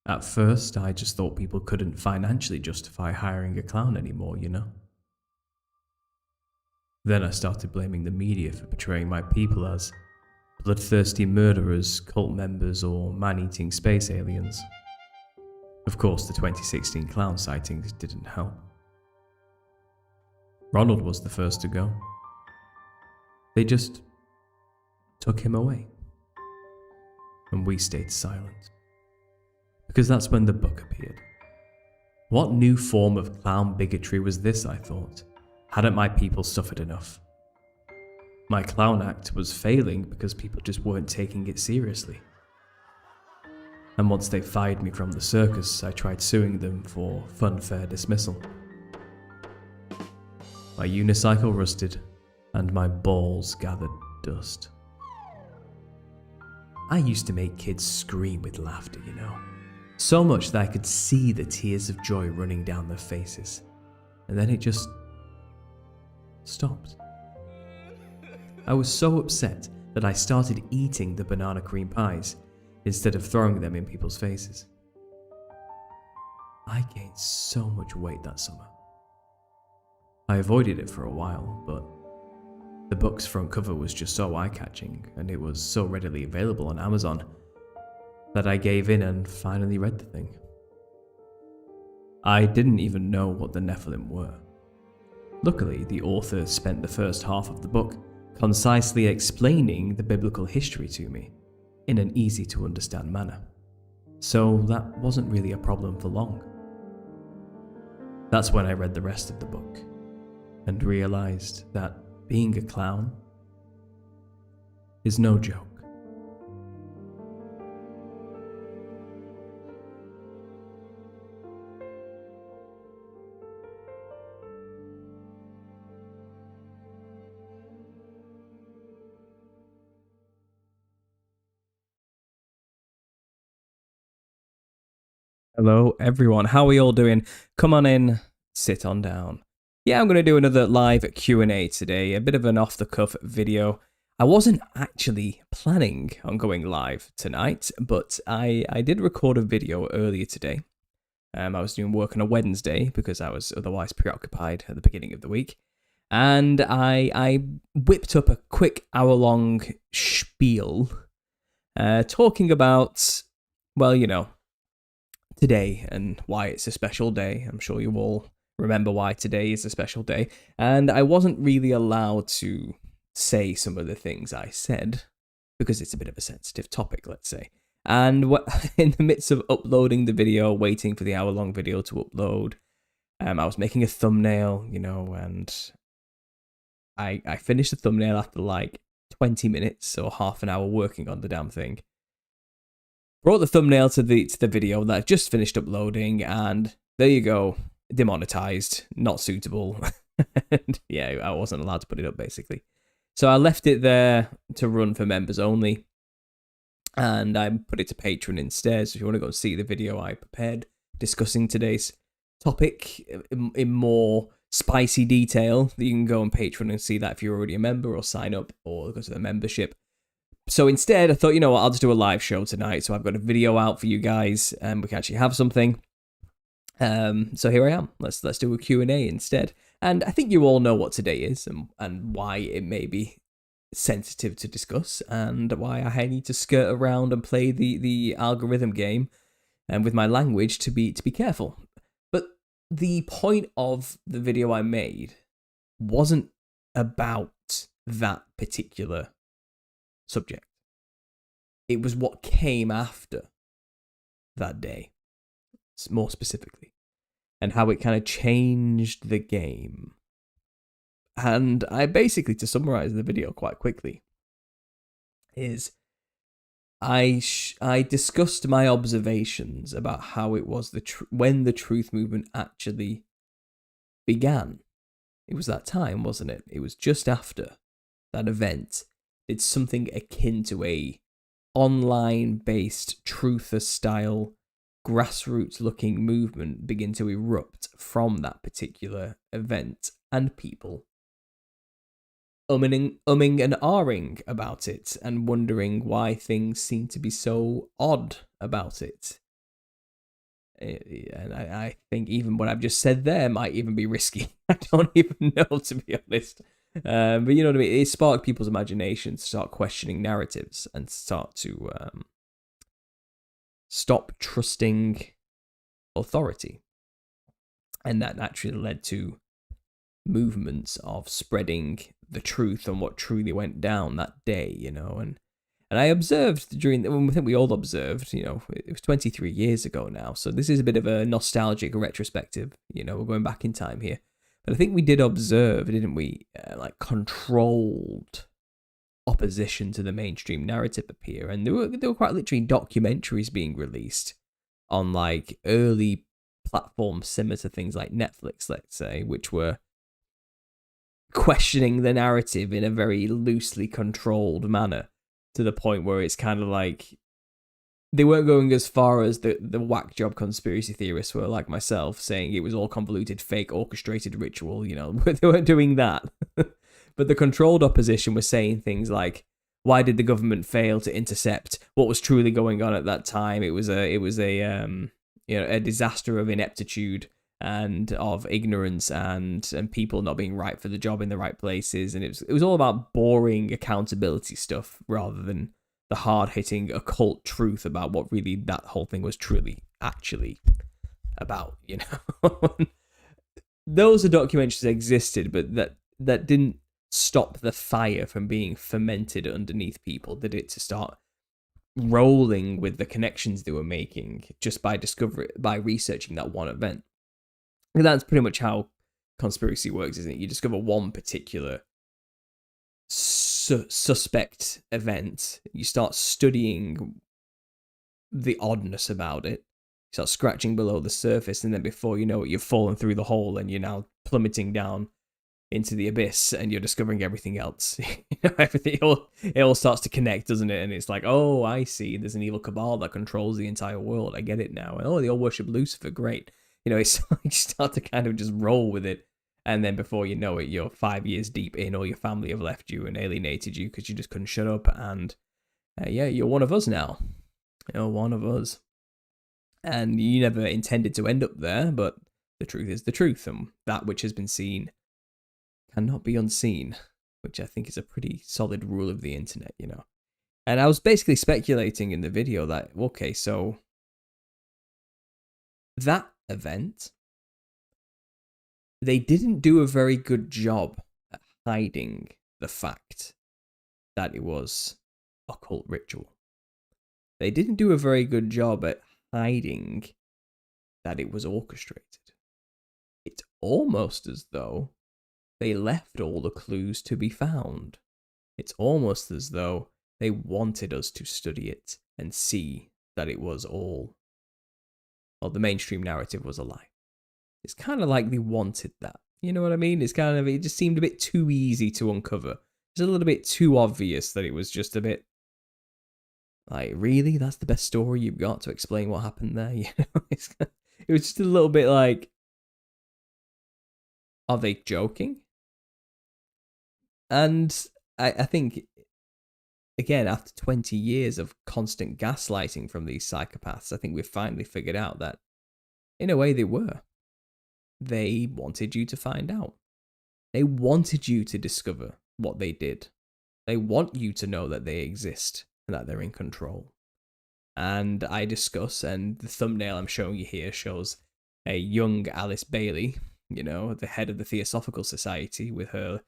At first, I just thought people couldn't financially justify hiring a clown anymore, you know? Then I started blaming the media for portraying my people as bloodthirsty murderers, cult members, or man-eating space aliens. Of course, the 2016 clown sightings didn't help. Ronald was the first to go. They just took him away. And we stayed silent. Because that's when the book appeared. What new form of clown bigotry was this, I thought? Hadn't my people suffered enough? My clown act was failing because people just weren't taking it seriously. And once they fired me from the circus, I tried suing them for funfair dismissal. My unicycle rusted, and my balls gathered dust. I used to make kids scream with laughter, you know. So much that I could see the tears of joy running down their faces. And then it just stopped. I was so upset that I started eating the banana cream pies instead of throwing them in people's faces. I gained so much weight that summer. I avoided it for a while, but the book's front cover was just so eye-catching, and it was so readily available on Amazon, that I gave in and finally read the thing. I didn't even know what the Nephilim were. Luckily, the author spent the first half of the book concisely explaining the biblical history to me in an easy-to-understand manner, so that wasn't really a problem for long. That's when I read the rest of the book and realized that being a clown is no joke. Hello everyone, how are we all doing? Come on in, sit on down. Yeah, I'm going to do another live Q&A today, a bit of an off-the-cuff video. I wasn't actually planning on going live tonight, but I did record a video earlier today. I was doing work on a Wednesday because I was otherwise preoccupied at the beginning of the week. And I whipped up a quick hour-long spiel talking about, well, you know, today and why it's a special day. I'm sure you all remember why today is a special day. And I wasn't really allowed to say some of the things I said because it's a bit of a sensitive topic, let's say. And in the midst of uploading the video, waiting for the hour-long video to upload, I was making a thumbnail, you know, and I finished the thumbnail after like 20 minutes or half an hour working on the damn thing. Brought the thumbnail to the video that I just finished uploading, and there you go, demonetized, not suitable. And yeah, I wasn't allowed to put it up basically. So I left it there to run for members only, and I put it to Patreon instead. So if you want to go and see the video I prepared discussing today's topic in more spicy detail, you can go on Patreon and see that if you're already a member, or sign up or go to the membership. So instead, I thought, you know what, I'll just do a live show tonight. So I've got a video out for you guys, and we can actually have something. So here I am. Let's do a Q&A instead. And I think you all know what today is and why it may be sensitive to discuss, and why I need to skirt around and play the algorithm game and with my language to be careful. But the point of the video I made wasn't about that particular subject. It was what came after that day, more specifically, and how it kind of changed the game. And I basically, to summarize the video quite quickly, is I discussed my observations about how it was when the truth movement actually began. It was that time, wasn't it? It was just after that event. It's something akin to a online-based truther-style grassroots-looking movement begin to erupt from that particular event, and people umming and ahhing about it and wondering why things seem to be so odd about it. And I think even what I've just said there might even be risky. I don't even know, to be honest. But you know what I mean? It sparked people's imaginations to start questioning narratives and start to stop trusting authority. And that naturally led to movements of spreading the truth on what truly went down that day, you know. And I observed during, I think we all observed, you know, it was 23 years ago now. So this is a bit of a nostalgic retrospective, you know, we're going back in time here. But I think we did observe, didn't we, like controlled opposition to the mainstream narrative appear. And there were quite literally documentaries being released on like early platforms similar to things like Netflix, let's say, which were questioning the narrative in a very loosely controlled manner, to the point where it's kind of like they weren't going as far as the whack job conspiracy theorists were, like myself, saying it was all convoluted, fake, orchestrated ritual, you know. They weren't doing that. But the controlled opposition was saying things like, why did the government fail to intercept what was truly going on at that time? It was a you know, a disaster of ineptitude and of ignorance and people not being right for the job in the right places. And it was all about boring accountability stuff rather than the hard-hitting occult truth about what really that whole thing was truly actually about, you know. Those are documentaries that existed, but that didn't stop the fire from being fermented underneath people, did it, to start rolling with the connections they were making just by researching that one event. And that's pretty much how conspiracy works, isn't it? You discover one particular suspect event, you start studying the oddness about it, you start scratching below the surface, and then before you know it, you've fallen through the hole and you're now plummeting down into the abyss, and you're discovering everything else. You know, everything, it all starts to connect, doesn't it? And it's like, oh, I see, there's an evil cabal that controls the entire world. I get it now. And oh, they all worship Lucifer. Great. You know, it's you start to kind of just roll with it, and then before you know it, you're 5 years deep in, or your family have left you and alienated you because you just couldn't shut up. And yeah, you're one of us now. You're one of us. And you never intended to end up there, but the truth is the truth, and that which has been seen cannot be unseen, which I think is a pretty solid rule of the internet, you know. And I was basically speculating in the video that, okay, so that event, they didn't do a very good job at hiding the fact that it was occult ritual. They didn't do a very good job at hiding that it was orchestrated. It's almost as though they left all the clues to be found. It's almost as though they wanted us to study it and see that it was all, well, the mainstream narrative was a lie. It's kind of like they wanted that. You know what I mean? It's kind of, it just seemed a bit too easy to uncover. It's a little bit too obvious that it was just a bit like, really? That's the best story you've got to explain what happened there? You know, it was just a little bit like, are they joking? And I think, again, after 20 years of constant gaslighting from these psychopaths, I think we've finally figured out that, in a way, they were. They wanted you to find out. They wanted you to discover what they did. They want you to know that they exist and that they're in control. And I discuss, and the thumbnail I'm showing you here shows a young Alice Bailey, you know, the head of the Theosophical Society, with her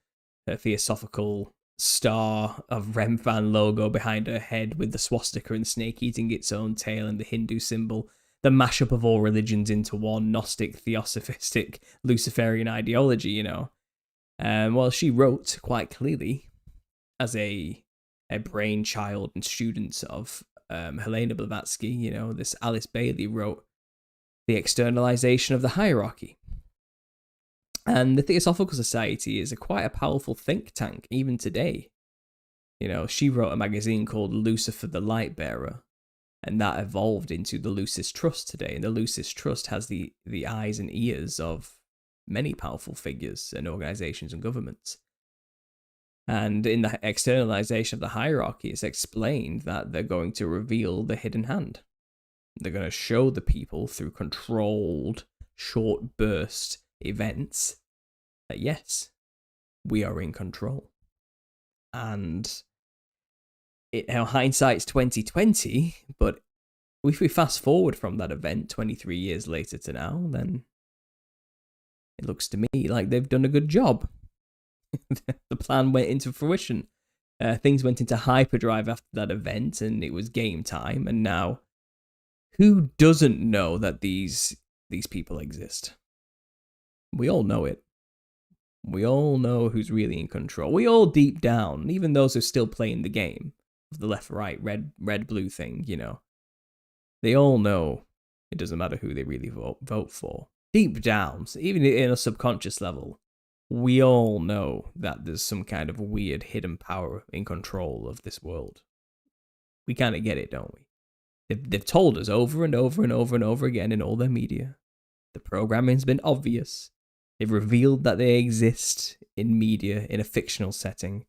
Theosophical star of Remfan logo behind her head, with the swastika and snake eating its own tail and the Hindu symbol, the mashup of all religions into one Gnostic, Theosophistic, Luciferian ideology, you know. Well, she wrote quite clearly, as a brainchild and student of Helena Blavatsky, you know, this Alice Bailey wrote The Externalization of the Hierarchy. And the Theosophical Society is quite a powerful think tank, even today. You know, she wrote a magazine called Lucifer the Lightbearer, and that evolved into the Lucis Trust today. And the Lucis Trust has the eyes and ears of many powerful figures and organizations and governments. And in the externalization of the hierarchy, it's explained that they're going to reveal the hidden hand. They're going to show the people through controlled, short burst events that yes, we are in control. And hindsight's 2020, but if we fast forward from that event 23 years later to now, then it looks to me like they've done a good job. The plan went into fruition. Things went into hyperdrive after that event, and it was game time. And now, who doesn't know that these people exist? We all know it. We all know who's really in control. We all deep down, even those who are still playing the game of the left, right, red, blue thing, they all know it doesn't matter who they really vote for. Deep down, even in a subconscious level, we all know that there's some kind of weird hidden power in control of this world. We kind of get it, don't we? They've told us over and over and over and over again in all their media. The programming's been obvious. They've revealed that they exist in media in a fictional setting,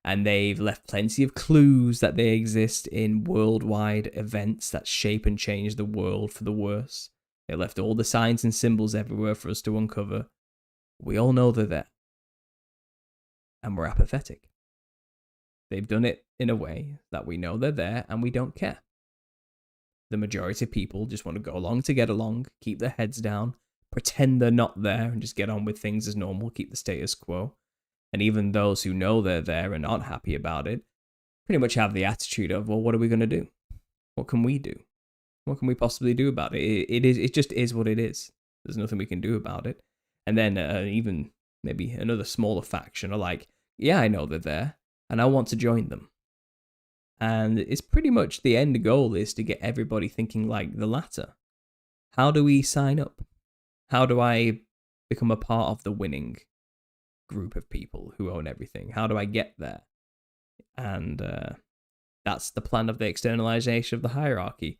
and they've left plenty of clues that they exist in worldwide events that shape and change the world for the worse. They left all the signs and symbols everywhere for us to uncover. We all know they're there. And we're apathetic. They've done it in a way that we know they're there and we don't care. The majority of people just want to go along to get along, keep their heads down, pretend they're not there and just get on with things as normal, keep the status quo. And even those who know they're there and aren't happy about it pretty much have the attitude of, well, what are we going to do? What can we do? What can we possibly do about it? It just is what it is. There's nothing we can do about it. And then even maybe another smaller faction are like, yeah, I know they're there, and I want to join them. And it's pretty much the end goal is to get everybody thinking like the latter. How do we sign up? How do I become a part of the winning group of people who own everything? How do I get there? And that's the plan of the externalization of the hierarchy.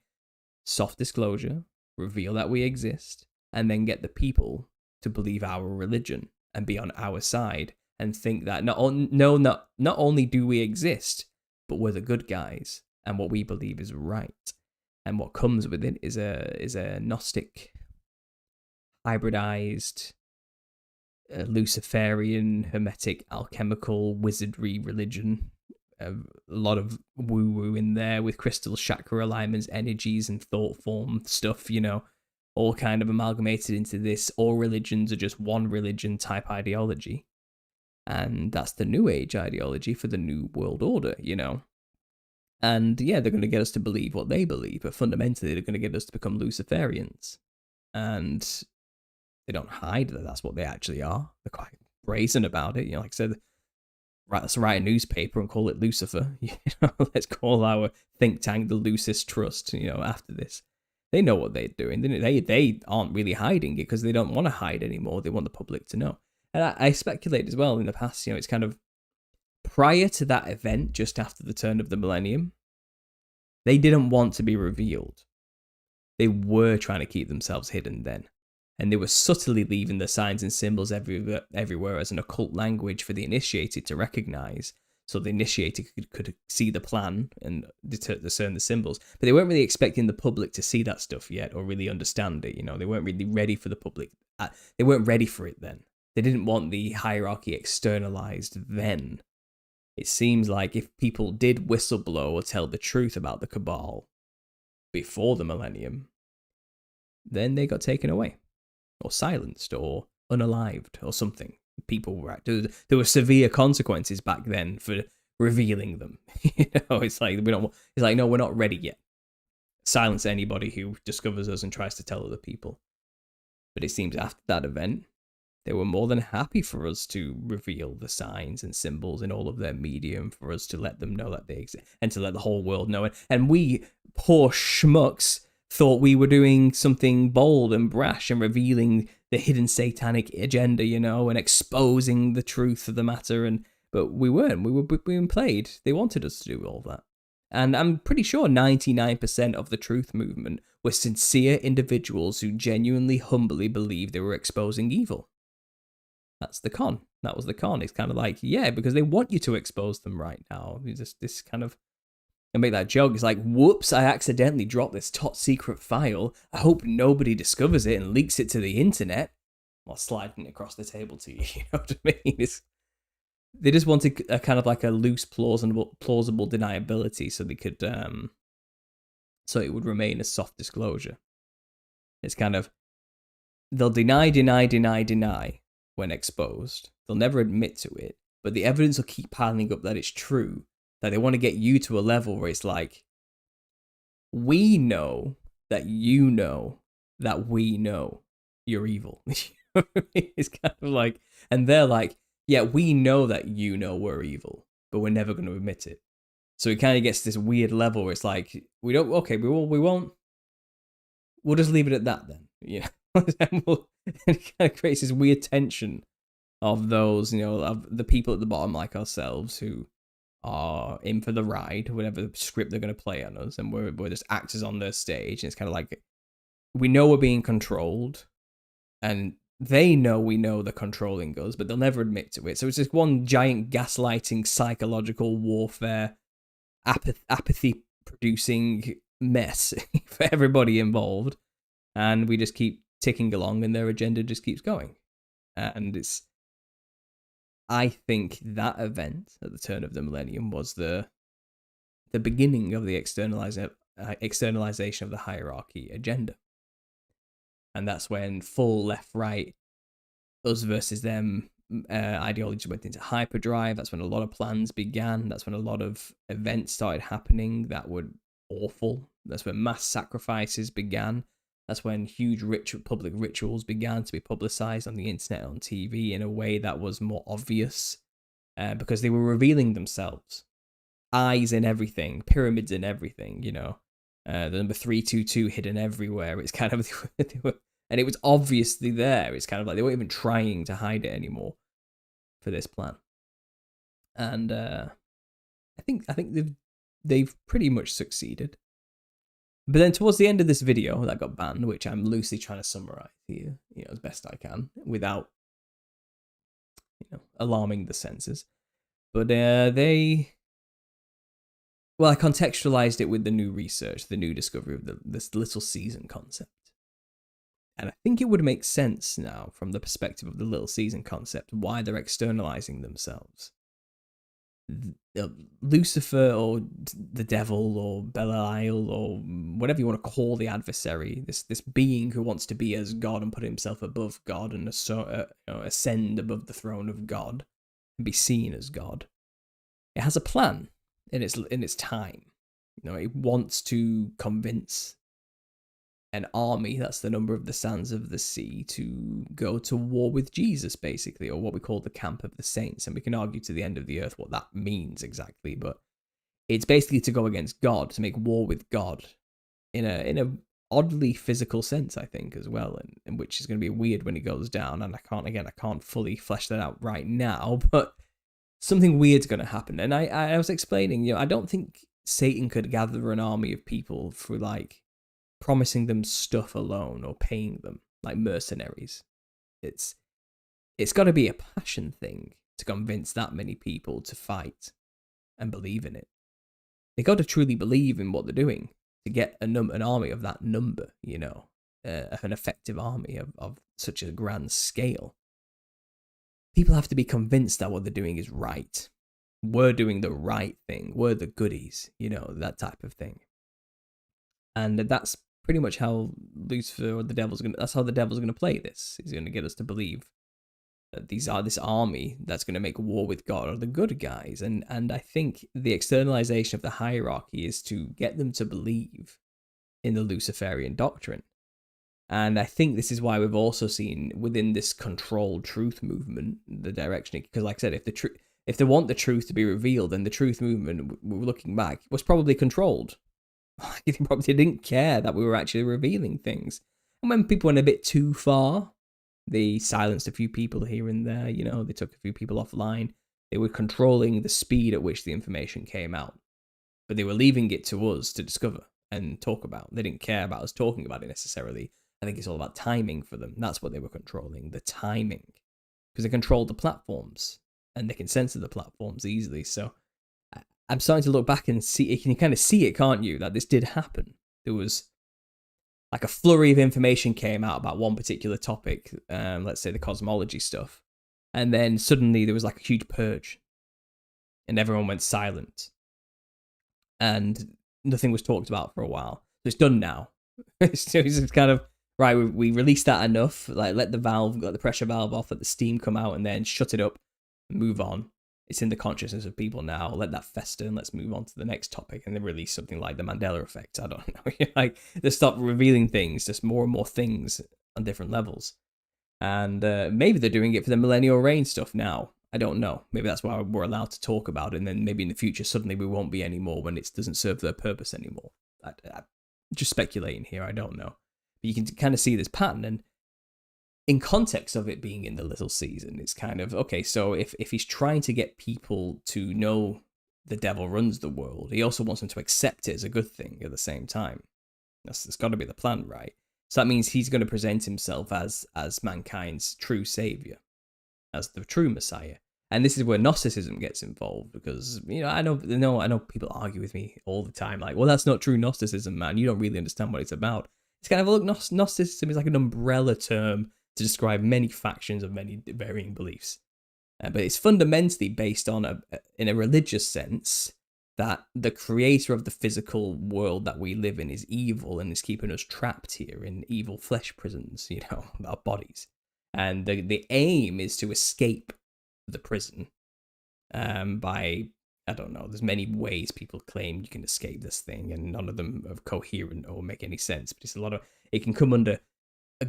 Soft disclosure, reveal that we exist, and then get the people to believe our religion and be on our side and think that not only do we exist, but we're the good guys and what we believe is right. And what comes with it is a Gnostic, hybridized, Luciferian, hermetic, alchemical, wizardry religion. A lot of woo-woo in there with crystal chakra alignments, energies, and thought form stuff, all kind of amalgamated into this. All religions are just one religion type ideology. And that's the New Age ideology for the New World Order, And yeah, they're going to get us to believe what they believe, but fundamentally they're going to get us to become Luciferians. And they don't hide that that's what they actually are. They're quite brazen about it. Like I said, right, let's write a newspaper and call it Lucifer. Let's call our think tank the Lucis Trust, after this. They know what they're doing. They aren't really hiding it because they don't want to hide anymore. They want the public to know. And I speculate as well in the past, it's kind of prior to that event, just after the turn of the millennium, they didn't want to be revealed. They were trying to keep themselves hidden then. And they were subtly leaving the signs and symbols everywhere as an occult language for the initiated to recognize. So the initiated could see the plan and discern the symbols. But they weren't really expecting the public to see that stuff yet or really understand it. They weren't really ready for the public. They weren't ready for it then. They didn't want the hierarchy externalized then. It seems like if people did whistleblow or tell the truth about the cabal before the millennium, then they got taken away or silenced or unalived or something. People were there were severe consequences back then for revealing them. It's like no, we're not ready yet. Silence anybody who discovers us and tries to tell other people. But it seems after that event, they were more than happy for us to reveal the signs and symbols in all of their medium, for us to let them know that they exist and to let the whole world know it. And we, poor schmucks, thought we were doing something bold and brash and revealing the hidden satanic agenda, and exposing the truth of the matter. But we weren't. We were being played. They wanted us to do all that. And I'm pretty sure 99% of the truth movement were sincere individuals who genuinely, humbly believed they were exposing evil. That's the con. That was the con. It's kind of like, yeah, because they want you to expose them right now. This kind of and make that joke. It's like, whoops, I accidentally dropped this top secret file. I hope nobody discovers it and leaks it to the internet while sliding it across the table to you. You know what I mean? They just wanted a kind of like a loose, plausible deniability, so they could, so it would remain a soft disclosure. It's kind of, they'll deny when exposed. They'll never admit to it, but the evidence will keep piling up that it's true. That they want to get you to a level where it's like, we know that you know that we know you're evil. It's kind of like, and they're like, yeah, we know that you know we're evil, but we're never going to admit it. So it kind of gets this weird level where it's like, we won't. We'll just leave it at that then. Yeah. It kind of creates this weird tension of those, of the people at the bottom like ourselves who are in for the ride, whatever script they're going to play on us, and we're just actors on their stage. And it's kind of like, we know we're being controlled, and they know we know they're controlling us, but they'll never admit to it. So it's just one giant gaslighting, psychological warfare, apathy producing mess for everybody involved, and we just keep ticking along, and their agenda just keeps going. And I think that event at the turn of the millennium was the beginning of the externalization of the hierarchy agenda. And that's when full left-right, us versus them ideology went into hyperdrive. That's when a lot of plans began. That's when a lot of events started happening that were awful. That's when mass sacrifices began. That's when huge public rituals began to be publicized on the internet, on TV, in a way that was more obvious, because they were revealing themselves. Eyes in everything, pyramids in everything, the number 322 hidden everywhere. It's kind of, and it was obviously there. It's kind of like they weren't even trying to hide it anymore for this plan. And I think they've pretty much succeeded. But then towards the end of this video that got banned, which I'm loosely trying to summarize here, as best I can, without, alarming the senses. But I contextualized it with the new research, the new discovery of this little season concept. And I think it would make sense now, from the perspective of the little season concept, why they're externalizing themselves. Lucifer, or the devil, or Belial, or whatever you want to call the adversary, this being who wants to be as God and put himself above God and ascend above the throne of God and be seen as God. It has a plan in its time. It wants to convince an army, that's the number of the sands of the sea, to go to war with Jesus, basically, or what we call the camp of the saints. And we can argue to the end of the earth what that means exactly, but it's basically to go against God, to make war with God in a oddly physical sense, I think, as well, and which is going to be weird when it goes down. And I can't fully flesh that out right now, but something weird's going to happen. And I was explaining, I don't think Satan could gather an army of people through promising them stuff alone or paying them like mercenaries. It's got to be a passion thing to convince that many people to fight and believe in it. They got to truly believe in what they're doing to get an army of that number, an effective army of such a grand scale. People have to be convinced that what they're doing is right. We're doing the right thing. We're the goodies, that type of thing. And that's pretty much how Lucifer or the devil's that's how the devil's gonna play this. He's gonna get us to believe that this army that's gonna make war with God are the good guys. And I think the externalization of the hierarchy is to get them to believe in the Luciferian doctrine. And I think this is why we've also seen within this controlled truth movement the direction, because like I said, if they want the truth to be revealed, then the truth movement, we're looking back, was probably controlled. They probably didn't care that we were actually revealing things. And when people went a bit too far, they silenced a few people here and there, they took a few people offline. They were controlling the speed at which the information came out. But they were leaving it to us to discover and talk about. They didn't care about us talking about it necessarily. I think it's all about timing for them. That's what they were controlling, the timing. Because they controlled the platforms, and they can censor the platforms easily. So I'm starting to look back and see, you can kind of see it, can't you, that this did happen. There was like a flurry of information came out about one particular topic, let's say the cosmology stuff, and then suddenly there was like a huge purge, and everyone went silent, and nothing was talked about for a while. So it's done now. So it's kind of right. We released that enough. Like let the pressure valve off, let the steam come out, and then shut it up, and move on. It's in the consciousness of people now. Let that fester and let's move on to the next topic. And then release something like the Mandela effect. I don't know. Like they stop revealing things, just more and more things on different levels. And maybe they're doing it for the millennial reign stuff now. I don't know. Maybe that's why we're allowed to talk about it. And then maybe in the future, suddenly we won't be anymore when it doesn't serve their purpose anymore. I'm just speculating here. I don't know. But you can kind of see this pattern. And in context of it being in the little season, it's kind of, okay, so if he's trying to get people to know the devil runs the world, he also wants them to accept it as a good thing at the same time. That's got to be the plan, right? So that means he's going to present himself as mankind's true savior, as the true Messiah. And this is where Gnosticism gets involved, because, I know people argue with me all the time, like, well, that's not true Gnosticism, man. You don't really understand what it's about. It's kind of, look, Gnosticism is like an umbrella term to describe many factions of many varying beliefs. But it's fundamentally based on, in a religious sense, that the creator of the physical world that we live in is evil and is keeping us trapped here in evil flesh prisons, our bodies. And the aim is to escape the prison by, I don't know, there's many ways people claim you can escape this thing, and none of them are coherent or make any sense. But it's it can come under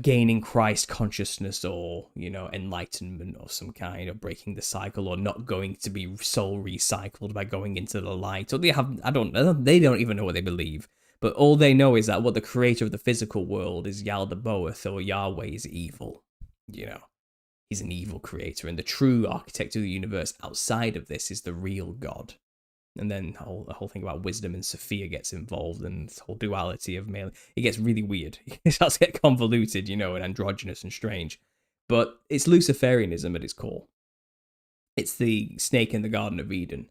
gaining Christ consciousness, or enlightenment of some kind, or breaking the cycle, or not going to be soul recycled by going into the light. Or they don't even know what they believe, but all they know is that what the creator of the physical world is Yaldabaoth, or Yahweh, is evil. He's an evil creator, and the true architect of the universe outside of this is the real God. And then the whole thing about wisdom and Sophia gets involved, and the whole duality of male. It gets really weird. It starts to get convoluted, and androgynous and strange. But it's Luciferianism at its core. It's the snake in the Garden of Eden.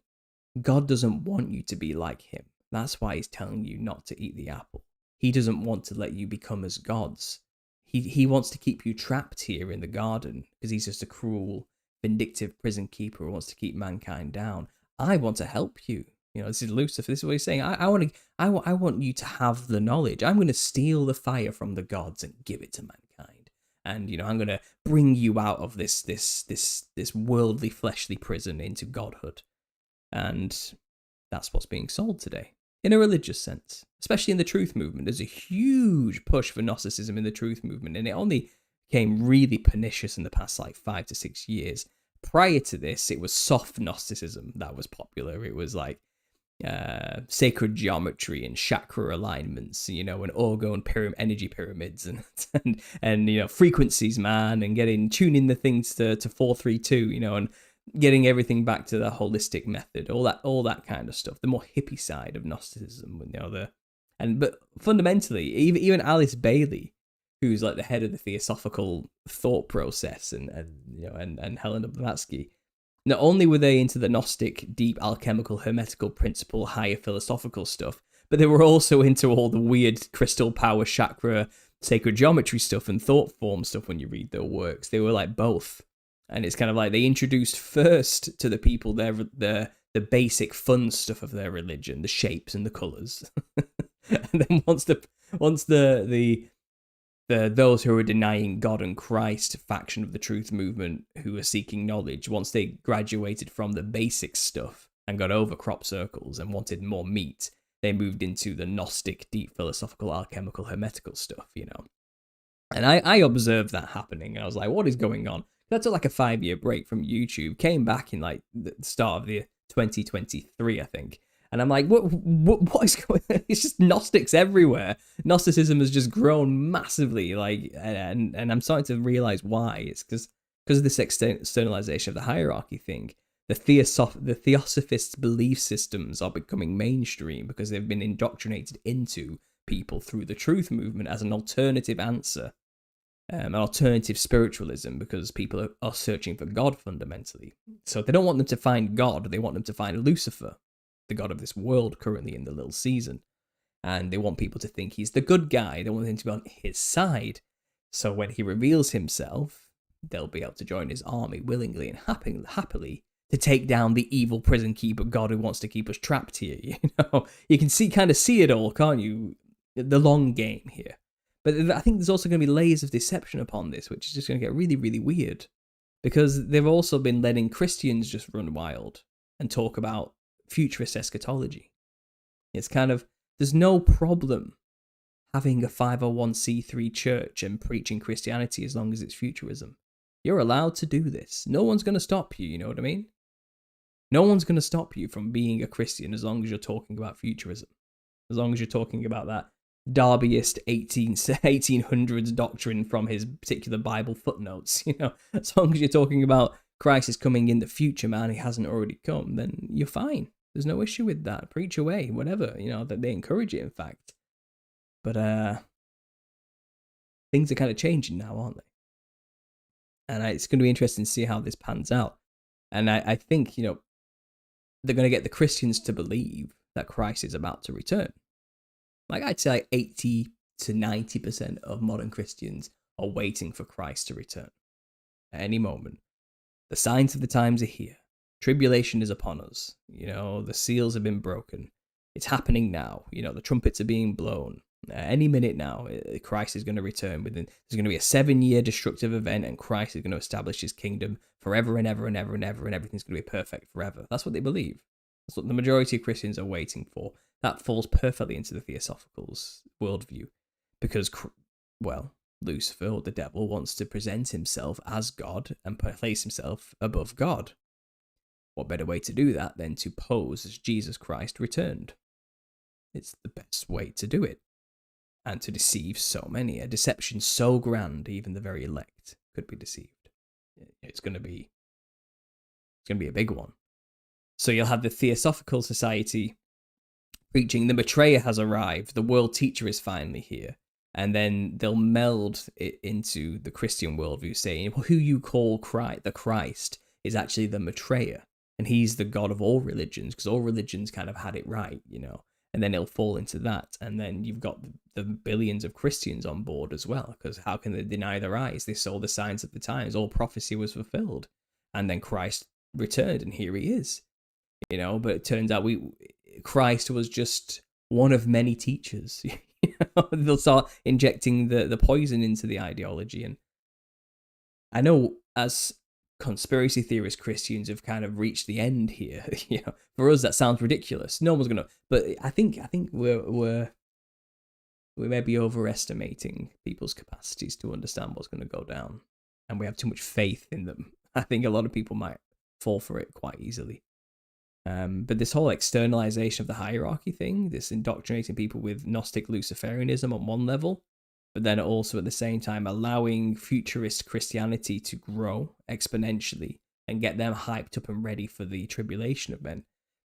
God doesn't want you to be like him. That's why he's telling you not to eat the apple. He doesn't want to let you become as gods. He wants to keep you trapped here in the garden, because he's just a cruel, vindictive prison keeper who wants to keep mankind down. I want to help you. This is Lucifer. This is what he's saying. I want you to have the knowledge. I'm going to steal the fire from the gods and give it to mankind. And I'm going to bring you out of this worldly, fleshly prison into godhood. And that's what's being sold today, in a religious sense, especially in the truth movement. There's a huge push for Gnosticism in the truth movement, and it only became really pernicious in the past 5 to 6 years. Prior to this, it was soft Gnosticism that was popular. It was like sacred geometry and chakra alignments, and orgone energy pyramids and frequencies, man, and tuning the things to 432, and getting everything back to the holistic method, all that kind of stuff. The more hippie side of Gnosticism, but fundamentally, even Alice Bailey, who's like the head of the Theosophical thought process, and Helena Blavatsky, not only were they into the Gnostic, deep alchemical, hermetical principle, higher philosophical stuff, but they were also into all the weird crystal power, chakra, sacred geometry stuff and thought form stuff. When you read their works, they were like both. And it's kind of like they introduced first to the people the basic fun stuff of their religion, the shapes and the colours. And then once those who are denying God and Christ faction of the truth movement, who are seeking knowledge, once they graduated from the basic stuff and got over crop circles and wanted more meat, they moved into the Gnostic, deep philosophical, alchemical, hermetical stuff, And I observed that happening, and I was like, what is going on? I took like a 5-year break from YouTube, came back in like the start of the 2023, I think. And I'm like, what is going on? It's just Gnostics everywhere. Gnosticism has just grown massively, and I'm starting to realize why. It's because of this externalization of the hierarchy thing. The Theosophists' belief systems are becoming mainstream because they've been indoctrinated into people through the truth movement as an alternative answer, an alternative spiritualism, because people are searching for God fundamentally. So they don't want them to find God, they want them to find Lucifer. the god of this world currently in the little season. And they want people to think he's the good guy. They want him to be on his side. So when he reveals himself, they'll be able to join his army willingly and happily to take down the evil prison keeper god who wants to keep us trapped here. You can kind of see it all, can't you? The long game here. But I think there's also going to be layers of deception upon this, which is just going to get really, really weird. Because they've also been letting Christians just run wild and talk about futurist eschatology. It's kind of, there's no problem having a 501c3 church and preaching Christianity as long as it's futurism. You're allowed to do this. No one's going to stop you, you know what I mean? No one's going to stop you from being a Christian as long as you're talking about futurism. As long as you're talking about that Darbyist 1800s doctrine from his particular Bible footnotes, as long as you're talking about Christ is coming in the future, man, he hasn't already come, then you're fine. There's no issue with that. Preach away, whatever, that they encourage it, in fact. But things are kind of changing now, aren't they? And it's going to be interesting to see how this pans out. And I think, they're going to get the Christians to believe that Christ is about to return. Like, I'd say 80 to 90% of modern Christians are waiting for Christ to return at any moment. The signs of the times are here. Tribulation is upon us. The seals have been broken. It's happening now. The trumpets are being blown. Any minute now, Christ is going to return. There's going to be a 7-year destructive event, and Christ is going to establish his kingdom forever and ever and ever and ever, and everything's going to be perfect forever. That's what they believe. That's what the majority of Christians are waiting for. That falls perfectly into the Theosophical's worldview. Because, Lucifer, or the devil, wants to present himself as God and place himself above God. What better way to do that than to pose as Jesus Christ returned? It's the best way to do it. And to deceive so many. A deception so grand, even the very elect could be deceived. It's going to be a big one. So you'll have the Theosophical Society preaching, the betrayer has arrived, the world teacher is finally here. And then they'll meld it into the Christian worldview, saying, well, who you call the Christ is actually the betrayer. And he's the God of all religions, because all religions kind of had it right, And then it'll fall into that. And then you've got the billions of Christians on board as well, because how can they deny their eyes? They saw the signs of the times. All prophecy was fulfilled. And then Christ returned, and here he is. But it turns out Christ was just one of many teachers. They'll start injecting the poison into the ideology. And I know as conspiracy theorist Christians have kind of reached the end here. For us that sounds ridiculous. No one's gonna. But I think we may be overestimating people's capacities to understand what's going to go down, and we have too much faith in them. I think a lot of people might fall for it quite easily. But this whole externalization of the hierarchy thing, this indoctrinating people with Gnostic Luciferianism on one level, but then also at the same time allowing futurist Christianity to grow exponentially and get them hyped up and ready for the tribulation event,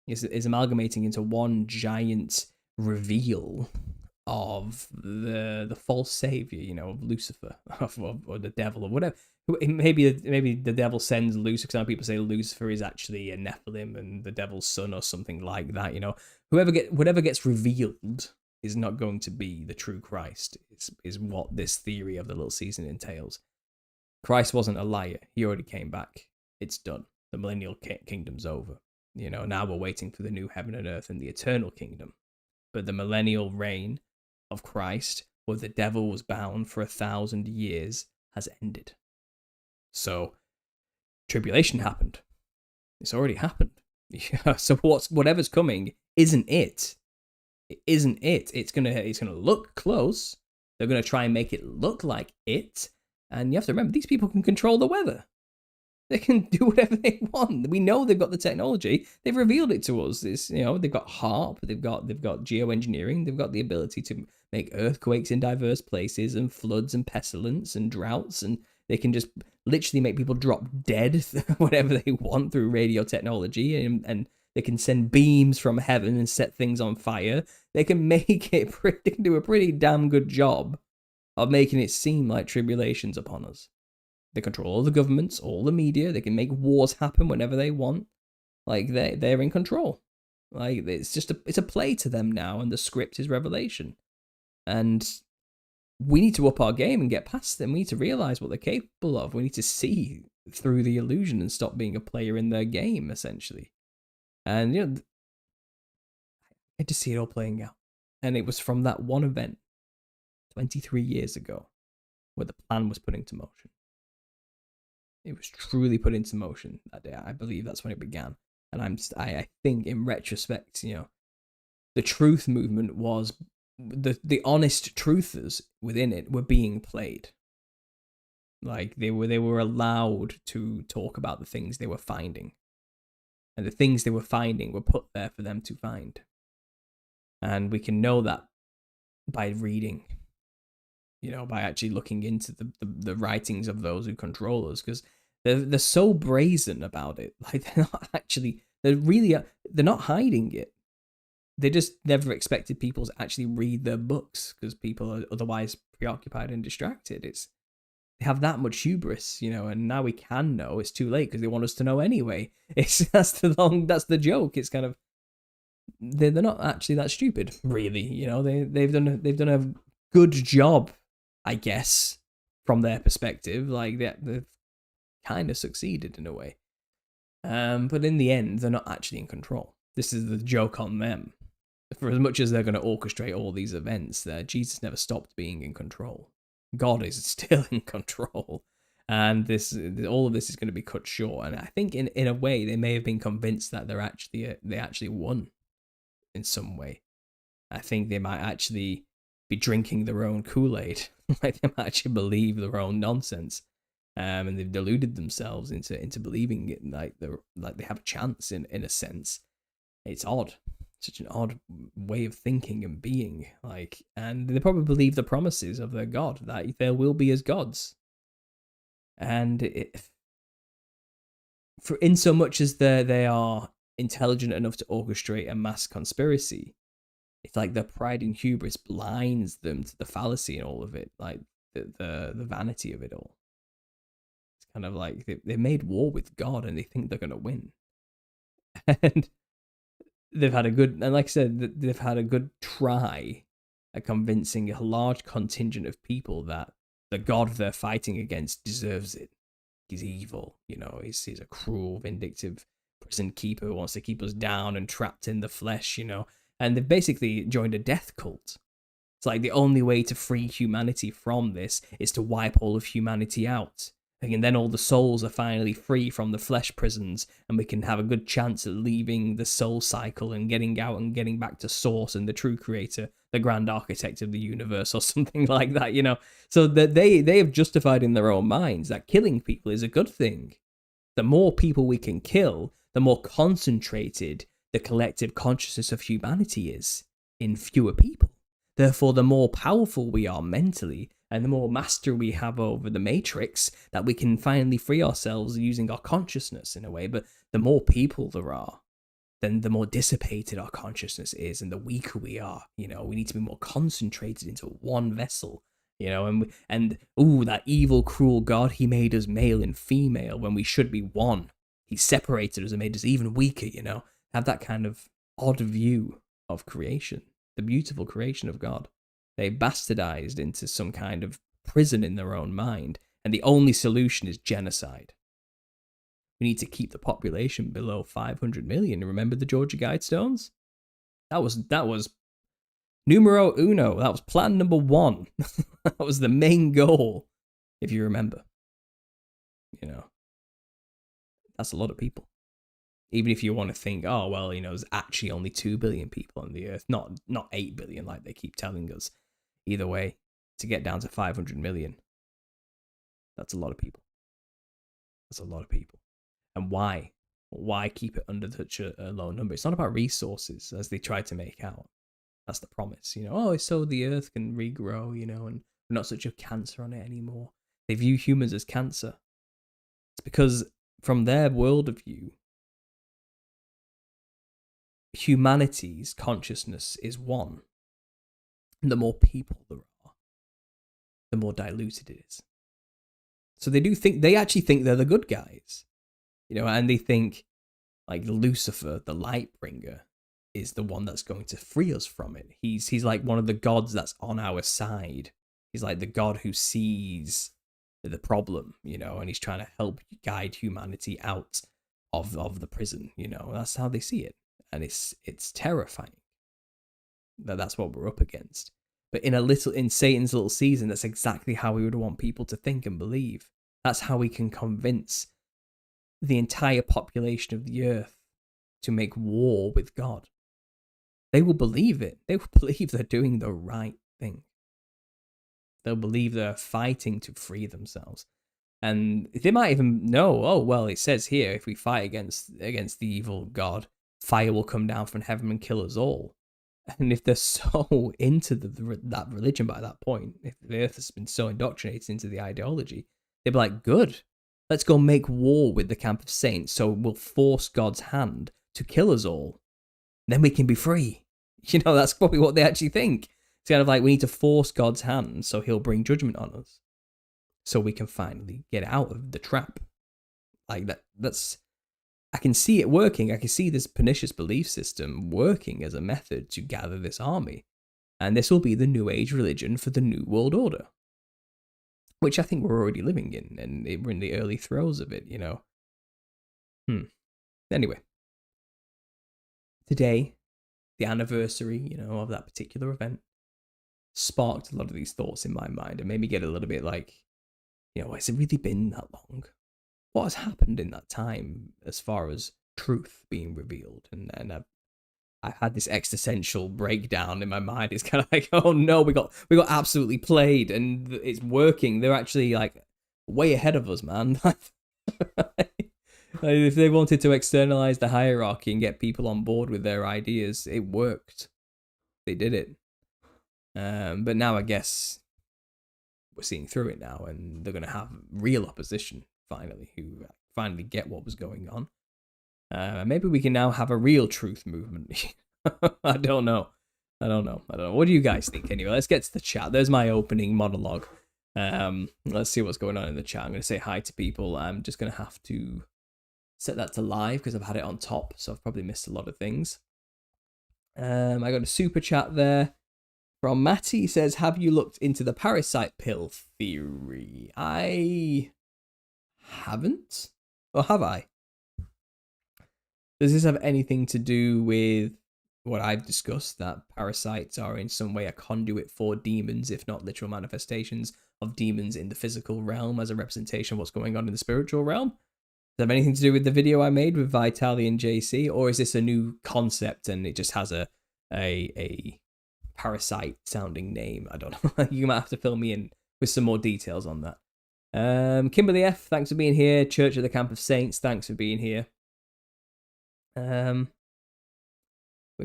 is amalgamating into one giant reveal of the false savior, of Lucifer, or the devil, or whatever. Maybe the devil sends Lucifer. Some people say Lucifer is actually a Nephilim and the devil's son or something like that. Whatever gets revealed is not going to be the true Christ. Is what this theory of the little season entails. Christ wasn't a liar. He already came back. It's done. The millennial kingdom's over. Now we're waiting for the new heaven and earth and the eternal kingdom. But the millennial reign of Christ, where the devil was bound for 1,000 years, has ended. So, tribulation happened. It's already happened. So whatever's coming isn't it. It isn't it. It's gonna look close. They're gonna try and make it look like it. And you have to remember, these people can control the weather. They can do whatever they want. We know they've got the technology. They've revealed it to us. They've got HARP. They've got geoengineering. They've got the ability to make earthquakes in diverse places and floods and pestilence and droughts, and they can just literally make people drop dead whatever they want through radio technology, and they can send beams from heaven and set things on fire. They can make it. They can do a pretty damn good job of making it seem like tribulation's upon us. They control all the governments, all the media. They can make wars happen whenever they want. Like, they're in control. Like, it's a play to them now, and the script is revelation. And we need to up our game and get past them. We need to realize what they're capable of. We need to see through the illusion and stop being a player in their game, essentially. And, I had to see it all playing out. And it was from that one event 23 years ago where the plan was put into motion. It was truly put into motion that day. I believe that's when it began. And I think in retrospect, the truth movement was the honest truthers within it were being played. Like they were allowed to talk about the things they were finding. And the things they were finding were put there for them to find. And we can know that by reading, by actually looking into the writings of those who control us, because they're so brazen about it. Like they're not hiding it. They just never expected people to actually read their books because people are otherwise preoccupied and distracted. They have that much hubris, and now we can know. It's too late because they want us to know anyway. That's the joke. It's kind of they're not actually that stupid, really. They've done a good job, I guess, from their perspective. Like they've kind of succeeded in a way, but in the end, they're not actually in control. This is the joke on them. For as much as they're going to orchestrate all these events, Jesus never stopped being in control. God is still in control, and all of this is going to be cut short. And I think in a way they may have been convinced that they actually won in some way. I think they might actually be drinking their own Kool-Aid. Like they might actually believe their own nonsense, and they've deluded themselves into believing it. Like they have a chance in a sense. It's odd. Such an odd way of thinking and being, and they probably believe the promises of their God that there will be as gods, and for in so much as they are intelligent enough to orchestrate a mass conspiracy, it's like their pride and hubris blinds them to the fallacy and all of it, like the vanity of it all. It's kind of like they made war with God and they think they're gonna win, and they've had a good, and like I said, they've had a good try at convincing a large contingent of people that the God they're fighting against deserves it. He's evil, he's a cruel, vindictive prison keeper who wants to keep us down and trapped in the flesh, and they've basically joined a death cult. It's like the only way to free humanity from this is to wipe all of humanity out. And then all the souls are finally free from the flesh prisons, and we can have a good chance at leaving the soul cycle and getting out and getting back to source and the true creator, the grand architect of the universe, or something like that, So that they have justified in their own minds that killing people is a good thing. The more people we can kill, the more concentrated the collective consciousness of humanity is in fewer people. Therefore, the more powerful we are mentally, and the more mastery we have over the matrix, that we can finally free ourselves using our consciousness in a way. But the more people there are, then the more dissipated our consciousness is, and the weaker we are. We need to be more concentrated into one vessel. And that evil, cruel God, he made us male and female when we should be one. He separated us and made us even weaker. Have that kind of odd view of creation, the beautiful creation of God. They bastardized into some kind of prison in their own mind, and the only solution is genocide. We need to keep the population below 500 million. Remember the Georgia Guidestones? That was numero uno. That was plan number one. That was the main goal, if you remember. That's a lot of people. Even if you want to think, oh, well, there's actually only 2 billion people on the earth, not 8 billion like they keep telling us. Either way, to get down to 500 million, that's a lot of people. That's a lot of people. And why? Why keep it under such a low number? It's not about resources, as they try to make out. That's the promise. It's so the earth can regrow, and we're not such a cancer on it anymore. They view humans as cancer. It's because from their worldview, humanity's consciousness is one. And the more people there are, the more diluted it is. So they actually think they're the good guys, and they think like Lucifer, the light bringer, is the one that's going to free us from it. He's like one of the gods that's on our side. He's like the god who sees the problem, and he's trying to help guide humanity out of the prison. That's how they see it, and it's terrifying. That's what we're up against. But in Satan's little season, that's exactly how we would want people to think and believe. That's how we can convince the entire population of the earth to make war with God. They will believe it. They will believe they're doing the right thing. They'll believe they're fighting to free themselves. And they might even know, oh, well, it says here, if we fight against the evil God, fire will come down from heaven and kill us all. And if they're so into that religion by that point, if the earth has been so indoctrinated into the ideology, they'd be like, good, let's go make war with the camp of saints, so we'll force God's hand to kill us all. Then we can be free. That's probably what they actually think. It's kind of like, we need to force God's hand so he'll bring judgment on us, so we can finally get out of the trap. Like that's... I can see it working. I can see this pernicious belief system working as a method to gather this army. And this will be the New Age religion for the New World Order, which I think we're already living in, and we're in the early throes of it, Anyway. Today, the anniversary, of that particular event, sparked a lot of these thoughts in my mind and made me get a little bit like, has it really been that long? What has happened in that time as far as truth being revealed? And I've had this existential breakdown in my mind. It's kind of like, oh no, we got absolutely played, and it's working. They're actually like way ahead of us, man. If they wanted to externalize the hierarchy and get people on board with their ideas, it worked. They did it. But now I guess we're seeing through it now, and they're going to have real opposition finally, who finally get what was going on. Maybe we can now have a real truth movement. I don't know. What do you guys think anyway? Let's get to the chat. There's my opening monologue. Let's see what's going on in the chat. I'm going to say hi to people. I'm just going to have to set that to live because I've had it on top, so I've probably missed a lot of things. I got a super chat there from Matty. He says, have you looked into the parasite pill theory? I haven't. Or have I? Does this have anything to do with what I've discussed, that parasites are in some way a conduit for demons, if not literal manifestations of demons in the physical realm as a representation of what's going on in the spiritual realm? Does it have anything to do with the video I made with Vitaly and JC, or is this a new concept and it just has a parasite sounding name? I don't know. You might have to fill me in with some more details on that. Kimberly F, thanks for being here. Church of the Camp of Saints, thanks for being here. We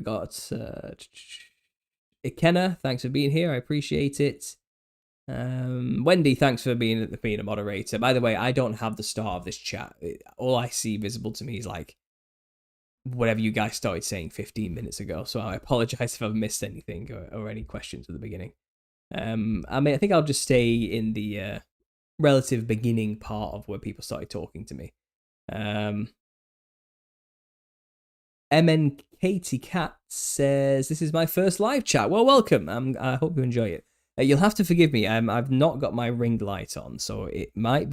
got Ikenna, thanks for being here. I appreciate it. Wendy, thanks for being a moderator. By the way, I don't have the start of this chat. All I see visible to me is like whatever you guys started saying 15 minutes ago. So I apologize if I've missed anything or any questions at the beginning. I think I'll just stay in the relative beginning part of where people started talking to me. MN Katie Cat says, this is my first live chat. Well, welcome. I hope you enjoy it. You'll have to forgive me. I've not got my ring light on, so I might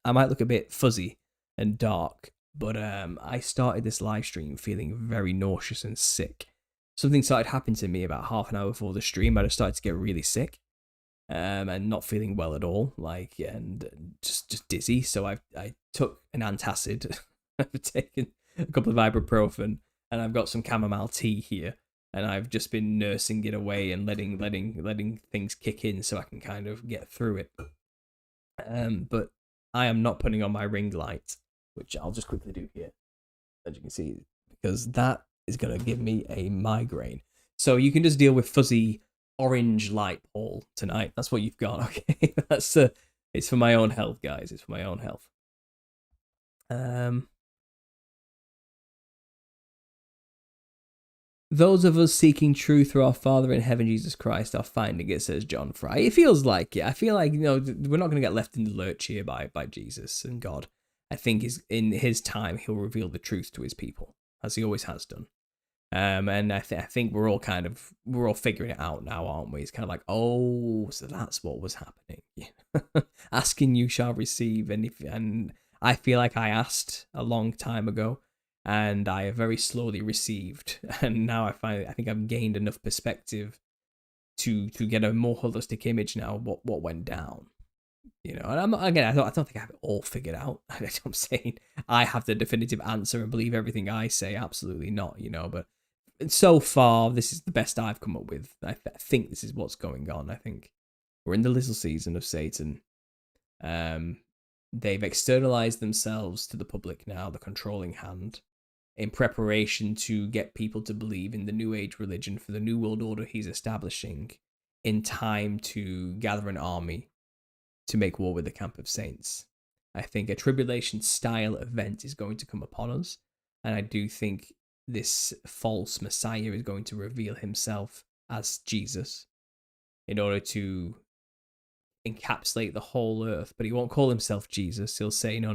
look a bit fuzzy and dark. But I started this live stream feeling very nauseous and sick. Something started happening to me about half an hour before the stream. I just started to get really sick, and not feeling well at all, and just dizzy. So I took an antacid. I've taken a couple of ibuprofen, and I've got some chamomile tea here. And I've just been nursing it away and letting things kick in so I can kind of get through it. But I am not putting on my ring light, which I'll just quickly do here, as you can see, because that is going to give me a migraine. So you can just deal with fuzzy orange light, Paul, tonight. That's what you've got, okay? It's for my own health, guys. It's for my own health. Those of us seeking truth through our Father in heaven, Jesus Christ, are finding it, says John Fry. It feels like it. I feel like, we're not going to get left in the lurch here by Jesus and God. I think in his time, he'll reveal the truth to his people, as he always has done. And I think we're all figuring it out now, aren't we? It's kind of like, oh, so that's what was happening. Asking you shall receive, and I feel like I asked a long time ago, and I have very slowly received, and now I think I've gained enough perspective to get a more holistic image now of what went down. And I don't think I have it all figured out. I'm saying I have the definitive answer and believe everything I say. Absolutely not. But so far, this is the best I've come up with. I think this is what's going on. I think we're in the little season of Satan. They've externalized themselves to the public now, the controlling hand, in preparation to get people to believe in the New Age religion for the New World Order he's establishing in time to gather an army to make war with the camp of saints. I think a tribulation-style event is going to come upon us, and I do think this false Messiah is going to reveal himself as Jesus in order to encapsulate the whole earth. But he won't call himself Jesus. He'll say, no,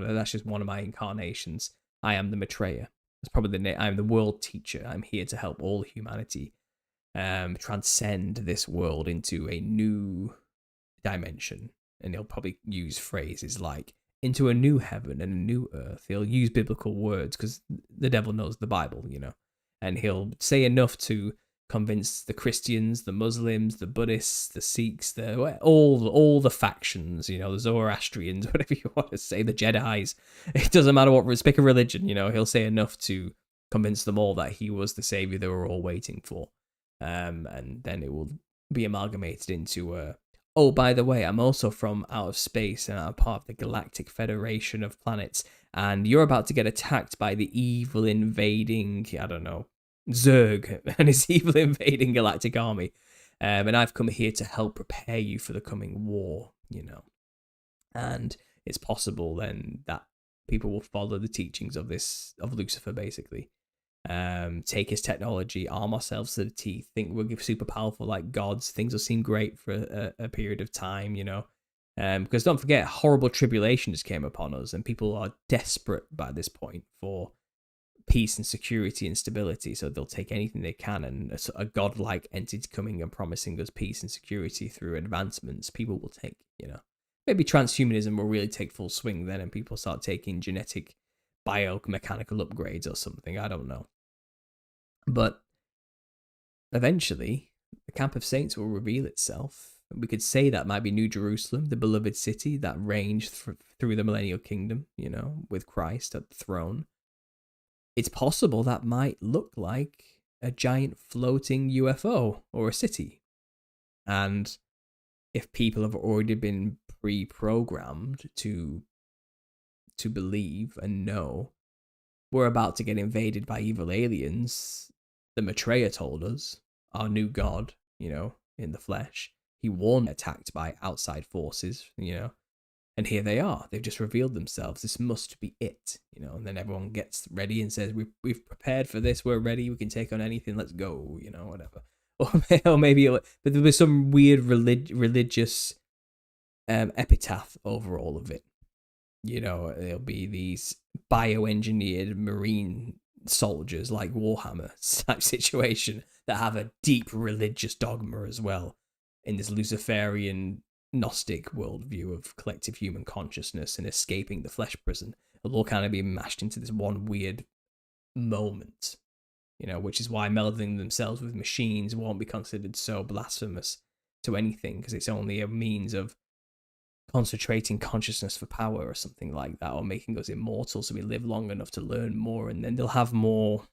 that's just one of my incarnations. I am the Maitreya. That's probably the name. I'm the world teacher. I'm here to help all humanity transcend this world into a new dimension. And he'll probably use phrases like into a new heaven and a new earth. He'll use biblical words because the devil knows the Bible, and he'll say enough to convince the Christians, the Muslims, the Buddhists, the Sikhs, all the factions, the Zoroastrians, whatever you want to say, the Jedis. It doesn't matter what pick a religion, he'll say enough to convince them all that he was the savior they were all waiting for, and then it will be amalgamated into oh, by the way, I'm also from out of space and I'm part of the Galactic Federation of Planets, and you're about to get attacked by the evil invading, I don't know, Zerg and his evil invading galactic army. And I've come here to help prepare you for the coming war, And it's possible then that people will follow the teachings of Lucifer, basically. Take his technology, arm ourselves to the teeth, think we're super powerful like gods. Things will seem great for a period of time, because don't forget, horrible tribulation just came upon us, and people are desperate by this point for peace and security and stability, so they'll take anything they can. And a godlike entity coming and promising us peace and security through advancements, people will take. Maybe transhumanism will really take full swing then, and people start taking genetic biomechanical upgrades or something. I don't know. But eventually, the camp of saints will reveal itself. We could say that might be New Jerusalem, the beloved city that reigned through the millennial kingdom, with Christ at the throne. It's possible that might look like a giant floating UFO or a city. And if people have already been pre-programmed to believe and know we're about to get invaded by evil aliens, the Maitreya told us, our new god, in the flesh, he warned attacked by outside forces, and here they are. They've just revealed themselves. This must be it, and then everyone gets ready and says, we've prepared for this. We're ready. We can take on anything. Let's go, whatever. Or maybe, but there'll be some weird religious epitaph over all of it. There'll be these bioengineered marine soldiers like Warhammer type situation that have a deep religious dogma as well in this Luciferian Gnostic worldview of collective human consciousness and escaping the flesh prison. It'll all kind of be mashed into this one weird moment, which is why melding themselves with machines won't be considered so blasphemous to anything, because it's only a means of concentrating consciousness for power or something like that, or making us immortal so we live long enough to learn more, and then they'll have more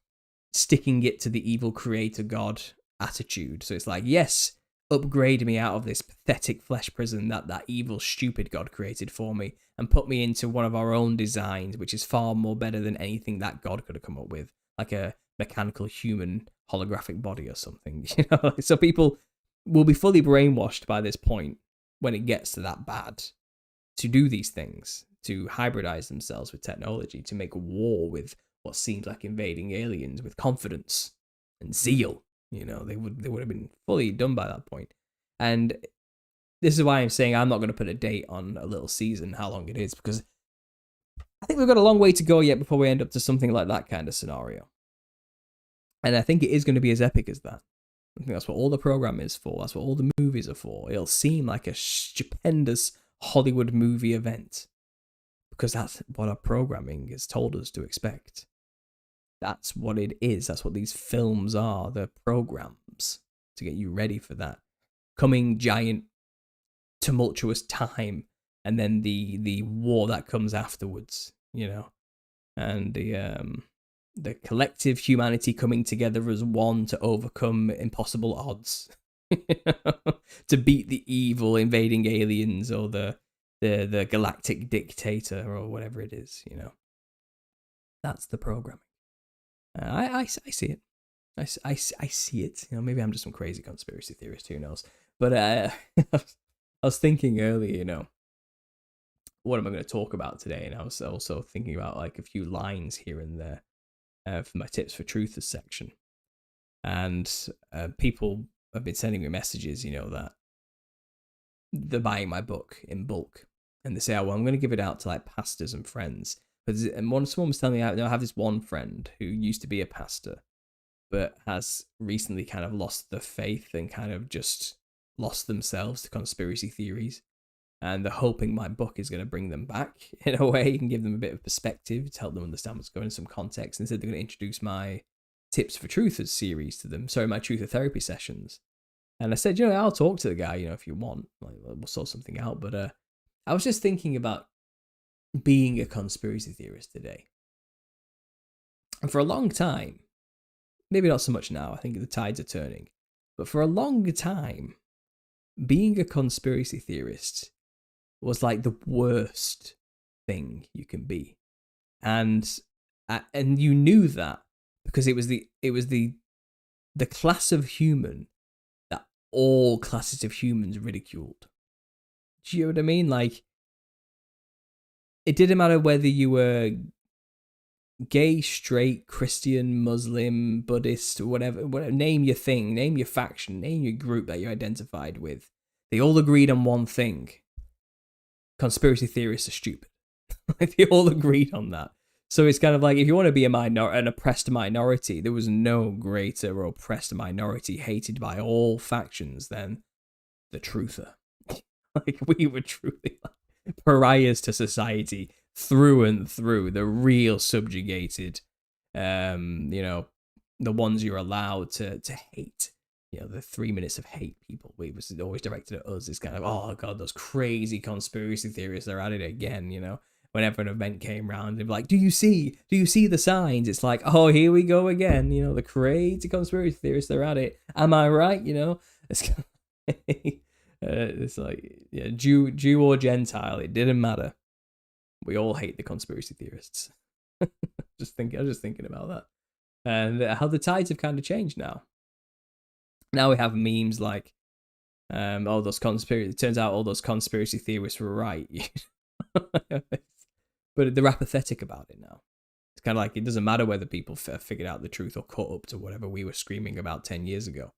sticking it to the evil creator god attitude. So it's like, yes, upgrade me out of this pathetic flesh prison that evil stupid god created for me, and put me into one of our own designs, which is far more better than anything that god could have come up with, like a mechanical human holographic body or something. So people will be fully brainwashed by this point, when it gets to that bad, to do these things, to hybridize themselves with technology, to make war with what seems like invading aliens with confidence and zeal. They would have been fully done by that point. And this is why I'm saying I'm not going to put a date on a little season, how long it is, because I think we've got a long way to go yet before we end up to something like that kind of scenario. And I think it is going to be as epic as that. I think that's what all the program is for. That's what all the movies are for. It'll seem like a stupendous Hollywood movie event because that's what our programming has told us to expect. That's what it is. That's what these films are. They're programs to get you ready for that coming giant tumultuous time, and then the war that comes afterwards, you know, and the collective humanity coming together as one to overcome impossible odds, to beat the evil invading aliens or the galactic dictator or whatever it is, you know. That's the programming. I see it. I see it. You know, maybe I'm just some crazy conspiracy theorist. Who knows? But I was thinking earlier, you know, what am I going to talk about today? And I was also thinking about like a few lines here and there for my tips for truthers section. And people have been sending me messages, you know, that they're buying my book in bulk, and they say, "Oh, well, I'm going to give it out to like pastors and friends." And someone was telling me, I have this one friend who used to be a pastor, but has recently kind of lost the faith and kind of just lost themselves to conspiracy theories. And they're hoping my book is going to bring them back in a way and give them a bit of perspective to help them understand what's going on in some context. Instead, they're going to introduce my Tips for Truthers series to them. Sorry, my Truther therapy sessions. And I said, you know, I'll talk to the guy, you know, if you want. Like, we'll sort something out. But I was just thinking about being a conspiracy theorist today. And for a long time, maybe not so much now, I think the tides are turning, but for a long time, being a conspiracy theorist was like the worst thing you can be. And you knew that because it was the class of human that all classes of humans ridiculed. Do you know what I mean? Like, it didn't matter whether you were gay, straight, Christian, Muslim, Buddhist, whatever, name your thing, name your faction, name your group that you identified with. They all agreed on one thing. Conspiracy theorists are stupid. Like, they all agreed on that. So it's kind of like, if you want to be an oppressed minority, there was no greater oppressed minority hated by all factions than the truther. Like, we were truly like pariahs to society through and through, the real subjugated, you know, the ones you're allowed to hate. You know, the 3 minutes of hate people. It was always directed at us. It's kind of, oh god, those crazy conspiracy theorists, they're at it again, you know. Whenever an event came around, they'd be like, do you see the signs? It's like, oh, here we go again, you know, the crazy conspiracy theorists, they're at it. Am I right? You know, it's kind of it's like, yeah, Jew or Gentile, it didn't matter. We all hate the conspiracy theorists. I was just thinking about that, and how the tides have kind of changed now. Now we have memes like, all those conspiracy. It turns out all those conspiracy theorists were right, but they're apathetic about it now. It's kind of like, it doesn't matter whether people figured out the truth or caught up to whatever we were screaming about 10 years ago.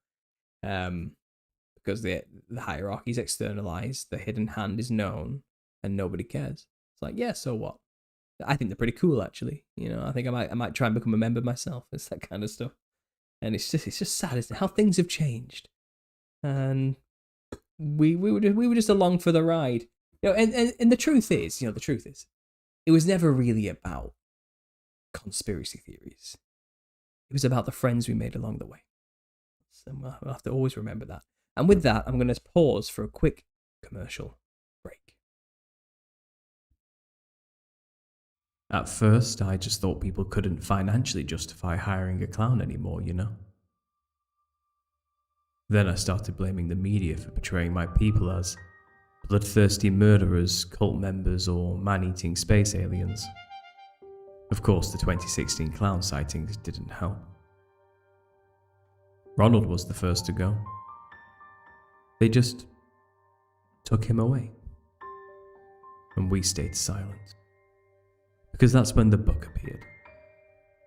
Because the hierarchy is externalized, the hidden hand is known, and nobody cares. It's like, yeah, so what? I think they're pretty cool, actually. You know, I think I might try and become a member myself. It's that kind of stuff, and it's just sad, isn't it? How things have changed, and we were just along for the ride. You know, and the truth is, it was never really about conspiracy theories. It was about the friends we made along the way. So we'll have to always remember that. And with that, I'm going to pause for a quick commercial break. At first, I just thought people couldn't financially justify hiring a clown anymore, you know? Then I started blaming the media for portraying my people as bloodthirsty murderers, cult members, or man-eating space aliens. Of course, the 2016 clown sightings didn't help. Ronald was the first to go. They just took him away. And we stayed silent. Because that's when the book appeared.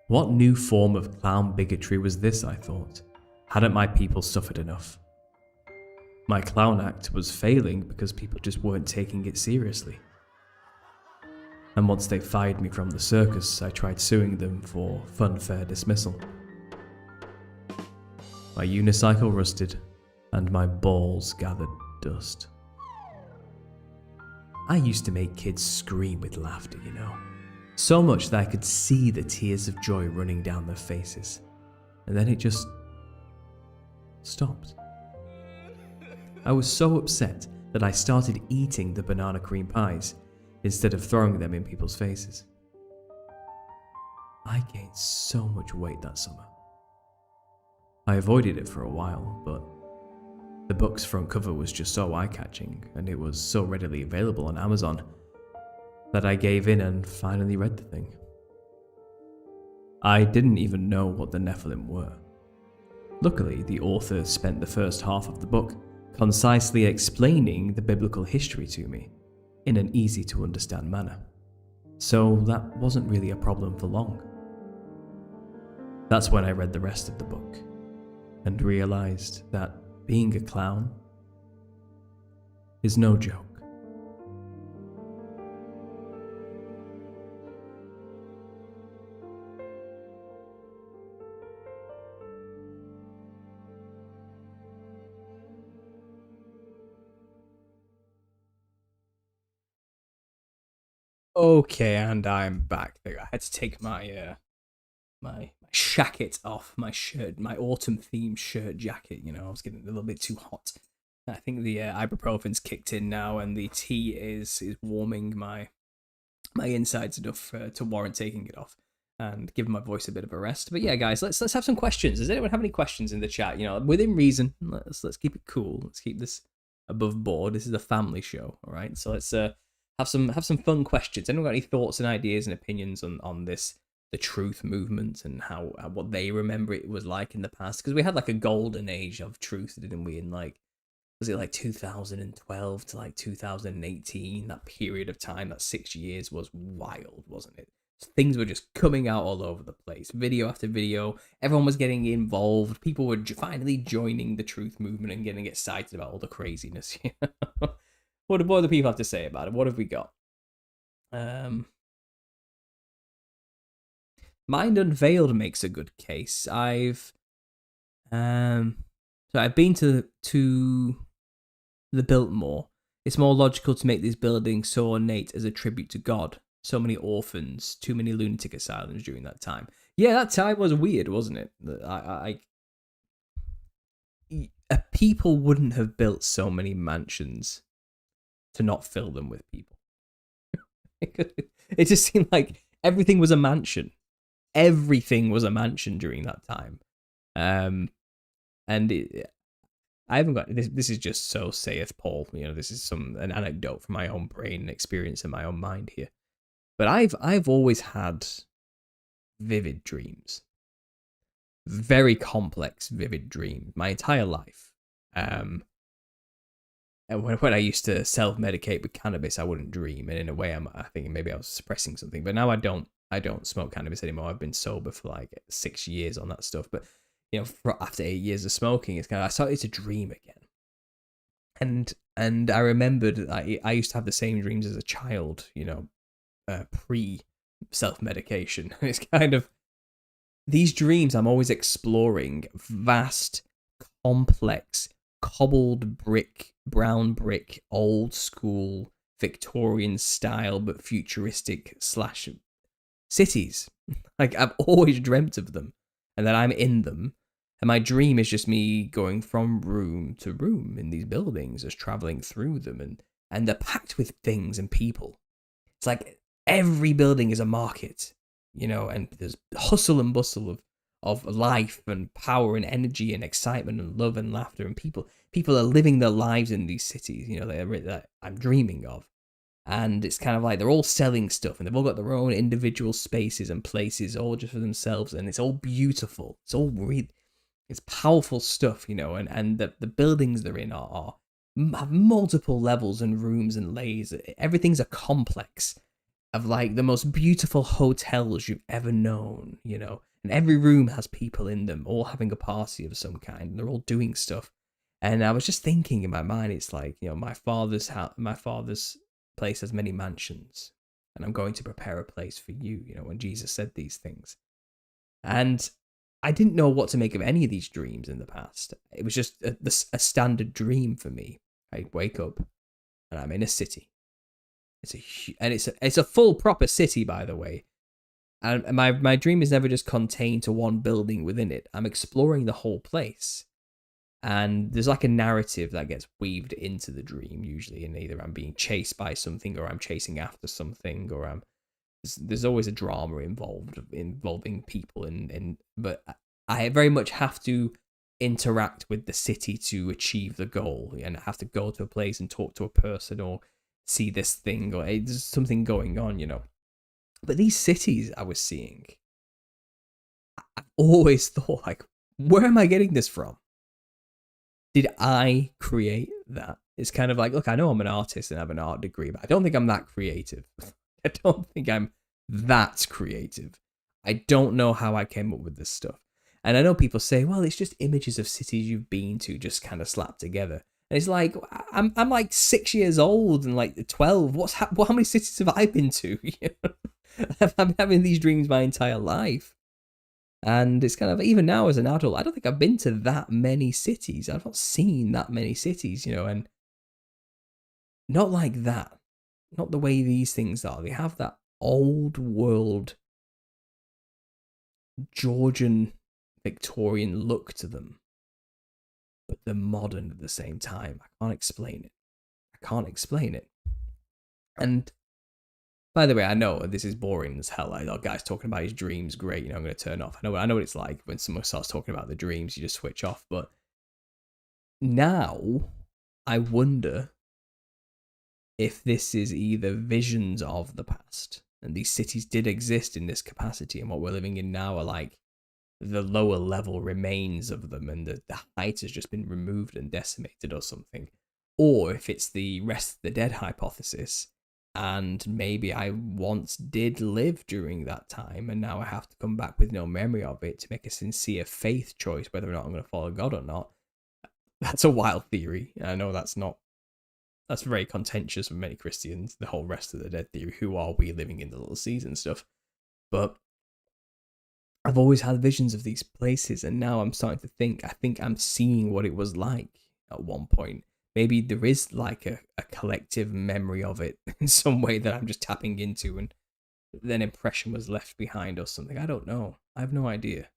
What new form of clown bigotry was this, I thought? Hadn't my people suffered enough? My clown act was failing because people just weren't taking it seriously. And once they fired me from the circus, I tried suing them for funfair dismissal. My unicycle rusted, and my balls gathered dust. I used to make kids scream with laughter, you know. So much that I could see the tears of joy running down their faces. And then it just stopped. I was so upset that I started eating the banana cream pies instead of throwing them in people's faces. I gained so much weight that summer. I avoided it for a while, but the book's front cover was just so eye-catching, and it was so readily available on Amazon, that I gave in and finally read the thing. I didn't even know what the Nephilim were. Luckily, the author spent the first half of the book concisely explaining the biblical history to me in an easy-to-understand manner, so that wasn't really a problem for long. That's when I read the rest of the book and realized that being a clown is no joke. Okay, and I'm back. I had to take my my shacket off, my shirt, my autumn themed shirt jacket. You know, I was getting a little bit too hot. I think the ibuprofen's kicked in now, and the tea is warming my insides enough to warrant taking it off and giving my voice a bit of a rest. But yeah, guys, let's have some questions. Does anyone have any questions in the chat? You know, within reason. Let's keep it cool. Let's keep this above board. This is a family show, all right? So let's have some fun questions. Anyone got any thoughts and ideas and opinions on this, the truth movement, and how what they remember it was like in the past? Because we had like a golden age of truth, didn't we? In like, was it like 2012 to like 2018? That period of time, that 6 years, was wild, wasn't it? Things were just coming out all over the place, video after video. Everyone was getting involved. People were finally joining the truth movement and getting excited about all the craziness. You know? What do the people have to say about it? What have we got? Mind Unveiled makes a good case. I've been to the Biltmore. It's more logical to make these buildings so ornate as a tribute to God. So many orphans, too many lunatic asylums during that time. Yeah, that time was weird, wasn't it? People wouldn't have built so many mansions to not fill them with people. It just seemed like everything was a mansion. Everything was a mansion during that time. I haven't got this. This is just so saith Paul. You know, this is an anecdote from my own brain and experience in my own mind here. But I've always had vivid dreams, very complex, vivid dreams, my entire life. And when I used to self-medicate with cannabis, I wouldn't dream, and in a way, I think maybe I was suppressing something. But now I don't smoke cannabis anymore. I've been sober for like 6 years on that stuff. But you know, after 8 years of smoking, it's kind of, I started to dream again, and I remembered I used to have the same dreams as a child. You know, pre self-medication. It's kind of these dreams. I'm always exploring vast, complex, cobbled brick, brown brick, old school Victorian style but futuristic / cities. Like, I've always dreamt of them, and that I'm in them, and my dream is just me going from room to room in these buildings, just traveling through them, and they're packed with things and people. It's like every building is a market, you know, and there's hustle and bustle of life and power and energy and excitement and love and laughter, and people are living their lives in these cities, you know, that I'm dreaming of. And it's kind of like they're all selling stuff, and they've all got their own individual spaces and places all just for themselves, and it's all beautiful. It's all really, it's powerful stuff, you know, and the buildings they're in have multiple levels and rooms and layers. Everything's a complex of like the most beautiful hotels you've ever known, you know, and every room has people in them, all having a party of some kind, and they're all doing stuff. And I was just thinking in my mind, it's like, you know, my father's place has many mansions, and I'm going to prepare a place for you, you know, when Jesus said these things. And I didn't know what to make of any of these dreams in the past. It was just a standard dream for me. I wake up and I'm in a city. It's a full proper city, by the way. And my dream is never just contained to one building within it. I'm exploring the whole place. And there's like a narrative that gets weaved into the dream usually, and either I'm being chased by something, or I'm chasing after something, or there's always a drama involving people, but I very much have to interact with the city to achieve the goal, and I have to go to a place and talk to a person or see this thing, or there's something going on, you know. But these cities I was seeing, I've always thought, like, where am I getting this from? Did I create that? It's kind of like, look, I know I'm an artist and have an art degree, but I don't think I'm that creative. I don't think I'm that creative. I don't know how I came up with this stuff. And I know people say, well, it's just images of cities you've been to just kind of slapped together. And it's like, I'm like 6 years old and like 12. How many cities have I been to? I'm having these dreams my entire life. And it's kind of, even now as an adult, I don't think I've been to that many cities. I've not seen that many cities, you know, and not like that. Not the way these things are. They have that old world Georgian Victorian look to them, but they're modern at the same time. I can't explain it. And by the way, I know this is boring as hell. Like, oh, guy's talking about his dreams, great, you know, I'm going to turn off. I know what it's like when someone starts talking about the dreams, you just switch off. But now I wonder if this is either visions of the past, and these cities did exist in this capacity, and what we're living in now are like the lower level remains of them, and the height has just been removed and decimated or something. Or if it's the rest of the dead hypothesis, and maybe I once did live during that time, and now I have to come back with no memory of it to make a sincere faith choice whether or not I'm going to follow God or not. That's a wild theory. I know that's very contentious for many Christians, the whole rest of the dead theory. Who are we living in the little seas and stuff? But I've always had visions of these places, and now I'm starting to think, I think I'm seeing what it was like at one point. Maybe there is like a collective memory of it in some way that I'm just tapping into, and then impression was left behind or something. I don't know. I have no idea.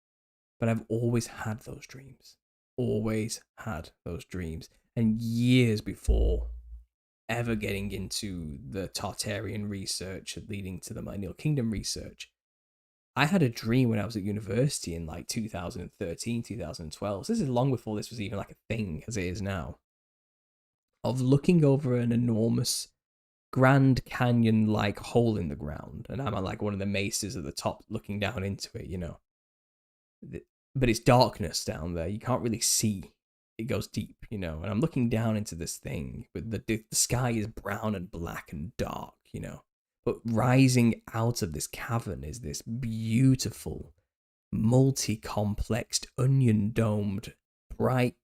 But I've always had those dreams. Always had those dreams. And years before ever getting into the Tartarian research leading to the Millennial Kingdom research, I had a dream when I was at university in like 2013, 2012. So this is long before this was even like a thing as it is now, of looking over an enormous Grand Canyon-like hole in the ground. And I'm at like one of the mesas at the top looking down into it, you know. But it's darkness down there. You can't really see. It goes deep, you know. And I'm looking down into this thing. But the sky is brown and black and dark, you know. But rising out of this cavern is this beautiful, multi-complexed, onion-domed, bright,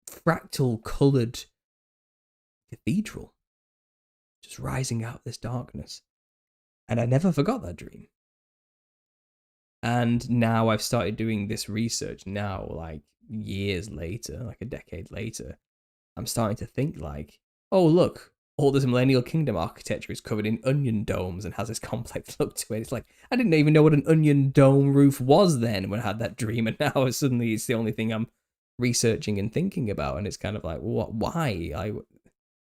fractal-coloured cathedral. Just rising out of this darkness. And I never forgot that dream. And now I've started doing this research now, like years later, like a decade later. I'm starting to think like, oh, look, all this Millennial Kingdom architecture is covered in onion domes and has this complex look to it. It's like, I didn't even know what an onion dome roof was then when I had that dream, and now suddenly it's the only thing I'm researching and thinking about, and it's kind of like, what? Why?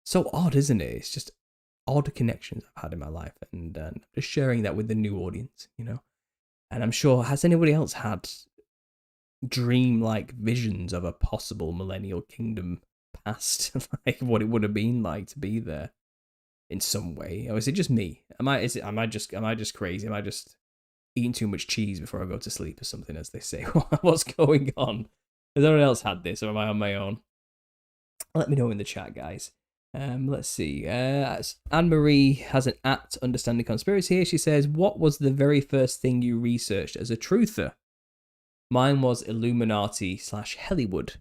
So odd, isn't it? It's just odd connections I've had in my life, and just sharing that with the new audience, you know. And I'm sure, has anybody else had dream-like visions of a possible Millennial Kingdom past, like what it would have been like to be there in some way? Or is it just me? Am I just crazy? Am I just eating too much cheese before I go to sleep or something, as they say? What's going on? Has anyone else had this, or am I on my own? Let me know in the chat, guys. Let's see. Anne-Marie has an @understanding conspiracy here. She says, what was the very first thing you researched as a truther? Mine was Illuminati / Hollywood.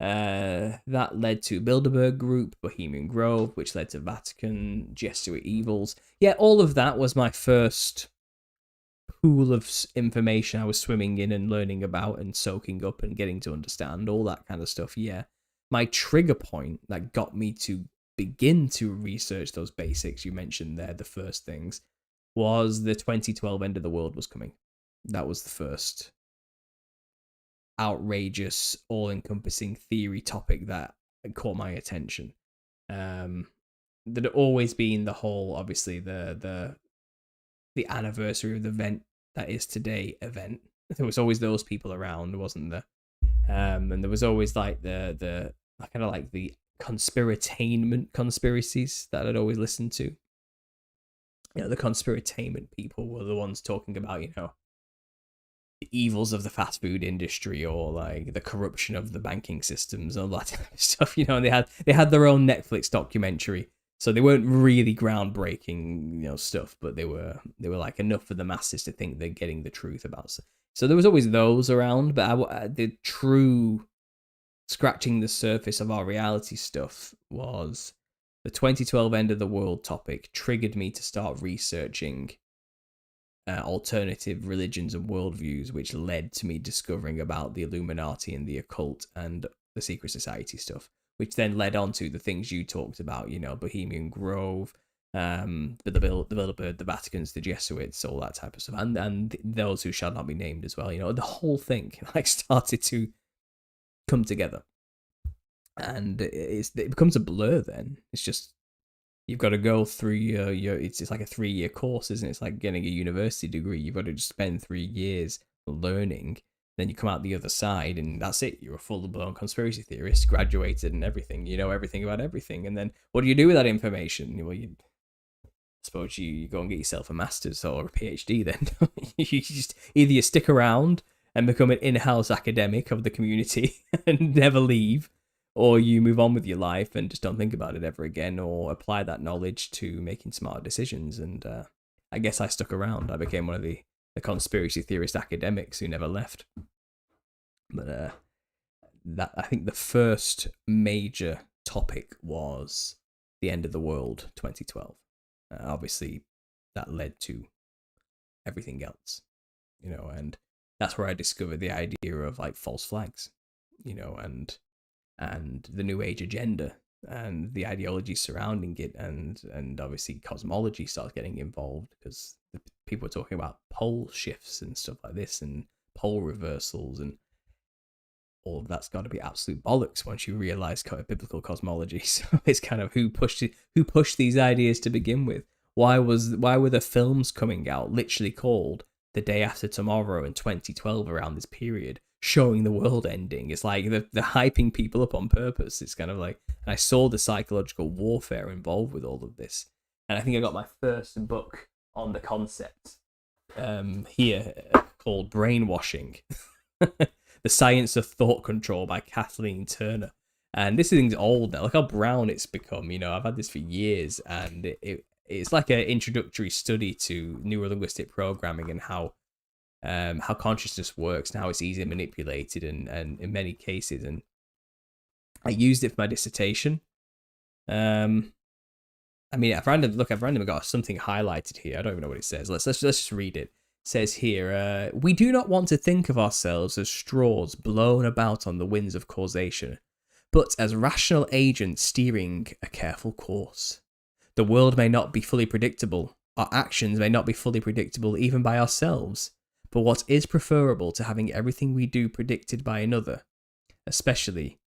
That led to Bilderberg Group, Bohemian Grove, which led to Vatican, Jesuit Evils. Yeah, all of that was my first pool of information I was swimming in and learning about and soaking up and getting to understand, all that kind of stuff, yeah. My trigger point that got me to begin to research those basics you mentioned there, the first things, was the 2012 end of the world was coming. That was the first outrageous, all-encompassing theory topic that caught my attention. That had always been the whole, obviously, the anniversary of the event that is today event. There was always those people around, wasn't there? And there was always like the kind of like the conspiratainment conspiracies that I'd always listened to. You know, the conspiratainment people were the ones talking about, you know, the evils of the fast food industry or like the corruption of the banking systems and all that type of stuff. You know, and they had their own Netflix documentary. So they weren't really groundbreaking, you know, stuff, but they were like enough for the masses to think they're getting the truth about. So there was always those around, but the true scratching the surface of our reality stuff was the 2012 end of the world topic triggered me to start researching alternative religions and worldviews, which led to me discovering about the Illuminati and the occult and the secret society stuff, which then led on to the things you talked about, you know, Bohemian Grove, the Bilderberg, the Vaticans, the Jesuits, all that type of stuff, and those who shall not be named as well. You know, the whole thing like started to come together, and it becomes a blur. Then it's just you've got to go through your it's like a 3-year course, isn't it? It's like getting a university degree. You've got to just spend 3 years learning. Then you come out the other side, and that's it. You're a full-blown conspiracy theorist, graduated and everything. You know everything about everything. And then what do you do with that information? Well, I suppose you go and get yourself a master's or a PhD. Then you just either you stick around and become an in-house academic of the community and never leave, or you move on with your life and just don't think about it ever again, or apply that knowledge to making smart decisions. And I guess I stuck around. I became one of the conspiracy theorist academics who never left. But that I think the first major topic was the end of the world 2012. Obviously, that led to everything else, you know, and that's where I discovered the idea of like false flags, you know, and the New Age agenda and the ideology surrounding it, and obviously cosmology starts getting involved because people were talking about pole shifts and stuff like this and pole reversals, and all of that's got to be absolute bollocks once you realize biblical cosmology. So it's kind of who pushed these ideas to begin with. Why were the films coming out literally called The Day After Tomorrow in 2012 around this period, showing the world ending? It's like they're hyping people up on purpose. It's kind of like, and I saw the psychological warfare involved with all of this, and I think I got my first book on the concept here called Brainwashing. The Science of Thought Control by Kathleen Turner. And this thing's old now. Look how brown it's become. You know, I've had this for years, and it's like an introductory study to neurolinguistic programming and how consciousness works and how it's easily manipulated and in many cases. And I used it for my dissertation. I mean, I've randomly got something highlighted here. I don't even know what it says. Let's just read it. It says here, we do not want to think of ourselves as straws blown about on the winds of causation, but as rational agents steering a careful course. The world may not be fully predictable. Our actions may not be fully predictable even by ourselves. But what is preferable to having everything we do predicted by another, especially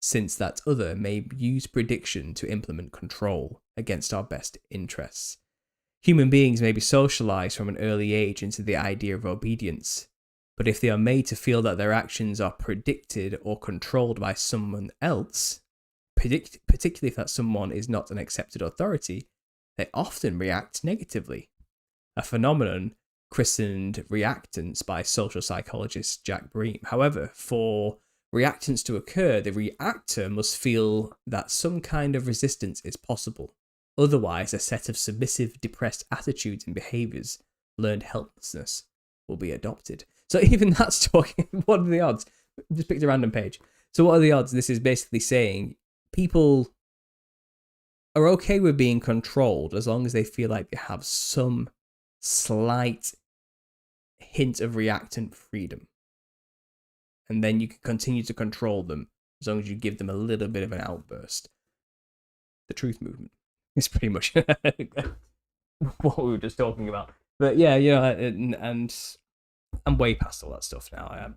since that other may use prediction to implement control against our best interests? Human beings may be socialized from an early age into the idea of obedience, but if they are made to feel that their actions are predicted or controlled by someone else, particularly if that someone is not an accepted authority, they often react negatively. A phenomenon christened reactance by social psychologist Jack Bream. However, for reactance to occur, the reactor must feel that some kind of resistance is possible. Otherwise, a set of submissive, depressed attitudes and behaviours, learned helplessness, will be adopted. So even that's talking, what are the odds? Just picked a random page. So what are the odds? This is basically saying people are okay with being controlled as long as they feel like they have some slight hint of reactant freedom. And then you can continue to control them as long as you give them a little bit of an outburst. The truth movement is pretty much what we were just talking about. But yeah, and I'm way past all that stuff now.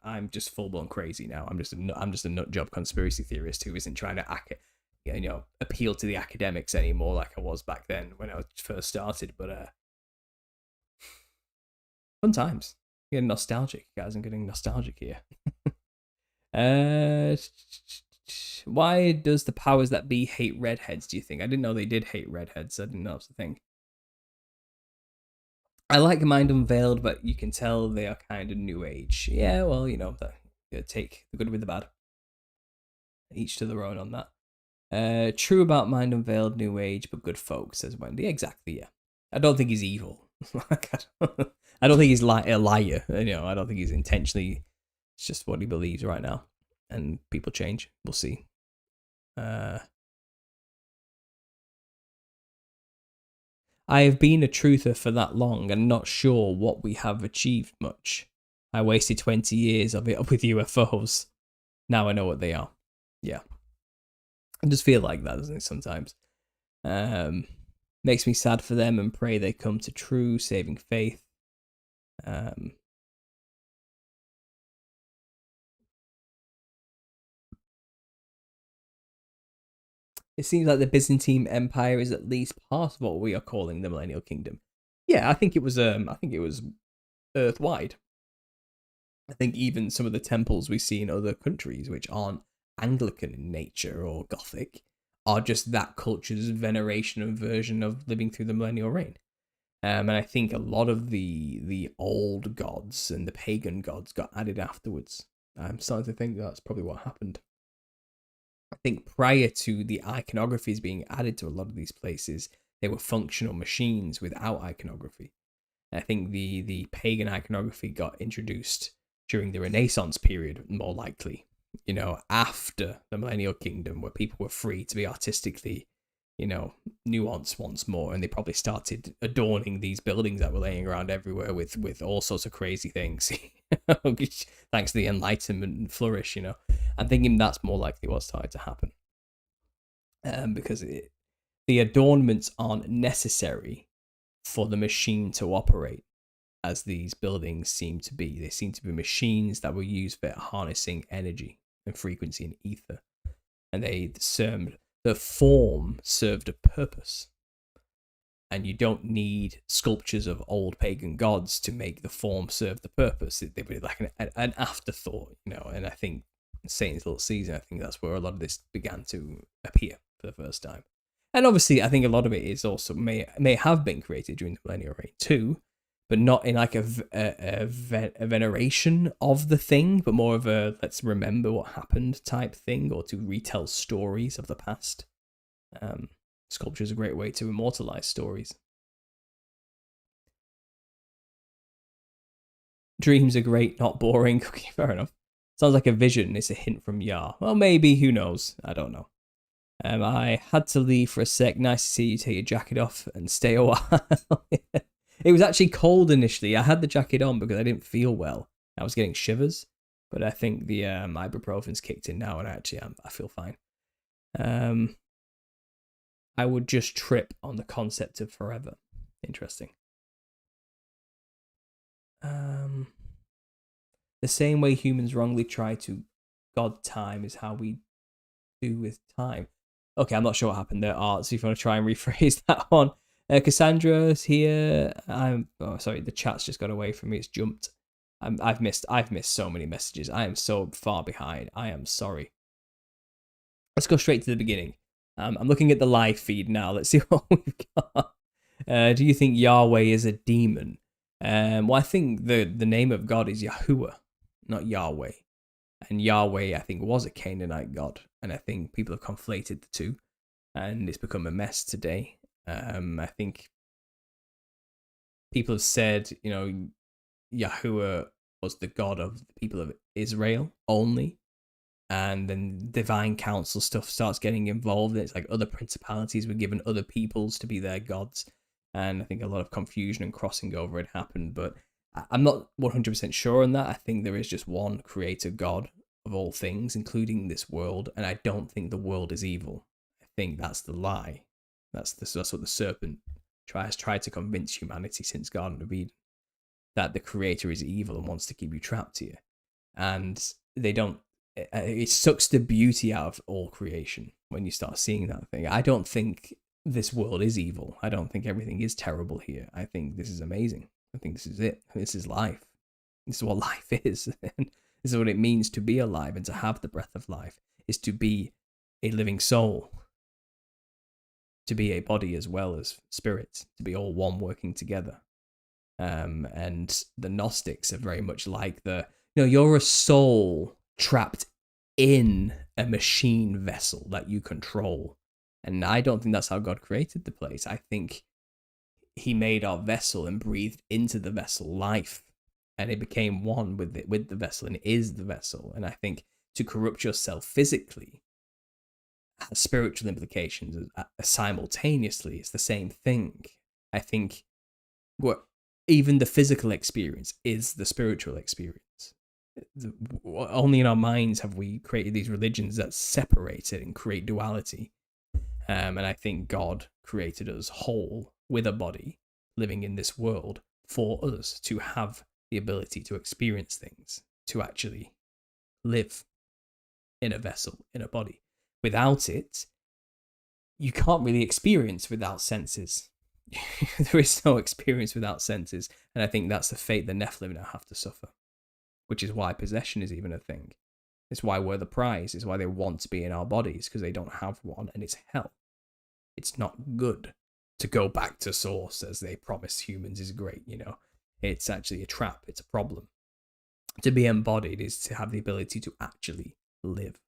I'm just full blown crazy now. I'm just a nut job conspiracy theorist who isn't trying to appeal to the academics anymore like I was back then when I first started. But fun times. Getting nostalgic, guys. I'm getting nostalgic here. Why does the powers that be hate redheads, do you think? I didn't know they did hate redheads. I didn't know that was the thing. I like Mind Unveiled, but you can tell they are kind of new age. Yeah, well, take the good with the bad. Each to their own on that. True about Mind Unveiled, new age, but good folk, says Wendy. Exactly, yeah. I don't think he's evil. I don't think he's a liar. I don't think he's intentionally. It's just what he believes right now, and people change. We'll see. I have been a truther for that long and not sure what we have achieved much. I wasted 20 years of it with UFOs. Now I know what they are. Yeah. I just feel like that, doesn't it, sometimes? Makes me sad for them and pray they come to true saving faith. It seems like the Byzantine Empire is at least part of what we are calling the Millennial Kingdom. Yeah, I think it was earthwide. I think even some of the temples we see in other countries, which aren't Anglican in nature or Gothic, are just that culture's veneration and version of living through the millennial reign. And I think a lot of the old gods and the pagan gods got added afterwards. I'm starting to think that's probably what happened. I think prior to the iconographies being added to a lot of these places, they were functional machines without iconography. I think the pagan iconography got introduced during the Renaissance period, more likely, after the Millennial Kingdom, where people were free to be artistically, nuanced once more, and they probably started adorning these buildings that were laying around everywhere with all sorts of crazy things, thanks to the Enlightenment and flourish. I'm thinking that's more likely what started to happen, because the adornments aren't necessary for the machine to operate, as these buildings seem to be. They seem to be machines that were used for harnessing energy and frequency and ether, and the form served a purpose. And you don't need sculptures of old pagan gods to make the form serve the purpose. They were like an afterthought, and I think Satan's Little Caesar, I think that's where a lot of this began to appear for the first time. And obviously, I think a lot of it is also may have been created during the Millennial Reign too, but not in like a veneration of the thing, but more of a let's remember what happened type thing, or to retell stories of the past. Sculpture is a great way to immortalize stories. Dreams are great, not boring. Okay, fair enough. Sounds like a vision. It's a hint from Yar. Well, maybe. Who knows? I don't know. I had to leave for a sec. Nice to see you take your jacket off and stay a while. It was actually cold initially. I had the jacket on because I didn't feel well. I was getting shivers, but I think the ibuprofen's kicked in now, and I feel fine. I would just trip on the concept of forever. Interesting. The same way humans wrongly try to God time is how we do with time. Okay, I'm not sure what happened there, Art, so if you want to try and rephrase that one. Cassandra's here. The chat's just got away from me. It's jumped. I've missed so many messages. I am so far behind. I am sorry. Let's go straight to the beginning. I'm looking at the live feed now. Let's see what we've got. Do you think Yahweh is a demon? Well, I think the name of God is Yahuwah, not Yahweh. And Yahweh, I think, was a Canaanite god. And I think people have conflated the two. And it's become a mess today. I think people have said, Yahuwah was the god of the people of Israel only. And then divine council stuff starts getting involved. And it's like other principalities were given other peoples to be their gods. And I think a lot of confusion and crossing over had happened. But I'm not 100% sure on that. I think there is just one creator God of all things, including this world, and I don't think the world is evil. I think that's the lie. That's what the serpent has tried to convince humanity since Garden of Eden, that the creator is evil and wants to keep you trapped here. And they don't. It sucks the beauty out of all creation when you start seeing that thing. I don't think this world is evil. I don't think everything is terrible here. I think this is amazing. I think this is it. This is life. This is what life is. And this is what it means to be alive and to have the breath of life, is to be a living soul, to be a body as well as spirit, to be all one working together. And the Gnostics are very much like you're a soul trapped in a machine vessel that you control. And I don't think that's how God created the place. I think he made our vessel and breathed into the vessel life, and it became one with the vessel, and it is the vessel. And I think to corrupt yourself physically has spiritual implications simultaneously. It's the same thing. I think even the physical experience is the spiritual experience. Only in our minds have we created these religions that separate it and create duality. And I think God created us whole with a body living in this world for us to have the ability to experience things, to actually live in a vessel, in a body. Without it, you can't really experience without senses. There is no experience without senses. And I think that's the fate the Nephilim now have to suffer, which is why possession is even a thing. It's why we're the prize. It's why they want to be in our bodies, because they don't have one, and it's hell. It's not good to go back to source as they promise humans is great, It's actually a trap. It's a problem. To be embodied is to have the ability to actually live.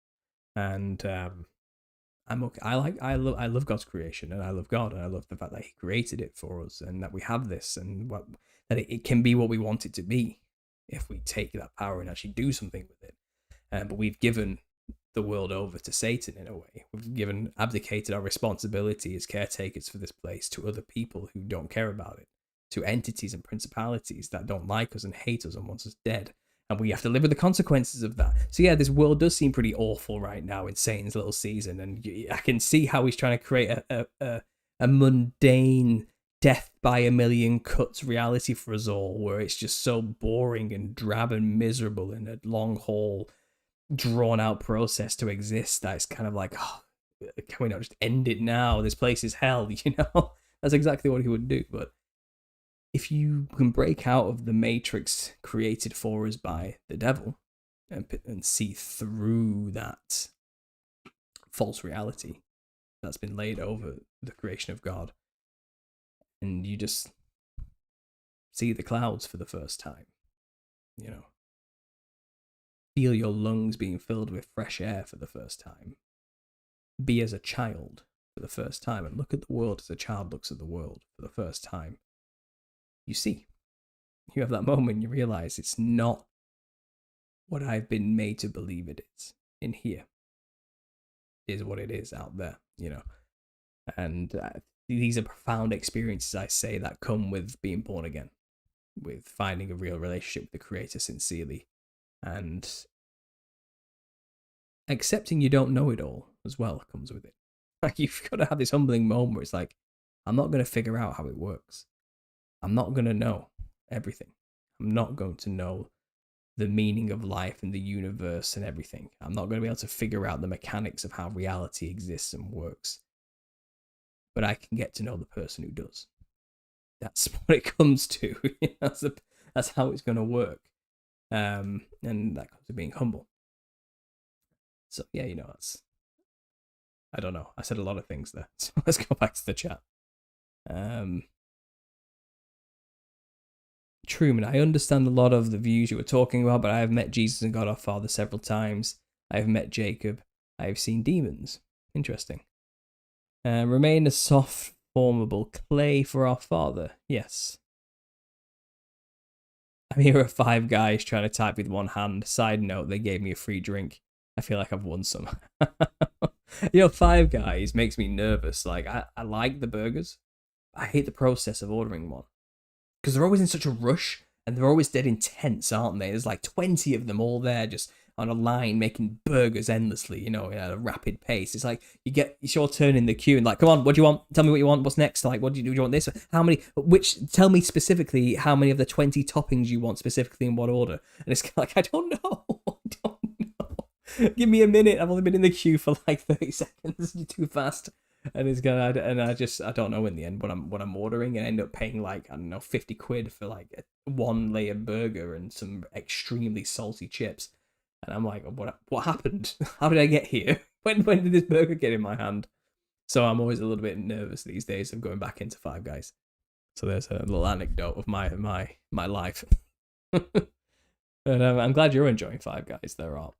And I'm okay. I love God's creation, and I love God, and I love the fact that he created it for us, and that we have this, and that it can be what we want it to be if we take that power and actually do something with it. But we've given the world over to Satan in a way. We've abdicated our responsibility as caretakers for this place to other people who don't care about it, to entities and principalities that don't like us and hate us and want us dead. And we have to live with the consequences of that. So yeah, this world does seem pretty awful right now in Satan's little season, and I can see how he's trying to create a mundane, death by a million cuts reality for us all, where it's just so boring and drab and miserable in a long haul, drawn out process to exist that it's kind of like, oh, can we not just end it now? This place is hell, That's exactly what he would do. But if you can break out of the matrix created for us by the devil and see through that false reality that's been laid over the creation of God, and you just see the clouds for the first time, feel your lungs being filled with fresh air for the first time, be as a child for the first time, and look at the world as a child looks at the world for the first time, you have that moment, you realize it's not what I've been made to believe it is in here. It is what it is out there, And these are profound experiences, I say, that come with being born again, with finding a real relationship with the Creator sincerely, and accepting you don't know it all as well comes with it. Like, you've got to have this humbling moment where it's like, I'm not going to figure out how it works. I'm not going to know everything. I'm not going to know the meaning of life and the universe and everything. I'm not going to be able to figure out the mechanics of how reality exists and works. But I can get to know the person who does. That's what it comes to. That's how it's going to work. And that comes to being humble. So yeah, that's, I don't know. I said a lot of things there. So let's go back to the chat. Truman, I understand a lot of the views you were talking about, but I have met Jesus and God our Father several times. I have met Jacob. I have seen demons. Interesting. Remain a soft, formable clay for our Father. Yes. I'm here at Five Guys trying to type with one hand. Side note, they gave me a free drink. I feel like I've won some. Five Guys makes me nervous. Like, I like the burgers. I hate the process of ordering one, because they're always in such a rush, and they're always dead intense, aren't they? There's like 20 of them all there, just on a line making burgers endlessly, at a rapid pace. It's like it's your turn in the queue and like, come on, what do you want? Tell me what you want. What's next? Like, what do you do? Do you want this? How many? Tell me specifically how many of the 20 toppings you want specifically in what order. And it's kind of like, I don't know. I don't know. Give me a minute. I've only been in the queue for like 30 seconds. You're too fast. And I don't know in the end what I'm ordering, and end up paying like, I don't know, 50 quid for like a 1-layer burger and some extremely salty chips. And I'm like, what happened? How did I get here? When did this burger get in my hand? So I'm always a little bit nervous these days of going back into Five Guys. So there's a little anecdote of my life. But I'm glad you're enjoying Five Guys. There are.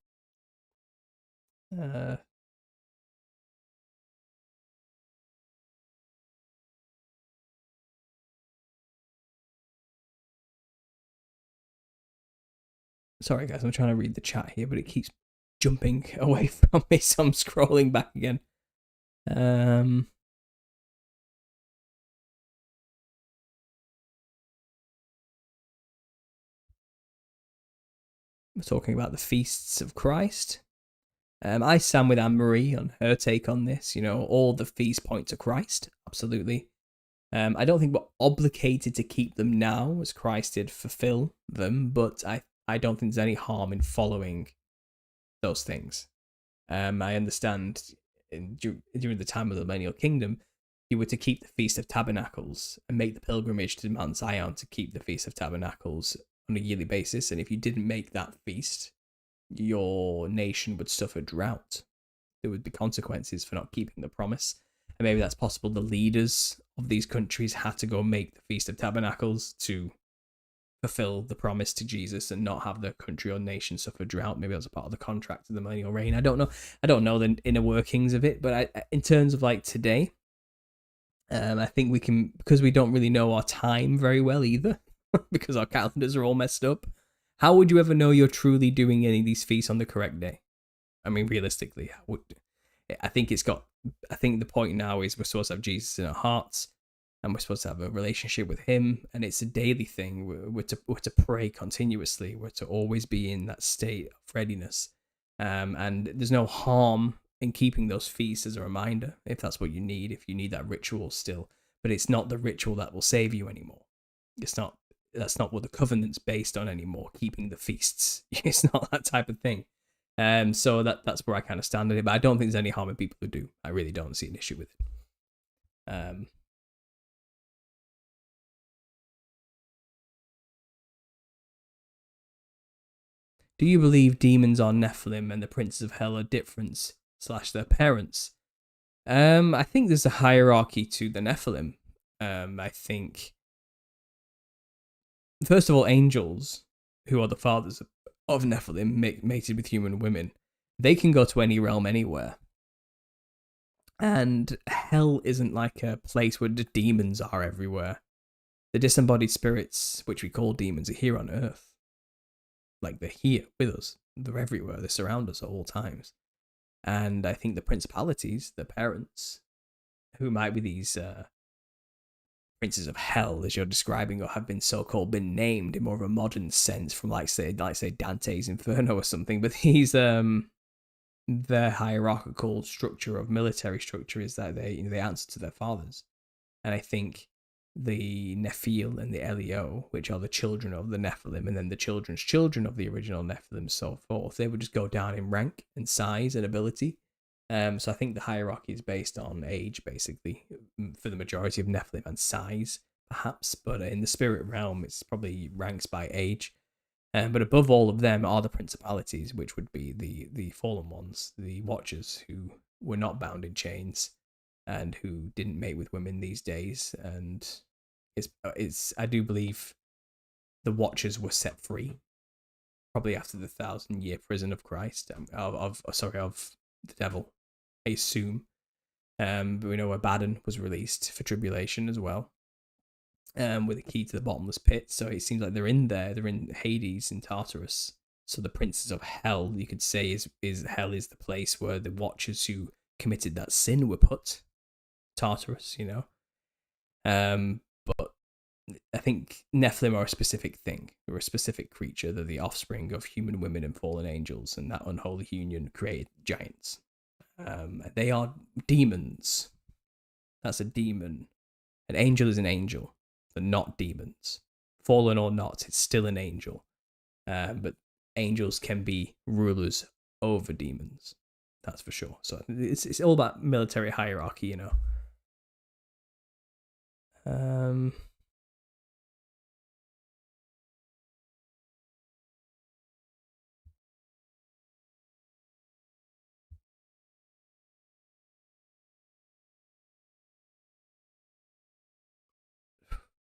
Sorry guys, I'm trying to read the chat here, but it keeps jumping away from me, so I'm scrolling back again. We're talking about the feasts of Christ. I stand with Anne-Marie on her take on this. All the feasts point to Christ, absolutely. I don't think we're obligated to keep them now, as Christ did fulfill them, but I don't think there's any harm in following those things. I understand during the time of the Millennial Kingdom, you were to keep the Feast of Tabernacles and make the pilgrimage to Mount Zion to keep the Feast of Tabernacles on a yearly basis. And if you didn't make that feast, your nation would suffer drought. There would be consequences for not keeping the promise. And maybe that's possible. The leaders of these countries had to go make the Feast of Tabernacles to fulfill the promise to Jesus and not have the country or nation suffer drought. Maybe that's a part of the contract of the millennial reign. I don't know the inner workings of it, but in terms of like today, I think we can, because we don't really know our time very well either, because our calendars are all messed up. How would you ever know you're truly doing any of these feasts on the correct day? I mean, realistically, I think the point now is we're supposed to have Jesus in our hearts, and we're supposed to have a relationship with him, and it's a daily thing. We're to pray continuously. We're to always be in that state of readiness. And there's no harm in keeping those feasts as a reminder, if that's what you need, if you need that ritual still. But it's not the ritual that will save you anymore. That's not what the covenant's based on anymore, keeping the feasts. It's not that type of thing. So that's where I kind of stand on it. But I don't think there's any harm in people who do. I really don't see an issue with it. Do you believe demons are Nephilim and the princes of hell are different / their parents? I think there's a hierarchy to the Nephilim. I think, first of all, angels, who are the fathers of Nephilim, mated with human women, they can go to any realm anywhere. And hell isn't like a place where the demons are everywhere. The disembodied spirits, which we call demons, are here on Earth. Like, they're here with us. They're everywhere. They surround us at all times. And I think the principalities, the parents, who might be these princes of hell, as you're describing, or have been so-called been named in more of a modern sense from, like say Dante's Inferno or something. But these, their hierarchical structure of military structure is that they answer to their fathers. And I think the Nephil and the Elio, which are the children of the Nephilim, and then the children's children of the original Nephilim, so forth, they would just go down in rank and size and ability. So I think the hierarchy is based on age, basically, for the majority of Nephilim, and size, perhaps. But in the spirit realm, it's probably ranks by age. But above all of them are the principalities, which would be the fallen ones, the Watchers, who were not bound in chains and who didn't mate with women these days. And it's I do believe the Watchers were set free, probably after the 1,000-year prison of Christ, of the devil, I assume. But we know Abaddon was released for tribulation as well, with a key to the bottomless pit. So it seems like they're in there. They're in Hades, in Tartarus. So the princes of hell, you could say, is hell is the place where the Watchers who committed that sin were put. Tartarus, But I think Nephilim are a specific thing. They're a specific creature. They're the offspring of human women and fallen angels, and that unholy union created giants. They are demons. That's a demon. An angel is an angel. They're not demons. Fallen or not, it's still an angel. But angels can be rulers over demons. That's for sure. So it's all about military hierarchy, you know.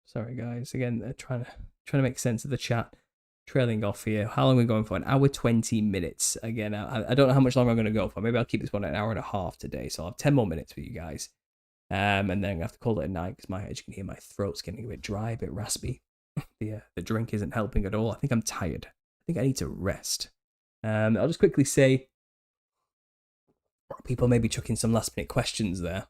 Sorry, guys. Again, trying to make sense of the chat. Trailing off here. How long are we going for? An hour 20 minutes. Again, I don't know how much longer I'm going to go for. Maybe I'll keep this one an hour and a half today. So I'll have 10 more minutes for you guys. And then I'm going to have to call it a night because as you can hear, my throat's getting a bit dry, a bit raspy. The drink isn't helping at all. I think I'm tired. I think I need to rest. I'll just quickly say, people may be chucking some last minute questions there.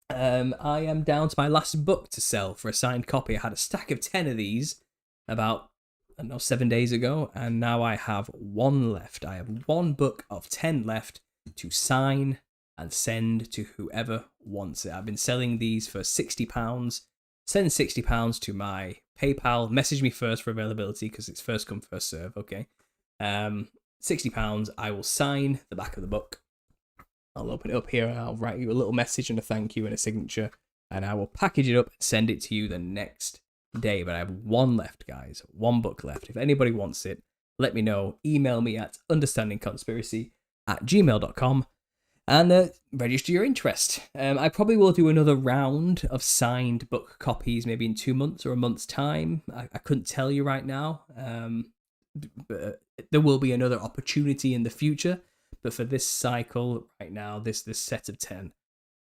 I am down to my last book to sell for a signed copy. I had a stack of 10 of these about 7 days ago, and now I have one left. I have one book of 10 left to sign and send to whoever wants it. I've been selling these for £60. Send £60 to my PayPal. Message me first for availability because it's first come, first serve, okay? £60, I will sign the back of the book. I'll open it up here and I'll write you a little message and a thank you and a signature, and I will package it up and send it to you the next day. But I have one left, guys. One book left. If anybody wants it, let me know. Email me at understandingconspiracy@gmail.com and register your interest. I probably will do another round of signed book copies maybe in 2 months or a month's time. I couldn't tell you right now. But there will be another opportunity in the future. But for this cycle right now, this set of 10,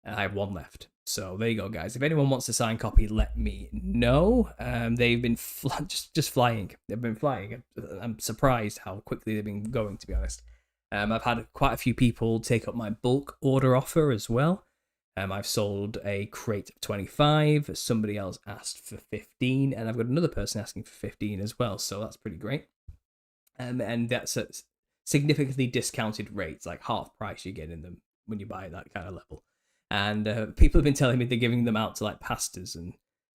I have one left. So there you go, guys. If anyone wants a signed copy, let me know. They've been just flying. They've been flying. I'm surprised how quickly they've been going, to be honest. I've had quite a few people take up my bulk order offer as well. I've sold a crate of 25. Somebody else asked for 15, and I've got another person asking for 15 as well. So that's pretty great. And that's at significantly discounted rates, like half price you get in them when you buy that kind of level. And people have been telling me they're giving them out to like pastors and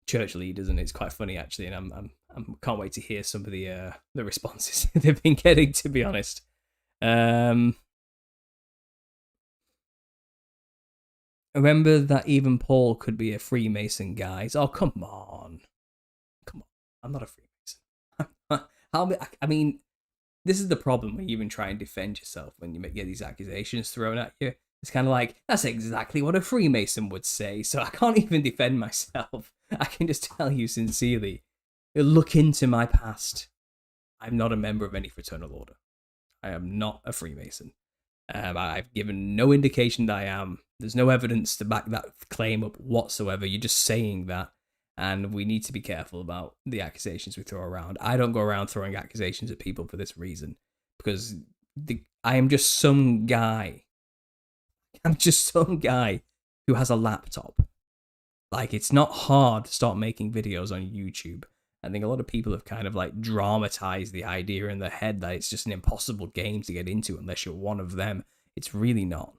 church leaders, and it's quite funny actually. And I'm can't wait to hear some of the responses they've been getting, to be honest. Remember that even Paul could be a Freemason, guys. Oh, come on. I'm not a Freemason. I mean, this is the problem when you even try and defend yourself when you get these accusations thrown at you. It's kind of like, that's exactly what a Freemason would say, so I can't even defend myself. I can just tell you sincerely, look into my past. I'm not a member of any fraternal order. I am not a Freemason. I've given no indication that I am. There's no evidence to back that claim up whatsoever. You're just saying that. And we need to be careful about the accusations we throw around. I don't go around throwing accusations at people for this reason. Because I am just some guy. I'm just some guy who has a laptop. Like, it's not hard to start making videos on YouTube. I think a lot of people have kind of like dramatized the idea in their head that it's just an impossible game to get into unless you're one of them. It's really not.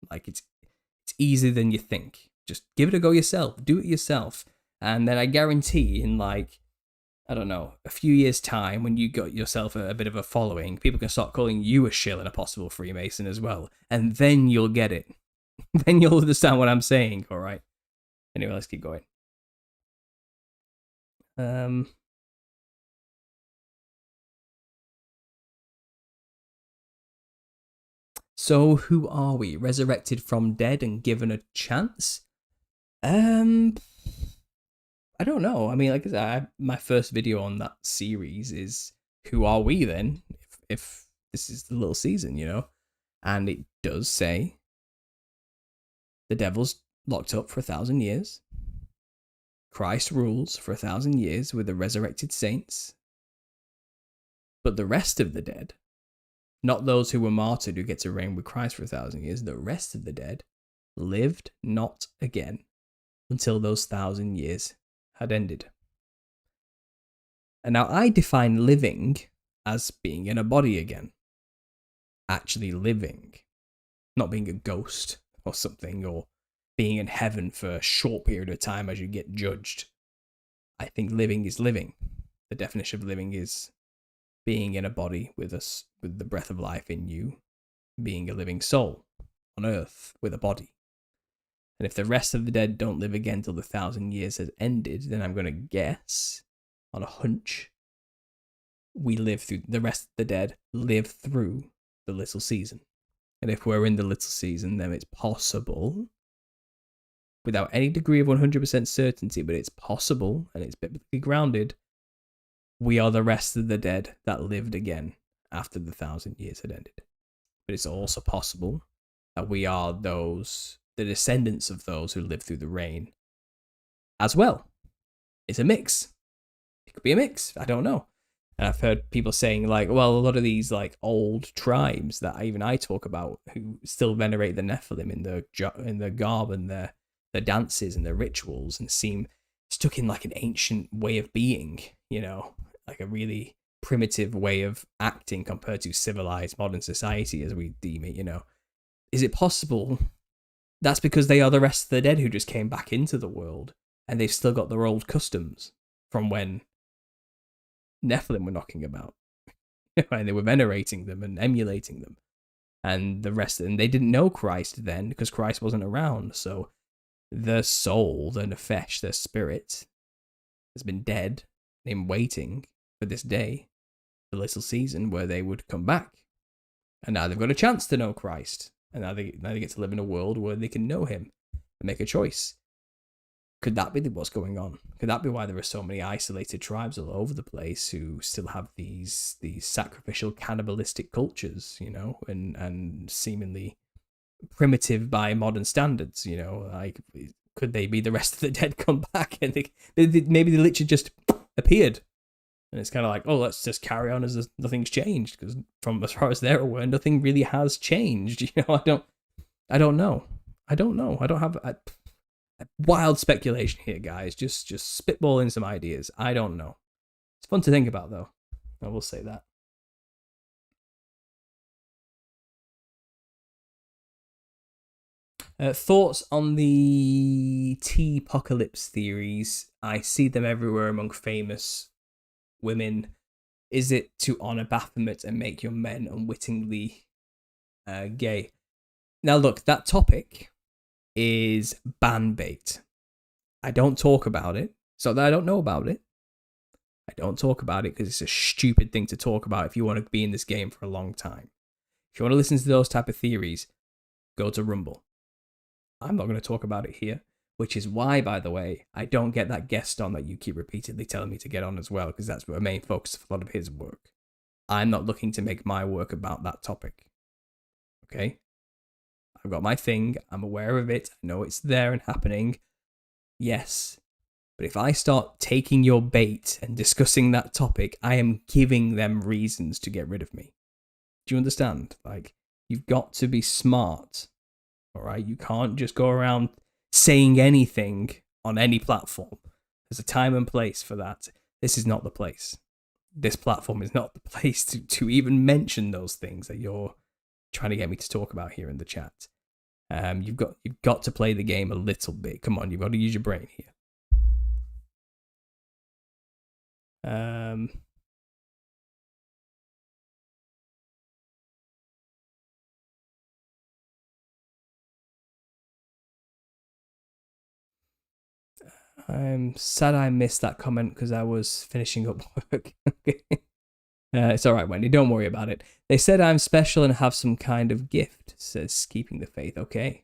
Like, it's easier than you think. Just give it a go yourself. Do it yourself. And then I guarantee in like, I don't know, a few years' time, when you got yourself a bit of a following, people can start calling you a shill and a possible Freemason as well. And then you'll get it. Then you'll understand what I'm saying, all right? Anyway, let's keep going. So who are we? Resurrected from dead and given a chance? I don't know. I mean, like I said, my first video on that series is who are we then? If this is the little season, you know? And it does say the devil's locked up for 1,000 years. Christ rules for 1,000 years with the resurrected saints. But the rest of the dead, not those who were martyred who get to reign with Christ for 1,000 years, the rest of the dead lived not again until those 1,000 years had ended. And now I define living as being in a body again. Actually living. Not being a ghost or something, or being in heaven for a short period of time as you get judged. I think living is living. The definition of living is being in a body with us, with the breath of life in you, being a living soul on earth with a body. And if the rest of the dead don't live again till the 1,000 years has ended, then I'm going to guess, on a hunch, we live through, the rest of the dead live through the little season. And if we're in the little season, then it's possible, without any degree of 100% certainty, but it's possible, and it's biblically grounded, we are the rest of the dead that lived again after the 1,000 years had ended. But it's also possible that we are those, the descendants of those who lived through the reign as well. It's a mix. It could be a mix. I don't know. And I've heard people saying, like, well, a lot of these like old tribes that even I talk about who still venerate the Nephilim in their garb and their dances and their rituals, and seem stuck in like an ancient way of being, you know, like a really primitive way of acting compared to civilized modern society as we deem it, you know. Is it possible that's because they are the rest of the dead who just came back into the world and they've still got their old customs from when Nephilim were knocking about and they were venerating them and emulating them, and the rest, and they didn't know Christ then because Christ wasn't around, so their soul, their nefesh, their spirit has been dead in waiting for this day, the little season where they would come back, and now they've got a chance to know Christ, and now they get to live in a world where they can know him and make a choice. Could that be what's going on? Could that be why there are so many isolated tribes all over the place who still have these sacrificial cannibalistic cultures, you know, and seemingly primitive by modern standards, you know? Like, could they be the rest of the dead come back and maybe they literally just appeared, and it's kind of like, oh, let's just carry on as nothing's changed, because from as far as they're aware, nothing really has changed. You know, I don't know. I don't have wild speculation here, guys. Just spitballing some ideas. I don't know. It's fun to think about, though. I will say that. Thoughts on the T-apocalypse theories? I see them everywhere among famous women. Is it to honor Baphomet and make your men unwittingly gay? Now, look, that topic is ban bait. I don't talk about it, so that I don't know about it. I don't talk about it because it's a stupid thing to talk about if you want to be in this game for a long time. If you want to listen to those type of theories, go to Rumble. I'm not going to talk about it here, which is why, by the way, I don't get that guest on that you keep repeatedly telling me to get on as well, because that's the main focus of a lot of his work. I'm not looking to make my work about that topic. Okay? I've got my thing, I'm aware of it, I know it's there and happening. Yes. But if I start taking your bait and discussing that topic, I am giving them reasons to get rid of me. Do you understand? Like, you've got to be smart. Alright? You can't just go around saying anything on any platform. There's a time and place for that. This is not the place. This platform is not the place to even mention those things that you're trying to get me to talk about here in the chat. You've got to play the game a little bit. Come on, you've got to use your brain here. I'm sad I missed that comment because I was finishing up work. It's all right, Wendy. Don't worry about it. They said I'm special and have some kind of gift, says Keeping the Faith. Okay.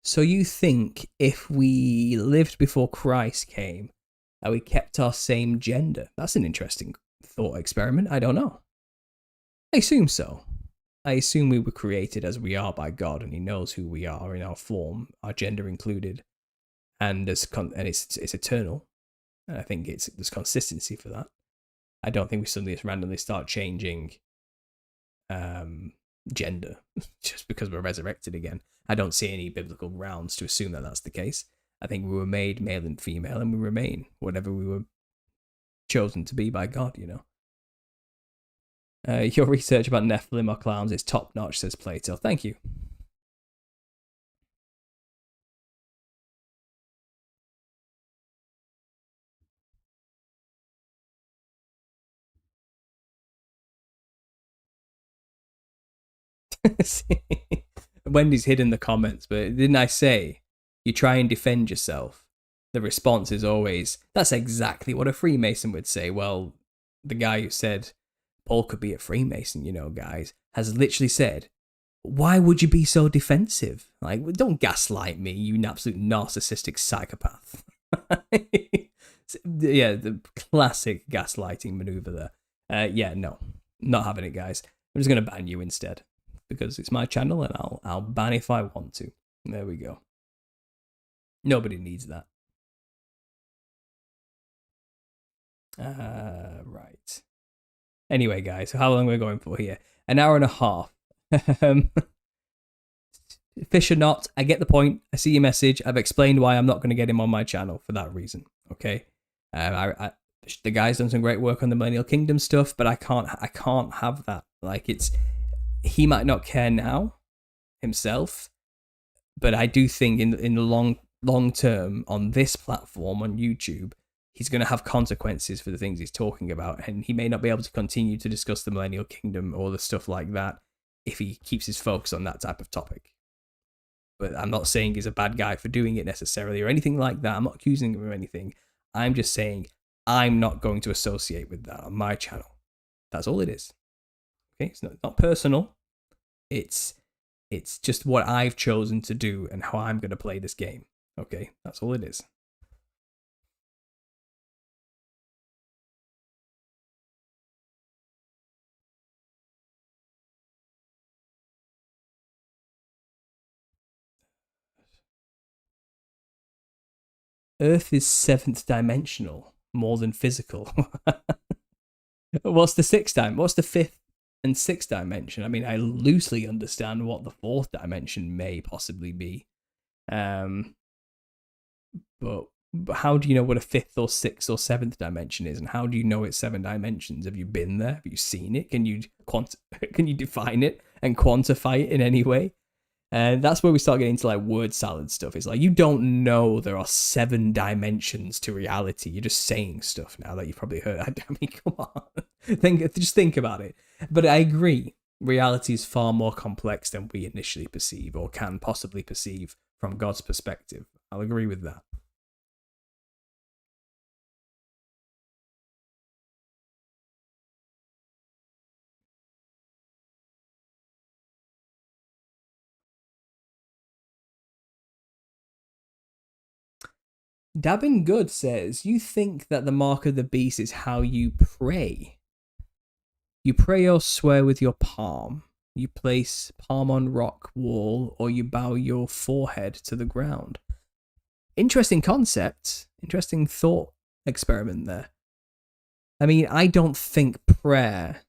So you think if we lived before Christ came, that we kept our same gender? That's an interesting thought experiment. I don't know. I assume so. I assume we were created as we are by God, and He knows who we are in our form, our gender included, and it's eternal. And I think there's consistency for that. I don't think we suddenly just randomly start changing gender just because we're resurrected again. I don't see any biblical grounds to assume that that's the case. I think we were made male and female, and we remain whatever we were chosen to be by God, you know. Your research about Nephilim or clowns is top notch, says Plato. Thank you. Wendy's hid in the comments, but didn't I say you try and defend yourself? The response is always, that's exactly what a Freemason would say. Well, the guy who said Paul could be a Freemason, you know, guys, has literally said, why would you be so defensive? Like, don't gaslight me, you absolute narcissistic psychopath. Yeah, the classic gaslighting maneuver there. Yeah, no, not having it, guys. I'm just going to ban you instead because it's my channel and I'll ban if I want to. There we go. Nobody needs that. Right. Anyway, guys, how long are we going for here? An hour and a half. Fish or not, I get the point. I see your message. I've explained why I'm not going to get him on my channel for that reason. Okay. The guy's done some great work on the Millennial Kingdom stuff, but I can't have that. Like, he might not care now himself, but I do think in the long term on this platform on YouTube, he's going to have consequences for the things he's talking about, and he may not be able to continue to discuss the Millennial Kingdom or the stuff like that if he keeps his focus on that type of topic. But I'm not saying he's a bad guy for doing it necessarily or anything like that. I'm not accusing him of anything. I'm just saying I'm not going to associate with that on my channel. That's all it is. Okay, it's not personal. It's just what I've chosen to do and how I'm going to play this game. Okay, that's all it is. Earth is 7th dimensional, more than physical. What's the 6th time? What's the 5th and 6th dimension? I mean, I loosely understand what the 4th dimension may possibly be. But how do you know what a 5th or 6th or 7th dimension is? And how do you know it's 7 dimensions? Have you been there? Have you seen it? Can you define it and quantify it in any way? And that's where we start getting into like word salad stuff. It's like, you don't know there are 7 dimensions to reality. You're just saying stuff now that you've probably heard. I mean, come on. Just think about it. But I agree. Reality is far more complex than we initially perceive or can possibly perceive from God's perspective. I'll agree with that. Dabbing Good says, you think that the mark of the beast is how you pray. You pray or swear with your palm. You place palm on rock wall, or you bow your forehead to the ground. Interesting concept. Interesting thought experiment there. I mean, I don't think prayer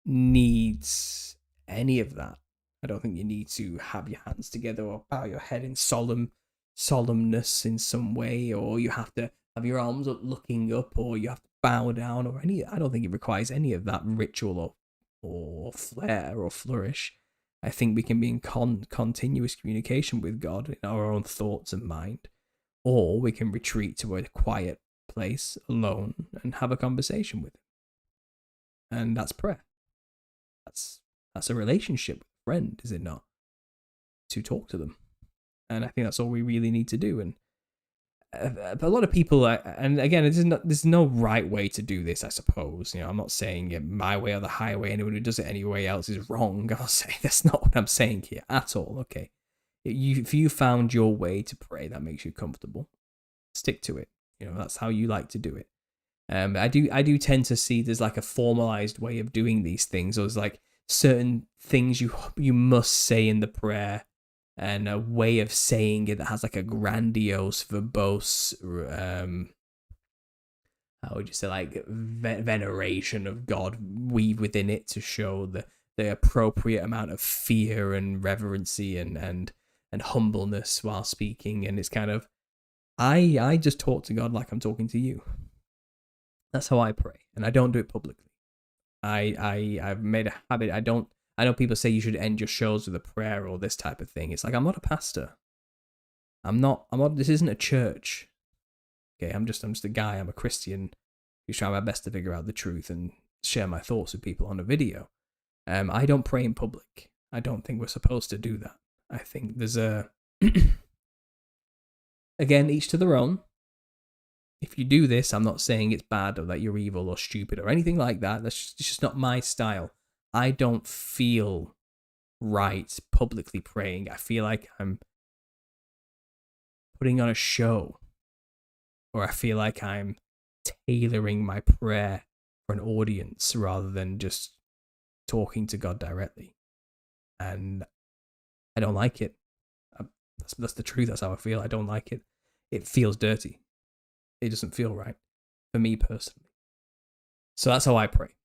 needs any of that. I don't think you need to have your hands together or bow your head in solemnness in some way, or you have to have your arms up looking up, or you have to bow down, or any. I don't think it requires any of that ritual or flair or flourish. I think we can be in continuous communication with God in our own thoughts and mind, or we can retreat to a quiet place alone and have a conversation with him. And that's prayer. That's a relationship with a friend, is it not? To talk to them. And I think that's all we really need to do. And a lot of people, and again, there's no right way to do this, I suppose. You know, I'm not saying it my way or the highway. Anyone who does it any way else is wrong. I'll say that's not what I'm saying here at all. Okay, if you found your way to pray that makes you comfortable, stick to it. You know, that's how you like to do it. I do tend to see there's like a formalized way of doing these things, or there's like certain things you must say in the prayer, and a way of saying it that has like a grandiose, verbose, how would you say, like veneration of God weave within it to show the the appropriate amount of fear and reverency and humbleness while speaking. And it's kind of, I just talk to God like I'm talking to you. That's how I pray, and I don't do it publicly. I've made a habit. I know people say you should end your shows with a prayer or this type of thing. It's like, I'm not a pastor. I'm not. This isn't a church. Okay, I'm just a guy. I'm a Christian who's trying my best to figure out the truth and share my thoughts with people on a video. I don't pray in public. I don't think we're supposed to do that. I think there's a again, each to their own. If you do this, I'm not saying it's bad or that you're evil or stupid or anything like that. That's just not my style. I don't feel right publicly praying. I feel like I'm putting on a show, or I feel like I'm tailoring my prayer for an audience rather than just talking to God directly. And I don't like it. That's the truth. That's how I feel. I don't like it. It feels dirty. It doesn't feel right for me personally. So that's how I pray.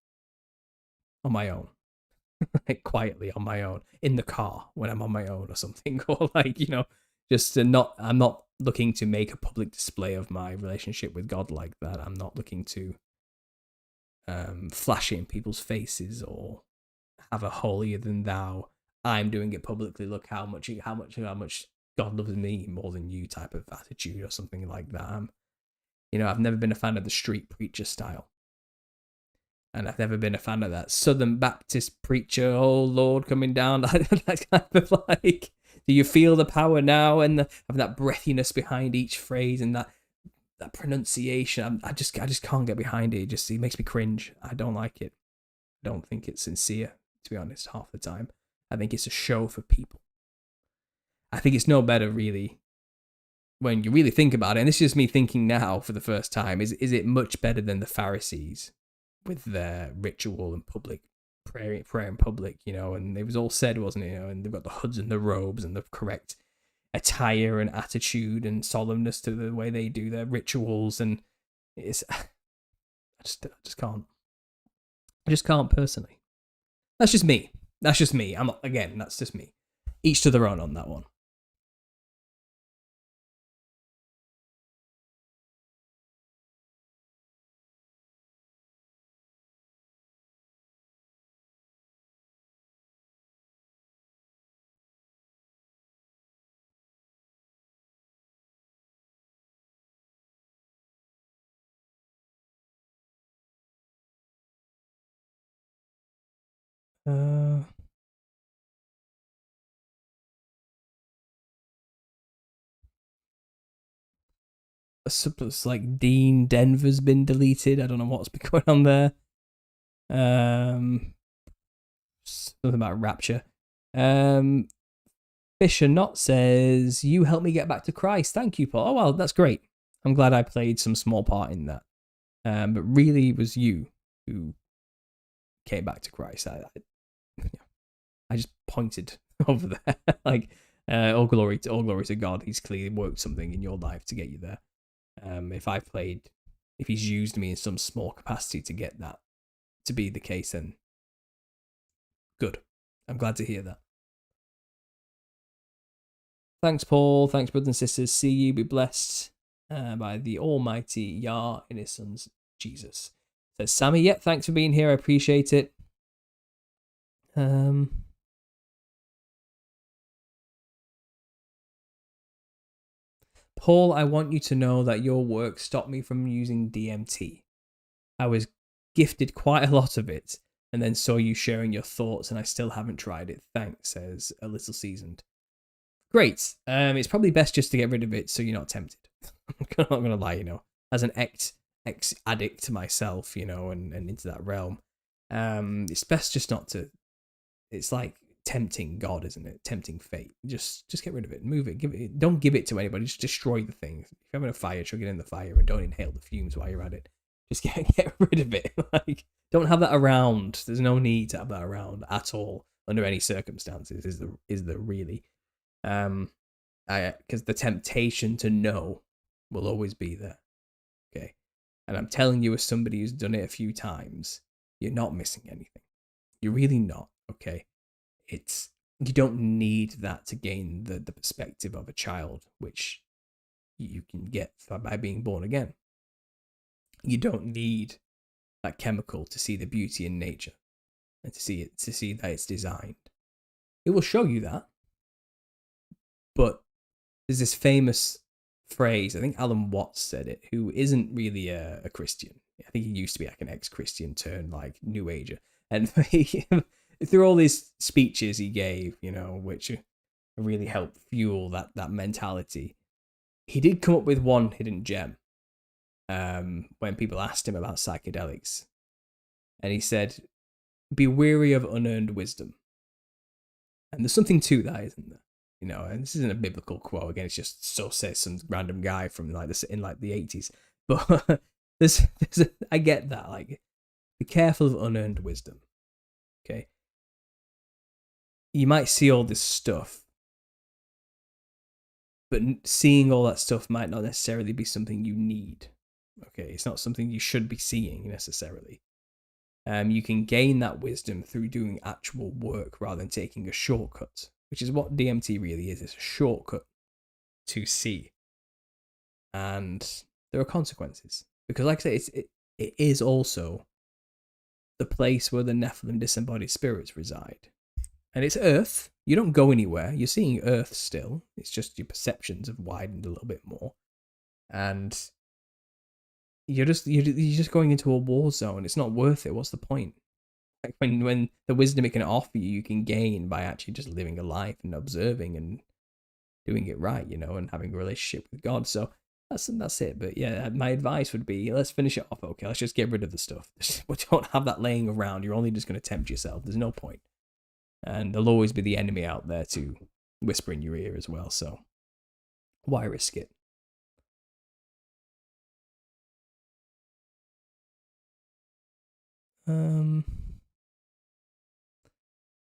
On my own. Like quietly on my own. In the car when I'm on my own or something. Or like, just I'm not looking to make a public display of my relationship with God like that. I'm not looking to flash it in people's faces or have a holier than thou. I'm doing it publicly. Look how much God loves me more than you type of attitude or something like that. I've never been a fan of the street preacher style. And I've never been a fan of that Southern Baptist preacher, oh Lord, coming down. That kind of like, do you feel the power now? And having that breathiness behind each phrase and that pronunciation. I just can't get behind it. It makes me cringe. I don't like it. I don't think it's sincere, to be honest, half the time. I think it's a show for people. I think it's no better, really, when you really think about it. And this is just me thinking now for the first time. Is it much better than the Pharisees with their ritual and public prayer in public, and it was all said, wasn't it? And they've got the hoods and the robes and the correct attire and attitude and solemnness to the way they do their rituals, and it's I just can't. I just can't personally. That's just me. That's just me. That's just me. Each to their own on that one. It's like Dean Denver's been deleted. I don't know what's been going on there. Something about Rapture. Fisher Not says, you helped me get back to Christ. Thank you, Paul. Oh, well, that's great. I'm glad I played some small part in that. But really, it was you who came back to Christ. I just pointed over there. Like, all glory to God. He's clearly worked something in your life to get you there. If he's used me in some small capacity to get that to be the case, then good. I'm glad to hear that. Thanks, Paul. Thanks, brothers and sisters. See you. Be blessed by the Almighty Yah in His Son's Jesus. Says Sammy. Yeah, thanks for being here. I appreciate it. Paul, I want you to know that your work stopped me from using DMT. I was gifted quite a lot of it, and then saw you sharing your thoughts, and I still haven't tried it. Thanks, says A Little Seasoned. Great. It's probably best just to get rid of it so you're not tempted. I'm not going to lie, as an ex-addict myself, and into that realm. It's best just not to. It's like tempting God, isn't it? Tempting fate. Just get rid of it. Move it. Don't give it to anybody. Just destroy the thing. If you're having a fire, chuck it in the fire and don't inhale the fumes while you're at it. Just get rid of it. Like, don't have that around. There's no need to have that around at all under any circumstances. Is the really, because the temptation to know will always be there. Okay, and I'm telling you, as somebody who's done it a few times, you're not missing anything. You're really not. Okay, you don't need that to gain the perspective of a child, which you can get by being born again. You don't need that chemical to see the beauty in nature and to see that it's designed. It will show you that, but there's this famous phrase. I think Alan Watts said it, who isn't really a Christian. I think he used to be like an ex-Christian turned like New Ager, and through all these speeches he gave, which really helped fuel that mentality. He did come up with one hidden gem. When people asked him about psychedelics, and he said, "Be weary of unearned wisdom." And there's something to that, isn't there? And this isn't a biblical quote. Again, it's just so says some random guy from like this in like the 80s. But I get that. Like, be careful of unearned wisdom. Okay, you might see all this stuff, but seeing all that stuff might not necessarily be something you need. Okay, it's not something you should be seeing necessarily. You can gain that wisdom through doing actual work rather than taking a shortcut, which is what DMT really is. It's a shortcut to see. And there are consequences. Because like I say, it is also the place where the Nephilim disembodied spirits reside. And it's Earth. You don't go anywhere. You're seeing Earth still. It's just your perceptions have widened a little bit more. And you're just going into a war zone. It's not worth it. What's the point? Like when the wisdom it can offer you can gain by actually just living a life and observing and doing it right, and having a relationship with God. So that's it. But yeah, my advice would be, let's finish it off. Okay, let's just get rid of the stuff. We don't have that laying around. You're only just going to tempt yourself. There's no point. And there'll always be the enemy out there to whisper in your ear as well. So why risk it?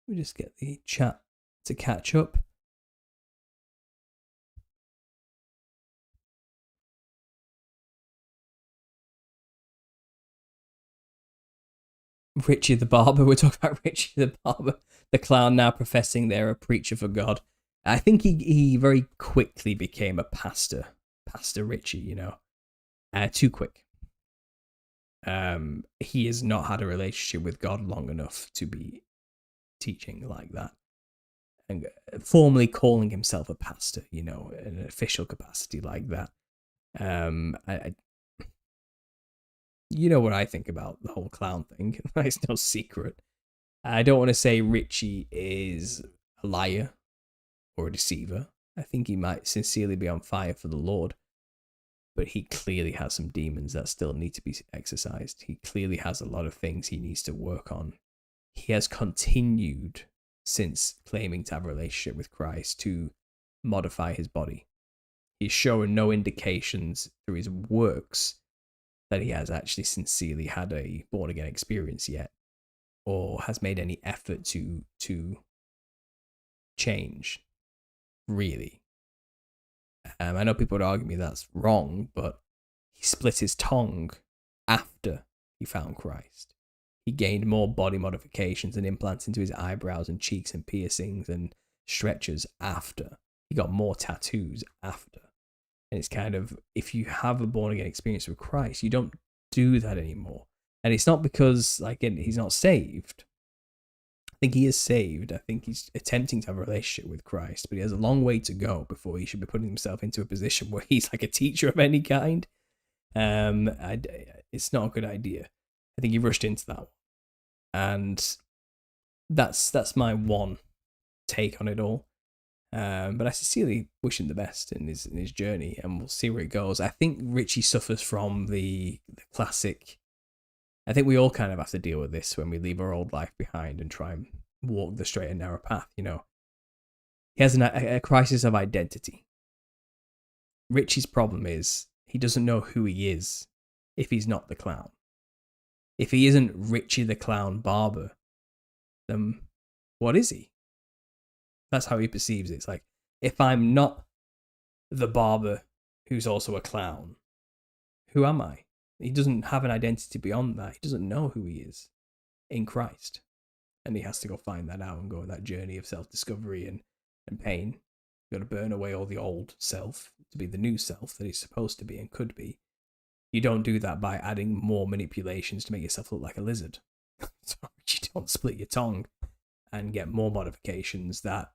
We just get the chat to catch up. Richie the Barber. We're talking about Richie the Barber, the clown now professing they're a preacher for God. I think he very quickly became a pastor. Pastor Richie, too quick. He has not had a relationship with God long enough to be teaching like that. And formally calling himself a pastor, in an official capacity like that. You know what I think about the whole clown thing. It's no secret. I don't want to say Richie is a liar or a deceiver. I think he might sincerely be on fire for the Lord. But he clearly has some demons that still need to be exorcised. He clearly has a lot of things he needs to work on. He has continued, since claiming to have a relationship with Christ, to modify his body. He's showing no indications through his works that he has actually sincerely had a born again experience yet, or has made any effort to change, really. I know people would argue me that's wrong, but he split his tongue after he found Christ. He gained more body modifications and implants into his eyebrows and cheeks and piercings and stretchers after. He got more tattoos after. And it's kind of, if you have a born again experience with Christ, you don't do that anymore. And it's not because, like, he's not saved. I think he is saved. I think he's attempting to have a relationship with Christ, but he has a long way to go before he should be putting himself into a position where he's like a teacher of any kind. It's not a good idea. I think he rushed into that one. And that's my one take on it all. But I sincerely wish him the best in his journey, and we'll see where it goes. I think Richie suffers from the classic. I think we all kind of have to deal with this when we leave our old life behind and try and walk the straight and narrow path. He has a crisis of identity. Richie's problem is he doesn't know who he is if he's not the clown. If he isn't Richie the Clown Barber, then what is he? That's how he perceives it. It's like, if I'm not the barber who's also a clown, who am I? He doesn't have an identity beyond that. He doesn't know who he is in Christ. and he has to go find that out and go on that journey of self-discovery and pain. You've got to burn away all the old self to be the new self that he's supposed to be and could be. You don't do that by adding more manipulations to make yourself look like a lizard. You don't split your tongue and get more modifications that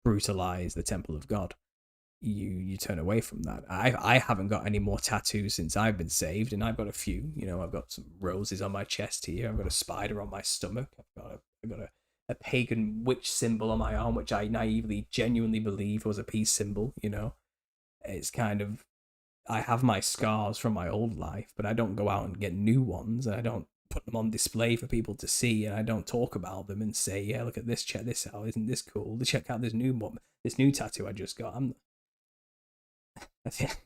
brutalize the temple of God. You turn away from that. I haven't got any more tattoos since I've been saved, and I've got a few. You know, I've got some roses on my chest here. I've got a spider on my stomach. I've got a pagan witch symbol on my arm, which I naively, genuinely believe was a peace symbol. You know, it's kind of, I have my scars from my old life, but I don't go out and get new ones. And I don't put them on display for people to see, and I don't talk about them and say, yeah, look at this, check this out, isn't this cool? Check out this new tattoo I just got.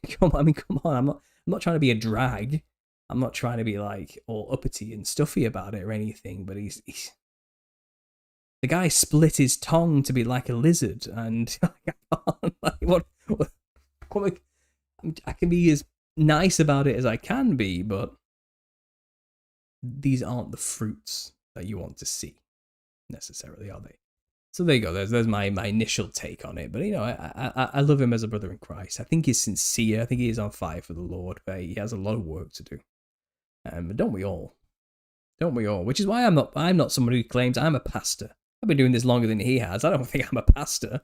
Come on. I'm not trying to be a drag. I'm not trying to be like all uppity and stuffy about it or anything. But he's the guy split his tongue to be like a lizard, and I can be as nice about it as I can be, but these aren't the fruits that you want to see necessarily, are they? So there you go. There's my initial take on it. But, you know, I love him as a brother in Christ. I think he's sincere. I think he is on fire for the Lord. But he has a lot of work to do. But don't we all? Don't we all? Which is why I'm not someone who claims I'm a pastor. I've been doing this longer than he has. I don't think I'm a pastor.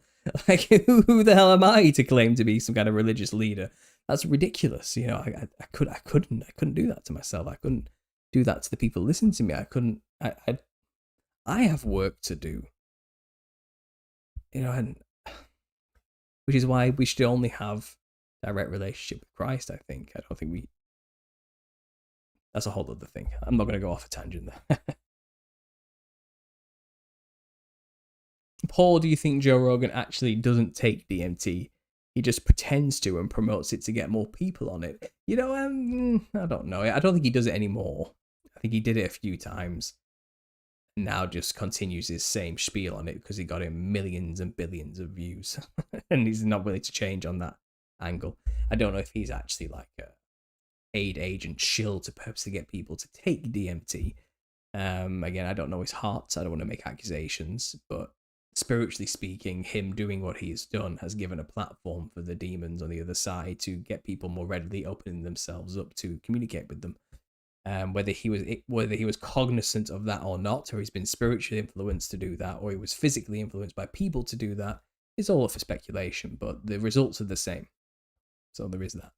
Like, who the hell am I to claim to be some kind of religious leader? That's ridiculous. You know, I couldn't do that to myself. I couldn't do that to the people listening to me. I have work to do. You know, and which is why we should only have direct relationship with Christ. I think. I don't think that's a whole other thing. I'm not going to go off a tangent there. Paul, do you think Joe Rogan actually doesn't take DMT? He just pretends to and promotes it to get more people on it. You know, I don't know. I don't think he does it anymore. I think he did it a few times. Now just continues his same spiel on it because he got him millions and billions of views. And he's not willing to change on that angle. I don't know if he's actually like a aid agent shill to purposely get people to take DMT. Again, I don't know his heart, so I don't want to make accusations, but spiritually speaking, him doing what he's done has given a platform for the demons on the other side to get people more readily opening themselves up to communicate with them. Whether he was cognizant of that or not, or he's been spiritually influenced to do that, or he was physically influenced by people to do that, is all up for speculation, but the results are the same. So there is that.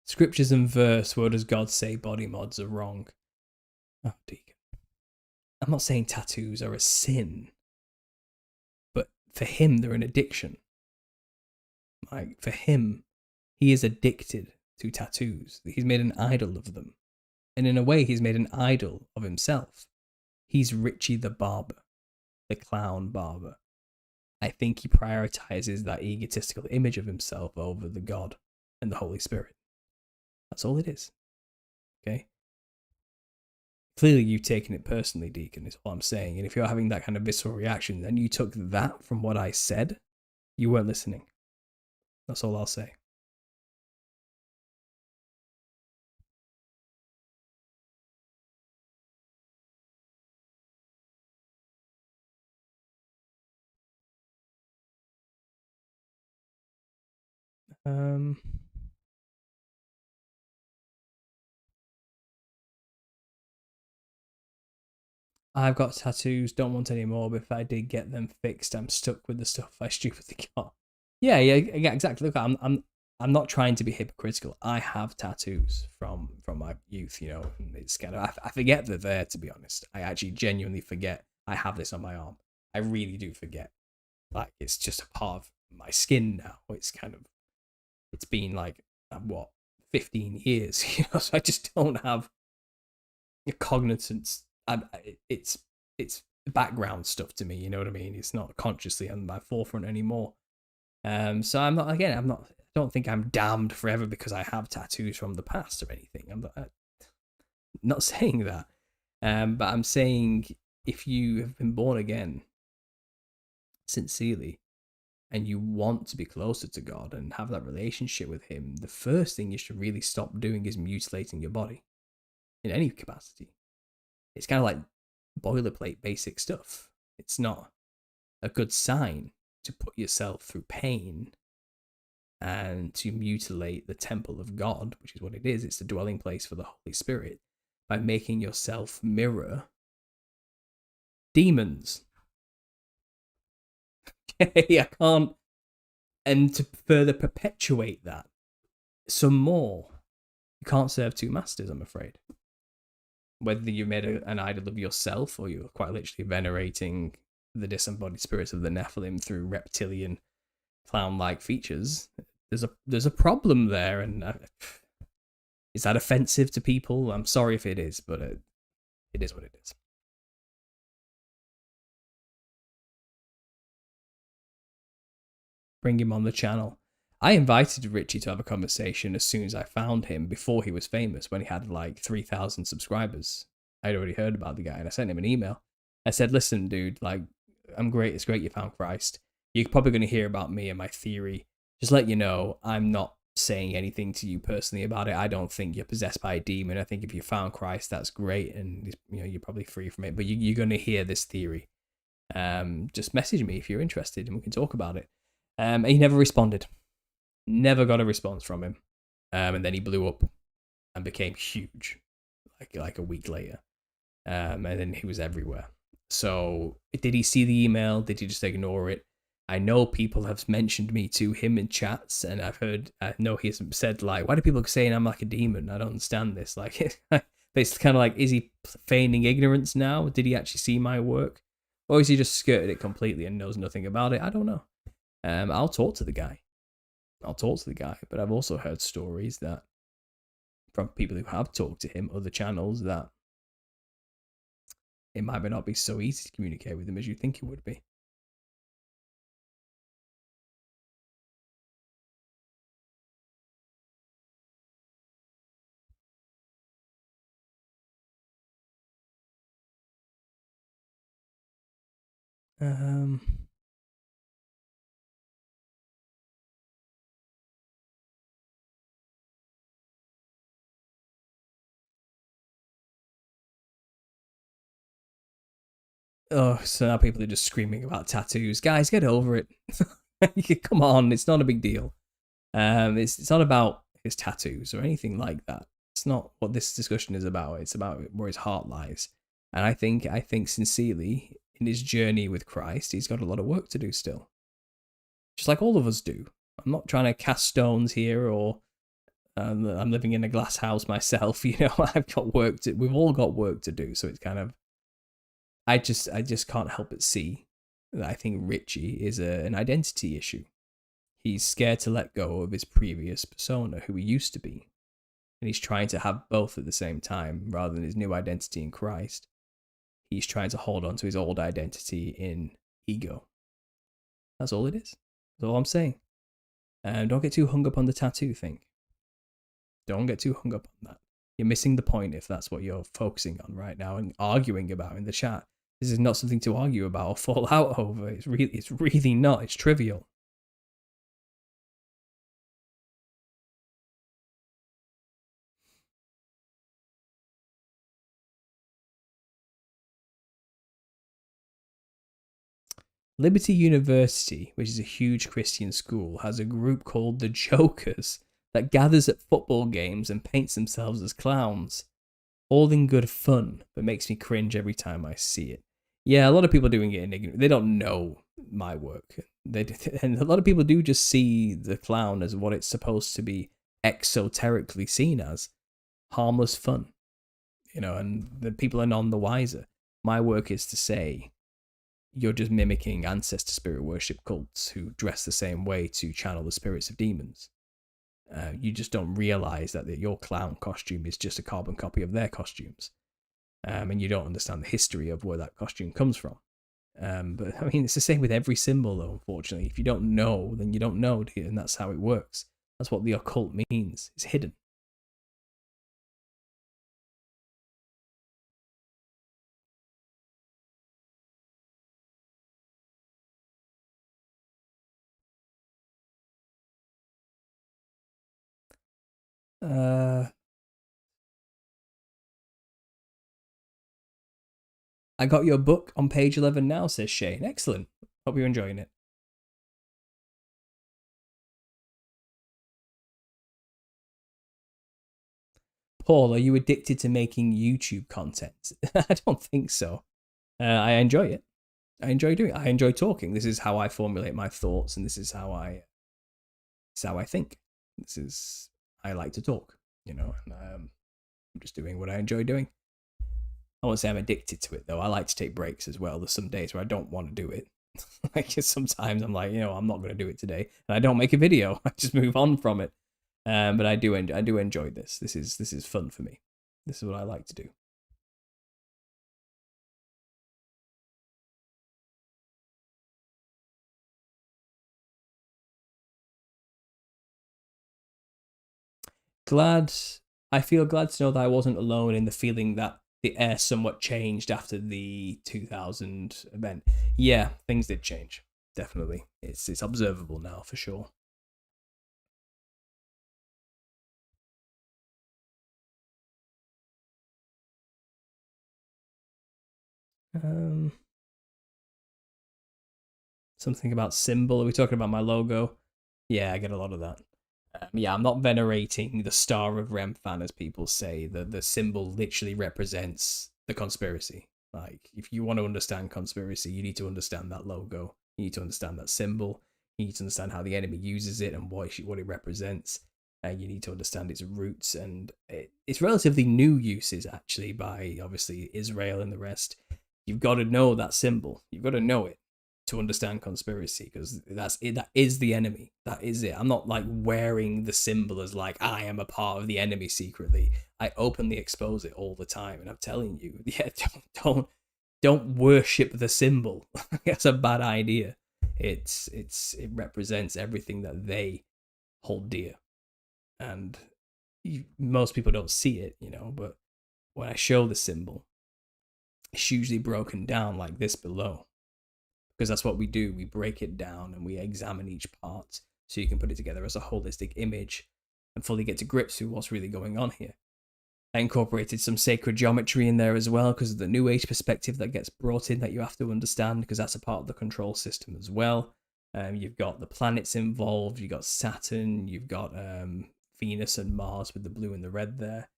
Scriptures and verse, where does God say body mods are wrong? Oh, Deacon. I'm not saying tattoos are a sin, but for him, they're an addiction. Like, for him, he is addicted to tattoos. He's made an idol of them. And in a way, he's made an idol of himself. He's Richie the barber, the clown barber. I think he prioritizes that egotistical image of himself over the God and the Holy Spirit. That's all it is. Okay? Clearly, you've taken it personally, Deacon, is all I'm saying. And if you're having that kind of visceral reaction, then you took that from what I said, you weren't listening. That's all I'll say. I've got tattoos, don't want any more, but if I did get them fixed, I'm stuck with the stuff I stupidly got. Yeah, exactly. Look, I'm not trying to be hypocritical. I have tattoos from my youth, you know. It's kind of, I forget they're there, to be honest. I actually genuinely forget I have this on my arm. I really do forget. Like, it's just a part of my skin now. It's been like, what, 15 years, you know, so I just don't have a cognizance. It's background stuff to me, you know what I mean? It's not consciously on my forefront anymore. So I don't think I'm damned forever because I have tattoos from the past or anything. I'm not saying that. But I'm saying if you have been born again sincerely and you want to be closer to God and have that relationship with Him, the first thing you should really stop doing is mutilating your body in any capacity. It's kind of like boilerplate basic stuff. It's not a good sign to put yourself through pain and to mutilate the temple of God, which is what it is. It's the dwelling place for the Holy Spirit, by making yourself mirror demons. I can't. And to further perpetuate that some more, you can't serve two masters, I'm afraid. Whether you made an idol of yourself or you're quite literally venerating the disembodied spirits of the Nephilim through reptilian clown-like features, there's a problem there. And is that offensive to people? I'm sorry if it is, but it is what it is. Bring him on the channel. I invited Richie to have a conversation as soon as I found him, before he was famous, when he had like 3,000 subscribers. I'd already heard about the guy, and I sent him an email. I said, listen, dude, like, I'm great. It's great you found Christ. You're probably going to hear about me and my theory. Just let you know, I'm not saying anything to you personally about it. I don't think you're possessed by a demon. I think if you found Christ, that's great, and you're probably free from it. But you're going to hear this theory. Just message me if you're interested, and we can talk about it. He never responded. Never got a response from him. And then he blew up and became huge, like a week later. And then he was everywhere. So did he see the email? Did he just ignore it? I know people have mentioned me to him in chats, and I know he's said, like, why do people saying I'm like a demon? I don't understand this. Like, it's kind of like, is he feigning ignorance now? Did he actually see my work? Or is he just skirted it completely and knows nothing about it? I don't know. I'll talk to the guy. But I've also heard stories that from people who have talked to him, other channels, that it might not be so easy to communicate with him as you think it would be. Oh, so now people are just screaming about tattoos. Guys, get over it. Come on, it's not a big deal. It's not about his tattoos or anything like that. It's not what this discussion is about. It's about where his heart lies. And I think sincerely, in his journey with Christ, he's got a lot of work to do still. Just like all of us do. I'm not trying to cast stones here, or I'm living in a glass house myself. I've got work to. We've all got work to do. So it's kind of, I just can't help but see that I think Richie is an identity issue. He's scared to let go of his previous persona, who he used to be. And he's trying to have both at the same time, rather than his new identity in Christ. He's trying to hold on to his old identity in ego. That's all it is. That's all I'm saying. And don't get too hung up on the tattoo thing. Don't get too hung up on that. You're missing the point if that's what you're focusing on right now and arguing about in the chat. This is not something to argue about or fall out over. It's really not. It's trivial. Liberty University, which is a huge Christian school, has a group called the Jokers that gathers at football games and paints themselves as clowns. All in good fun, but makes me cringe every time I see it. Yeah, a lot of people doing it in ignorance. They don't know my work. And a lot of people do just see the clown as what it's supposed to be exoterically seen as. Harmless fun. And the people are none the wiser. My work is to say, you're just mimicking ancestor spirit worship cults who dress the same way to channel the spirits of demons. You just don't realize that your clown costume is just a carbon copy of their costumes. And you don't understand the history of where that costume comes from. But I mean, it's the same with every symbol, though, unfortunately. If you don't know, then you don't know, and that's how it works. That's what the occult means. It's hidden. I got your book on page 11 now, says Shane. Excellent. Hope you're enjoying it. Paul, are you addicted to making YouTube content? I don't think so. I enjoy it. I enjoy doing it. I enjoy talking. This is how I formulate my thoughts, and this is how I think. This is I like to talk, you know. And, I'm just doing what I enjoy doing. I won't say I'm addicted to it though. I like to take breaks as well. There's some days where I don't want to do it. Like sometimes I'm like, I'm not going to do it today, and I don't make a video. I just move on from it. But I do enjoy this. This is fun for me. This is what I like to do. I feel glad to know that I wasn't alone in the feeling that the air somewhat changed after the 2000 event. Yeah, things did change. Definitely. It's observable now for sure. Um, Something about symbol. Are we talking about my logo? Yeah, I get a lot of that. Yeah, I'm not venerating the Star of Remphan, as people say. The symbol literally represents the conspiracy. Like, if you want to understand conspiracy, you need to understand that logo. You need to understand that symbol. You need to understand how the enemy uses it and what it represents. And you need to understand its roots. And it's relatively new uses, actually, by obviously Israel and the rest. You've got to know that symbol. You've got to know it to understand conspiracy, because that's it. That is the enemy. That is it. I'm not like wearing the symbol as like I am a part of the enemy secretly. I openly expose it all the time, and I'm telling you, yeah, don't worship the symbol. That's a bad idea. It represents everything that they hold dear, and most people don't see it, But when I show the symbol, it's usually broken down like this below, because that's what we do. We break it down and we examine each part so you can put it together as a holistic image and fully get to grips with what's really going on here. I incorporated some sacred geometry in there as well, because of the New Age perspective that gets brought in that you have to understand, because that's a part of the control system as well. You've got the planets involved, you've got Saturn, you've got Venus and Mars with the blue and the red there.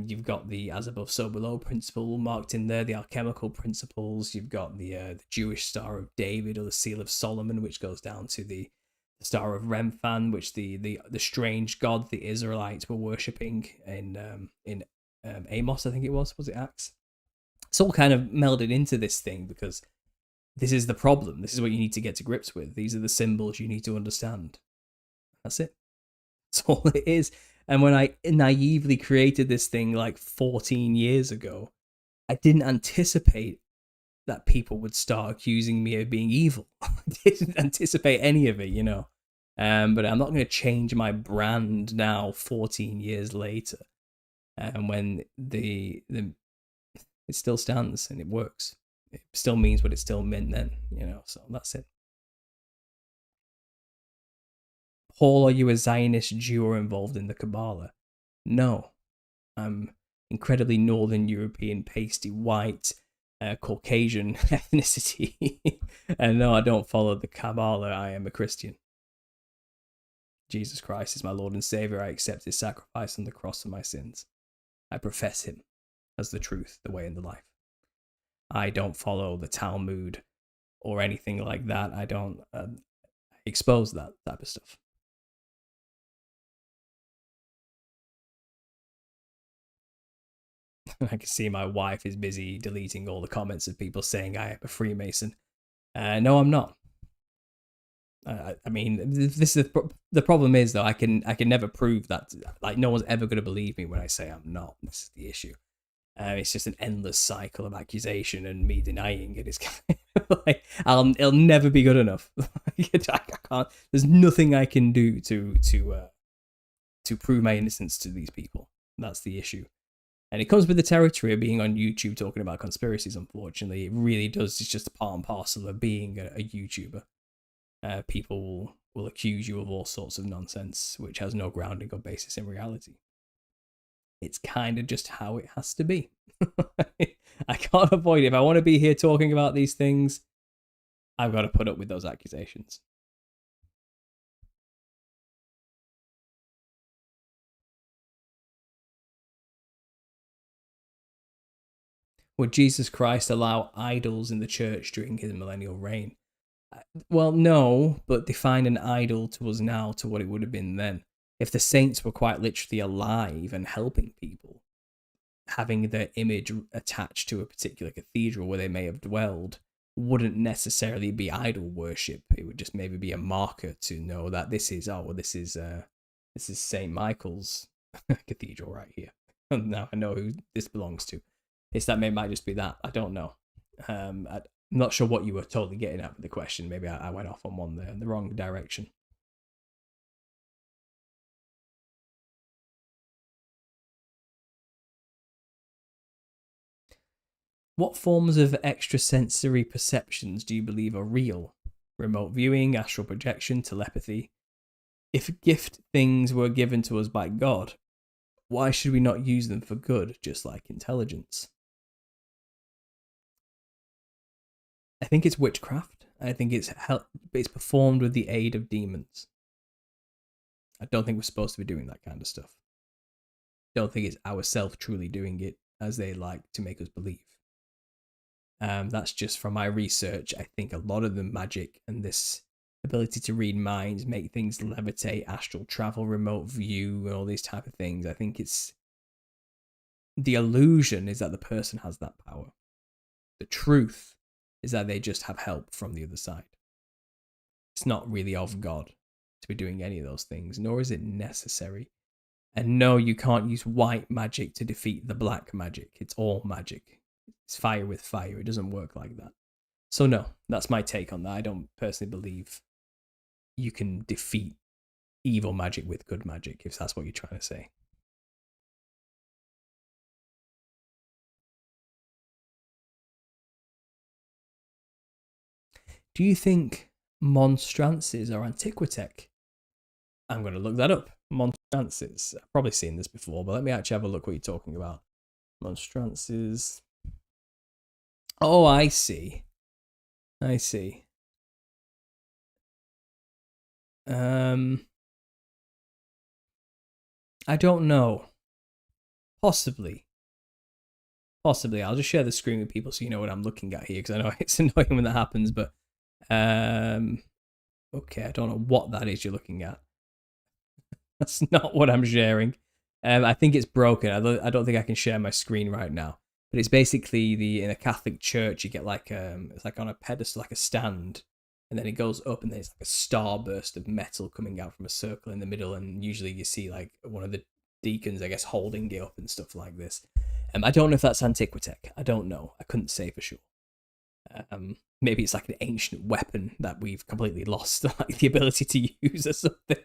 You've got the as above, so below principle marked in there, the alchemical principles. You've got the Jewish Star of David, or the Seal of Solomon, which goes down to the Star of Remphan, which the strange god the Israelites were worshipping in Amos, I think it was it Acts? It's all kind of melded into this thing, because this is the problem. This is what you need to get to grips with. These are the symbols you need to understand. That's it. That's all it is. And when I naively created this thing like 14 years ago, I didn't anticipate that people would start accusing me of being evil. I didn't anticipate any of it, But I'm not going to change my brand now 14 years later. And when it still stands and it works. It still means what it still meant then, So that's it. Paul, are you a Zionist Jew or involved in the Kabbalah? No. I'm incredibly Northern European, pasty white, Caucasian ethnicity. And no, I don't follow the Kabbalah. I am a Christian. Jesus Christ is my Lord and Savior. I accept his sacrifice on the cross for my sins. I profess him as the truth, the way, and the life. I don't follow the Talmud or anything like that. I don't expose that type of stuff. I can see my wife is busy deleting all the comments of people saying I am a Freemason. No, I'm not. I mean, this is the problem is though. I can never prove that. Like, no one's ever going to believe me when I say I'm not. This is the issue. It's just an endless cycle of accusation and me denying it. It's kind of like it'll never be good enough. I can't. There's nothing I can do to prove my innocence to these people. That's the issue. And it comes with the territory of being on YouTube talking about conspiracies, unfortunately. It really does. It's just a part and parcel of being a YouTuber. People will accuse you of all sorts of nonsense, which has no grounding or basis in reality. It's kind of just how it has to be. I can't avoid it. If I want to be here talking about these things, I've got to put up with those accusations. Would Jesus Christ allow idols in the church during his millennial reign? Well, no, but define an idol to us now to what it would have been then. If the saints were quite literally alive and helping people, having their image attached to a particular cathedral where they may have dwelled wouldn't necessarily be idol worship. It would just maybe be a marker to know that this is St. Michael's cathedral right here. Now I know who this belongs to. It's that might just be that. I don't know. I'm not sure what you were totally getting at with the question. Maybe I went off on one there in the wrong direction. What forms of extrasensory perceptions do you believe are real? Remote viewing, astral projection, telepathy. If gift things were given to us by God, why should we not use them for good, just like intelligence? I think it's witchcraft. I think it's performed with the aid of demons. I don't think we're supposed to be doing that kind of stuff. I don't think it's ourselves truly doing it as they like to make us believe. That's just from my research. I think a lot of the magic and this ability to read minds, make things levitate, astral travel, remote view, and all these type of things. I think it's the illusion is that the person has that power. The truth is that they just have help from the other side. It's not really of God to be doing any of those things, nor is it necessary. And no, you can't use white magic to defeat the black magic. It's all magic. It's fire with fire. It doesn't work like that. So no, that's my take on that. I don't personally believe you can defeat evil magic with good magic, if that's what you're trying to say. Do you think monstrances are antiquitech? I'm going to look that up. Monstrances. I've probably seen this before, but let me actually have a look what you're talking about. Monstrances. Oh, I see. I see. I don't know. Possibly. Possibly. I'll just share the screen with people so you know what I'm looking at here, because I know it's annoying when that happens, but okay, I don't know what that is you're looking at. That's not what I'm sharing. I think it's broken. I don't think I can share my screen right now. But it's basically in a Catholic church you get like it's like on a pedestal, like a stand, and then it goes up and there's like a starburst of metal coming out from a circle in the middle, and usually you see like one of the deacons, I guess, holding it up and stuff like this. I don't know if that's antiquitech. I don't know. I couldn't say for sure. Maybe it's like an ancient weapon that we've completely lost like the ability to use or something.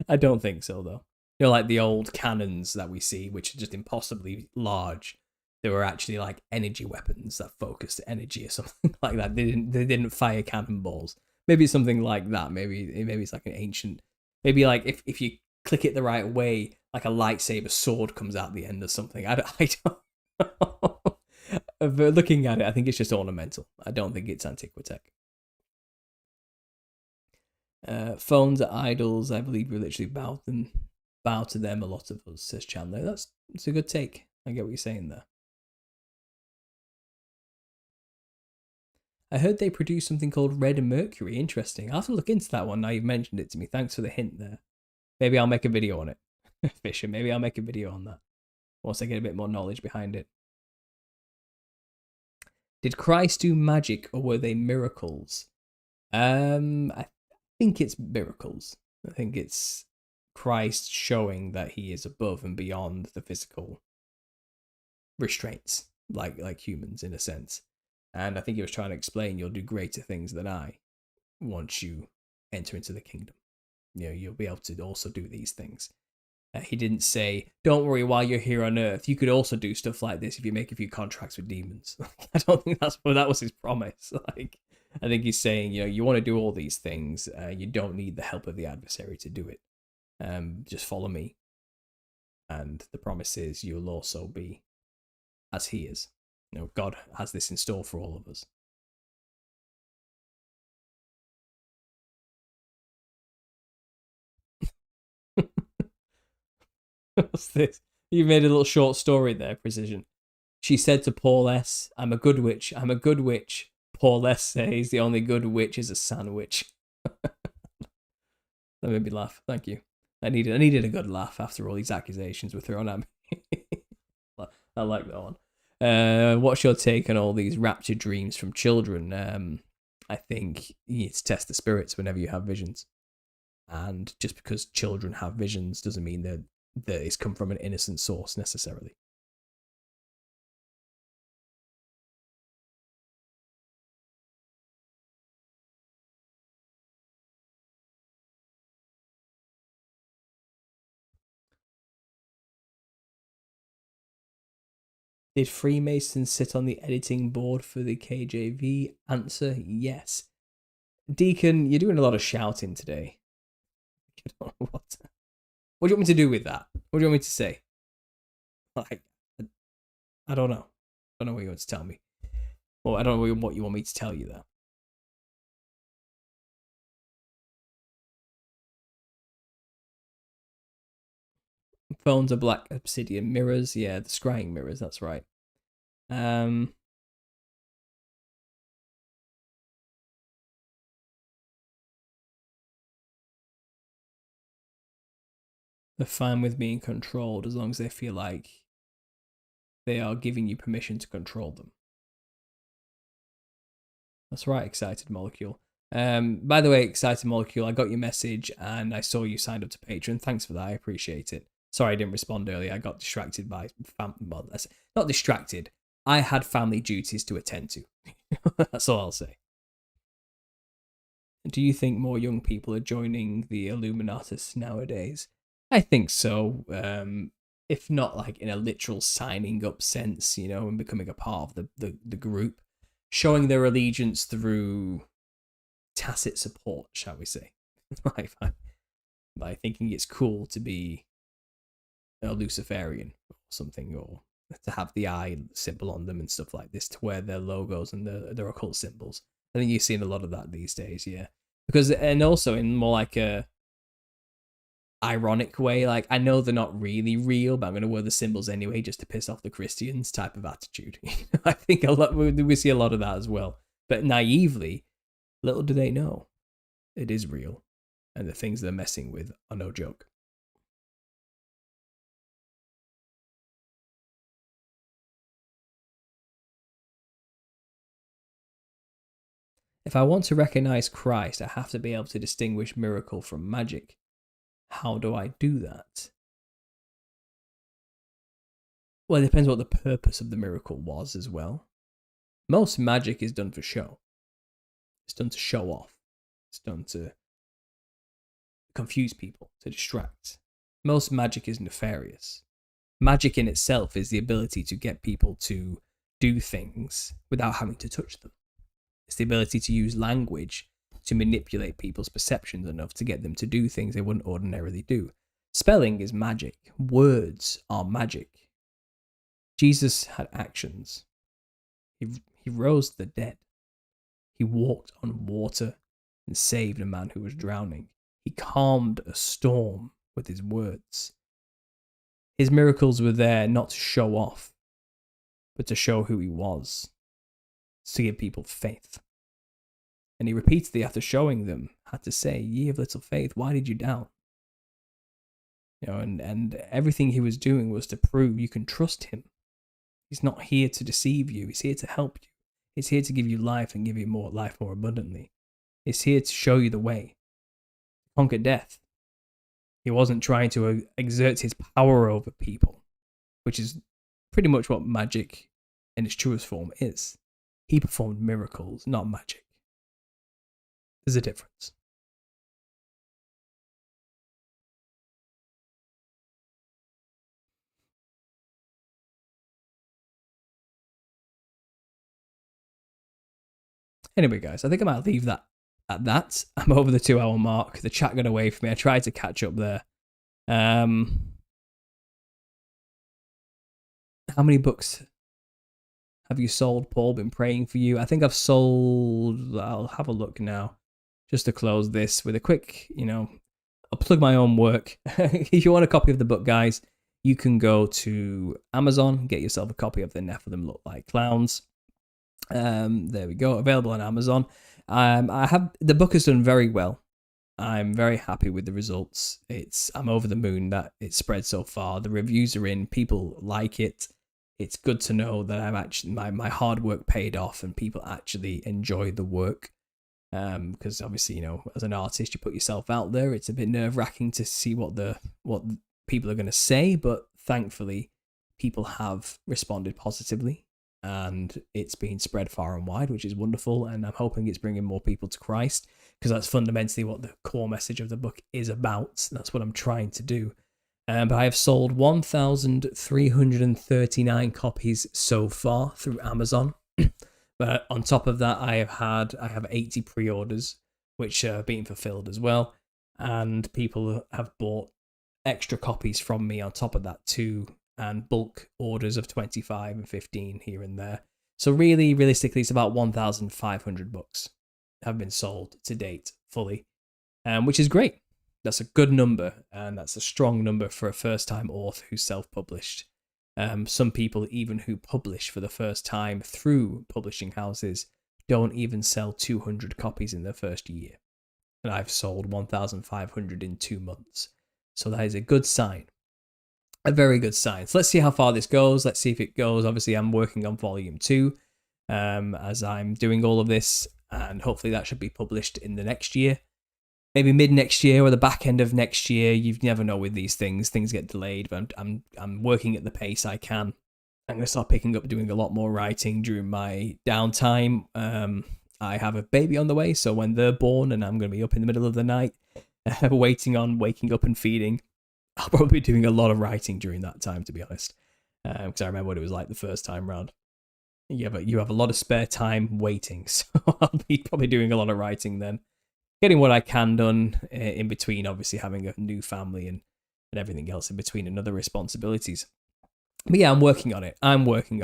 I don't think so though. You know, like the old cannons that we see, which are just impossibly large. They were actually like energy weapons that focused energy or something like that. They didn't fire cannonballs. Maybe it's something like that. Maybe it's like an ancient. Maybe like if you click it the right way, like a lightsaber sword comes out the end or something. I don't know. But looking at it, I think it's just ornamental. I don't think it's antiquitech. Phones are idols. I believe we literally bow to them. A lot of us, says Chandler. That's a good take. I get what you're saying there. I heard they produce something called Red Mercury. Interesting. I'll have to look into that one now you've mentioned it to me. Thanks for the hint there. Maybe I'll make a video on it. Fisher, maybe I'll make a video on that once I get a bit more knowledge behind it. Did Christ do magic or were they miracles? I think it's miracles. I think it's Christ showing that he is above and beyond the physical restraints, like humans in a sense. And I think he was trying to explain you'll do greater things than I once you enter into the kingdom. You know, you'll be able to also do these things. He didn't say, don't worry, while you're here on Earth, you could also do stuff like this if you make a few contracts with demons. I don't think that was his promise. Like, I think he's saying, you know, you want to do all these things. You don't need the help of the adversary to do it. Just follow me. And the promise is you'll also be as he is. You know, God has this in store for all of us. What's this? You made a little short story there, Precision. She said to Paul S., I'm a good witch. I'm a good witch. Paul S. says the only good witch is a sandwich. That made me laugh. Thank you. I needed a good laugh after all these accusations were thrown at me. I like that one. What's your take on all these raptured dreams from children? I think you need to test the spirits whenever you have visions. And just because children have visions doesn't mean that it's come from an innocent source necessarily. Did Freemasons sit on the editing board for the KJV? Answer, yes. Deacon, you're doing a lot of shouting today. What do you want me to do with that? What do you want me to say? Like, I don't know. I don't know what you want to tell me. Well, I don't know what you want me to tell you there. Phones are black obsidian mirrors. Yeah, the scrying mirrors, that's right. They're fine with being controlled as long as they feel like they are giving you permission to control them. That's right, Excited Molecule. By the way, Excited Molecule, I got your message and I saw you signed up to Patreon. Thanks for that. I appreciate it. Sorry I didn't respond earlier. I got distracted by well, not distracted. I had family duties to attend to. That's all I'll say. Do you think more young people are joining the Illuminatus nowadays? I think so. If not like in a literal signing up sense, you know, and becoming a part of the group, showing their allegiance through tacit support, shall we say, by thinking it's cool to be a Luciferian or something, or to have the eye symbol on them and stuff like this, to wear their logos and their occult symbols. I think you've seen a lot of that these days, yeah. Because, and also in more like a ironic way, like, I know they're not really real, but I'm going to wear the symbols anyway just to piss off the Christians type of attitude. I think a lot we see a lot of that as well. But naively, little do they know, it is real, and the things they're messing with are no joke. If I want to recognize Christ, I have to be able to distinguish miracle from magic. How do I do that? Well, it depends what the purpose of the miracle was as well. Most magic is done for show. It's done to show off. It's done to confuse people, to distract. Most magic is nefarious. Magic in itself is the ability to get people to do things without having to touch them. It's the ability to use language to manipulate people's perceptions enough to get them to do things they wouldn't ordinarily do. Spelling is magic. Words are magic. Jesus had actions. He rose the dead. He walked on water and saved a man who was drowning. He calmed a storm with his words. His miracles were there not to show off, but to show who he was, to give people faith. And he repeatedly, after showing them, had to say, "Ye of little faith, why did you doubt?" You know, and everything he was doing was to prove you can trust him. He's not here to deceive you. He's here to help you. He's here to give you life and give you more life more abundantly. He's here to show you the way. Conquer death. He wasn't trying to exert his power over people, which is pretty much what magic in its truest form is. He performed miracles, not magic. There's a difference. Anyway, guys, I think I might leave that at that. I'm over the 2 hour mark. The chat got away from me. I tried to catch up there. How many books have you sold, Paul? Been praying for you. I think I've sold, I'll have a look now, just to close this with a quick, I'll plug my own work. If you want a copy of the book, guys, you can go to Amazon, get yourself a copy of The Nephilim Look Like Clowns. There we go, available on Amazon. The book has done very well. I'm very happy with the results. I'm over the moon that it's spread so far. The reviews are in, people like it. It's good to know that I've actually my hard work paid off and people actually enjoy the work. Because obviously, as an artist, you put yourself out there. It's a bit nerve-wracking to see what people are going to say, but thankfully, people have responded positively, and it's been spread far and wide, which is wonderful. And I'm hoping it's bringing more people to Christ, because that's fundamentally what the core message of the book is about. That's what I'm trying to do. But I have sold 1,339 copies so far through Amazon. But on top of that, I have 80 pre-orders, which are being fulfilled as well. And people have bought extra copies from me on top of that too, and bulk orders of 25 and 15 here and there. So really, realistically, it's about 1,500 books have been sold to date fully, which is great. That's a good number, and that's a strong number for a first-time author who's self-published. Some people, even who publish for the first time through publishing houses, don't even sell 200 copies in their first year. And I've sold 1,500 in 2 months. So that is a good sign. A very good sign. So let's see how far this goes. Let's see if it goes. Obviously, I'm working on volume 2 as I'm doing all of this, and hopefully that should be published in the next year. Maybe mid next year or the back end of next year. You never know with these things. Things get delayed, but I'm working at the pace I can. I'm going to start picking up doing a lot more writing during my downtime. I have a baby on the way, so when they're born and I'm going to be up in the middle of the night, waking up and feeding, I'll probably be doing a lot of writing during that time, to be honest. Because I remember what it was like the first time round. You have a lot of spare time waiting, so I'll be probably doing a lot of writing then. Getting what I can done in between, obviously having a new family and everything else in between and other responsibilities. But yeah, I'm working on it. I'm happy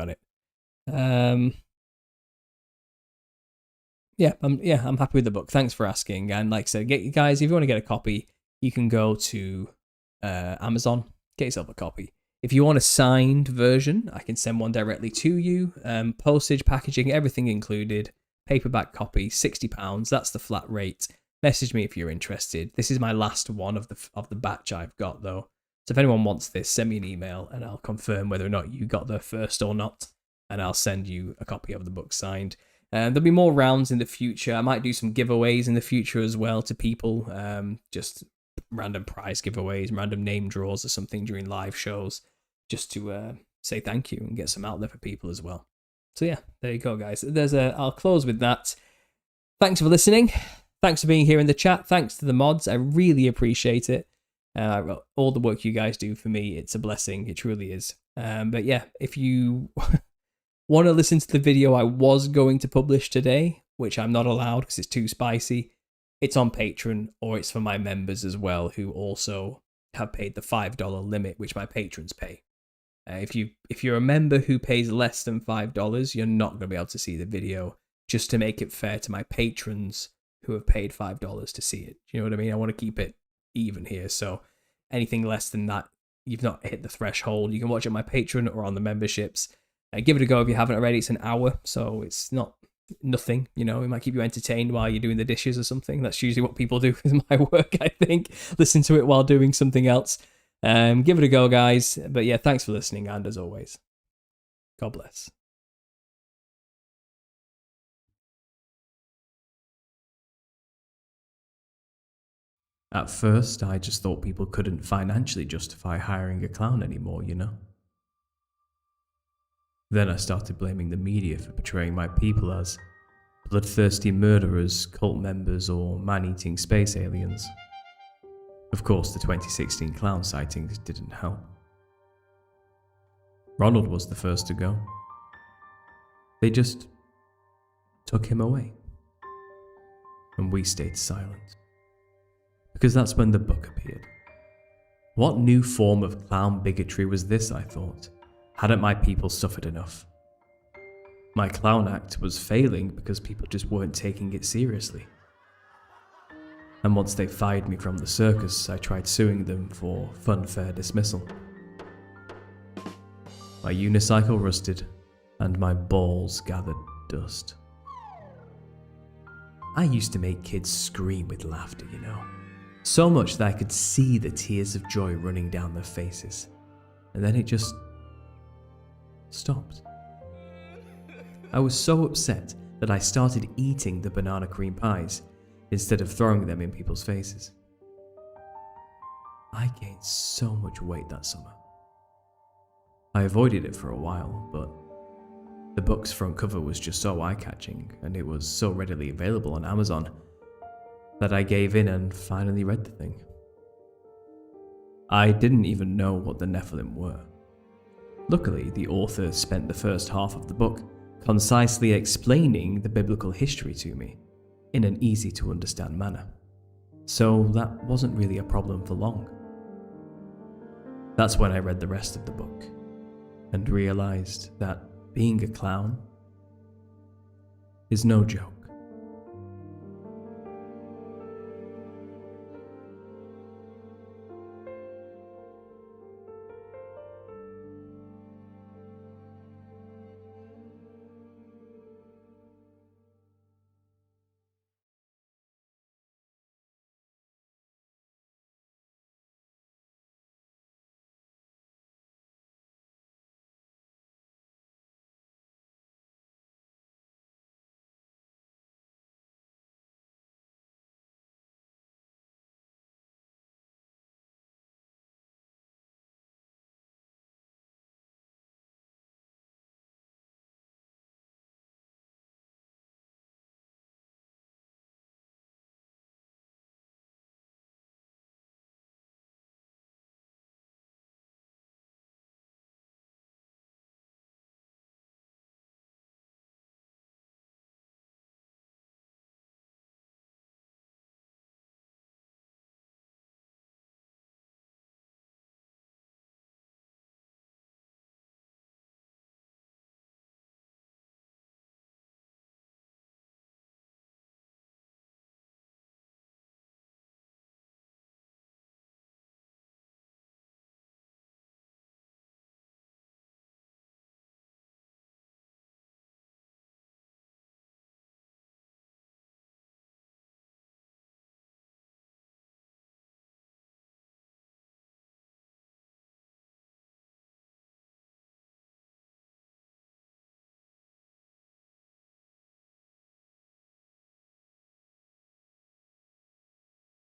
with the book. Thanks for asking. And like I said, guys, if you want to get a copy, you can go to Amazon, get yourself a copy. If you want a signed version, I can send one directly to you. Postage, packaging, everything included. Paperback copy, £60. That's the flat rate. Message me if you're interested. This is my last one of the batch I've got, though. So if anyone wants this, send me an email and I'll confirm whether or not you got there first or not, and I'll send you a copy of the book signed. There'll be more rounds in the future. I might do some giveaways in the future as well to people, just random prize giveaways, random name draws or something during live shows, just to say thank you and get some out there for people as well. So yeah, there you go, guys. I'll close with that. Thanks for listening. Thanks for being here in the chat. Thanks to the mods. I really appreciate it. All the work you guys do for me, it's a blessing. It truly is. But yeah, if you want to listen to the video I was going to publish today, which I'm not allowed because it's too spicy, it's on Patreon, or it's for my members as well, who also have paid the $5 limit, which my patrons pay. If you're a member who pays less than $5, you're not going to be able to see the video, just to make it fair to my patrons who have paid $5 to see it. You know what I mean? I want to keep it even here. So anything less than that, you've not hit the threshold. You can watch it on my Patreon or on the memberships. Give it a go if you haven't already. It's an hour, so it's nothing. It might keep you entertained while you're doing the dishes or something. That's usually what people do with my work, I think. Listen to it while doing something else. Give it a go, guys. But yeah, thanks for listening, and as always, God bless. At first, I just thought people couldn't financially justify hiring a clown anymore, Then I started blaming the media for portraying my people as bloodthirsty murderers, cult members, or man-eating space aliens. Of course, the 2016 clown sightings didn't help. Ronald was the first to go. They just took him away. And we stayed silent. Because that's when the book appeared. What new form of clown bigotry was this, I thought? Hadn't my people suffered enough? My clown act was failing because people just weren't taking it seriously. And once they fired me from the circus, I tried suing them for funfair dismissal. My unicycle rusted, and my balls gathered dust. I used to make kids scream with laughter, you know. So much that I could see the tears of joy running down their faces. And then it just stopped. I was so upset that I started eating the banana cream pies instead of throwing them in people's faces. I gained so much weight that summer. I avoided it for a while, but the book's front cover was just so eye-catching, and it was so readily available on Amazon, that I gave in and finally read the thing. I didn't even know what the Nephilim were. Luckily, the author spent the first half of the book concisely explaining the biblical history to me in an easy-to-understand manner, so that wasn't really a problem for long. That's when I read the rest of the book, and realized that being a clown is no joke.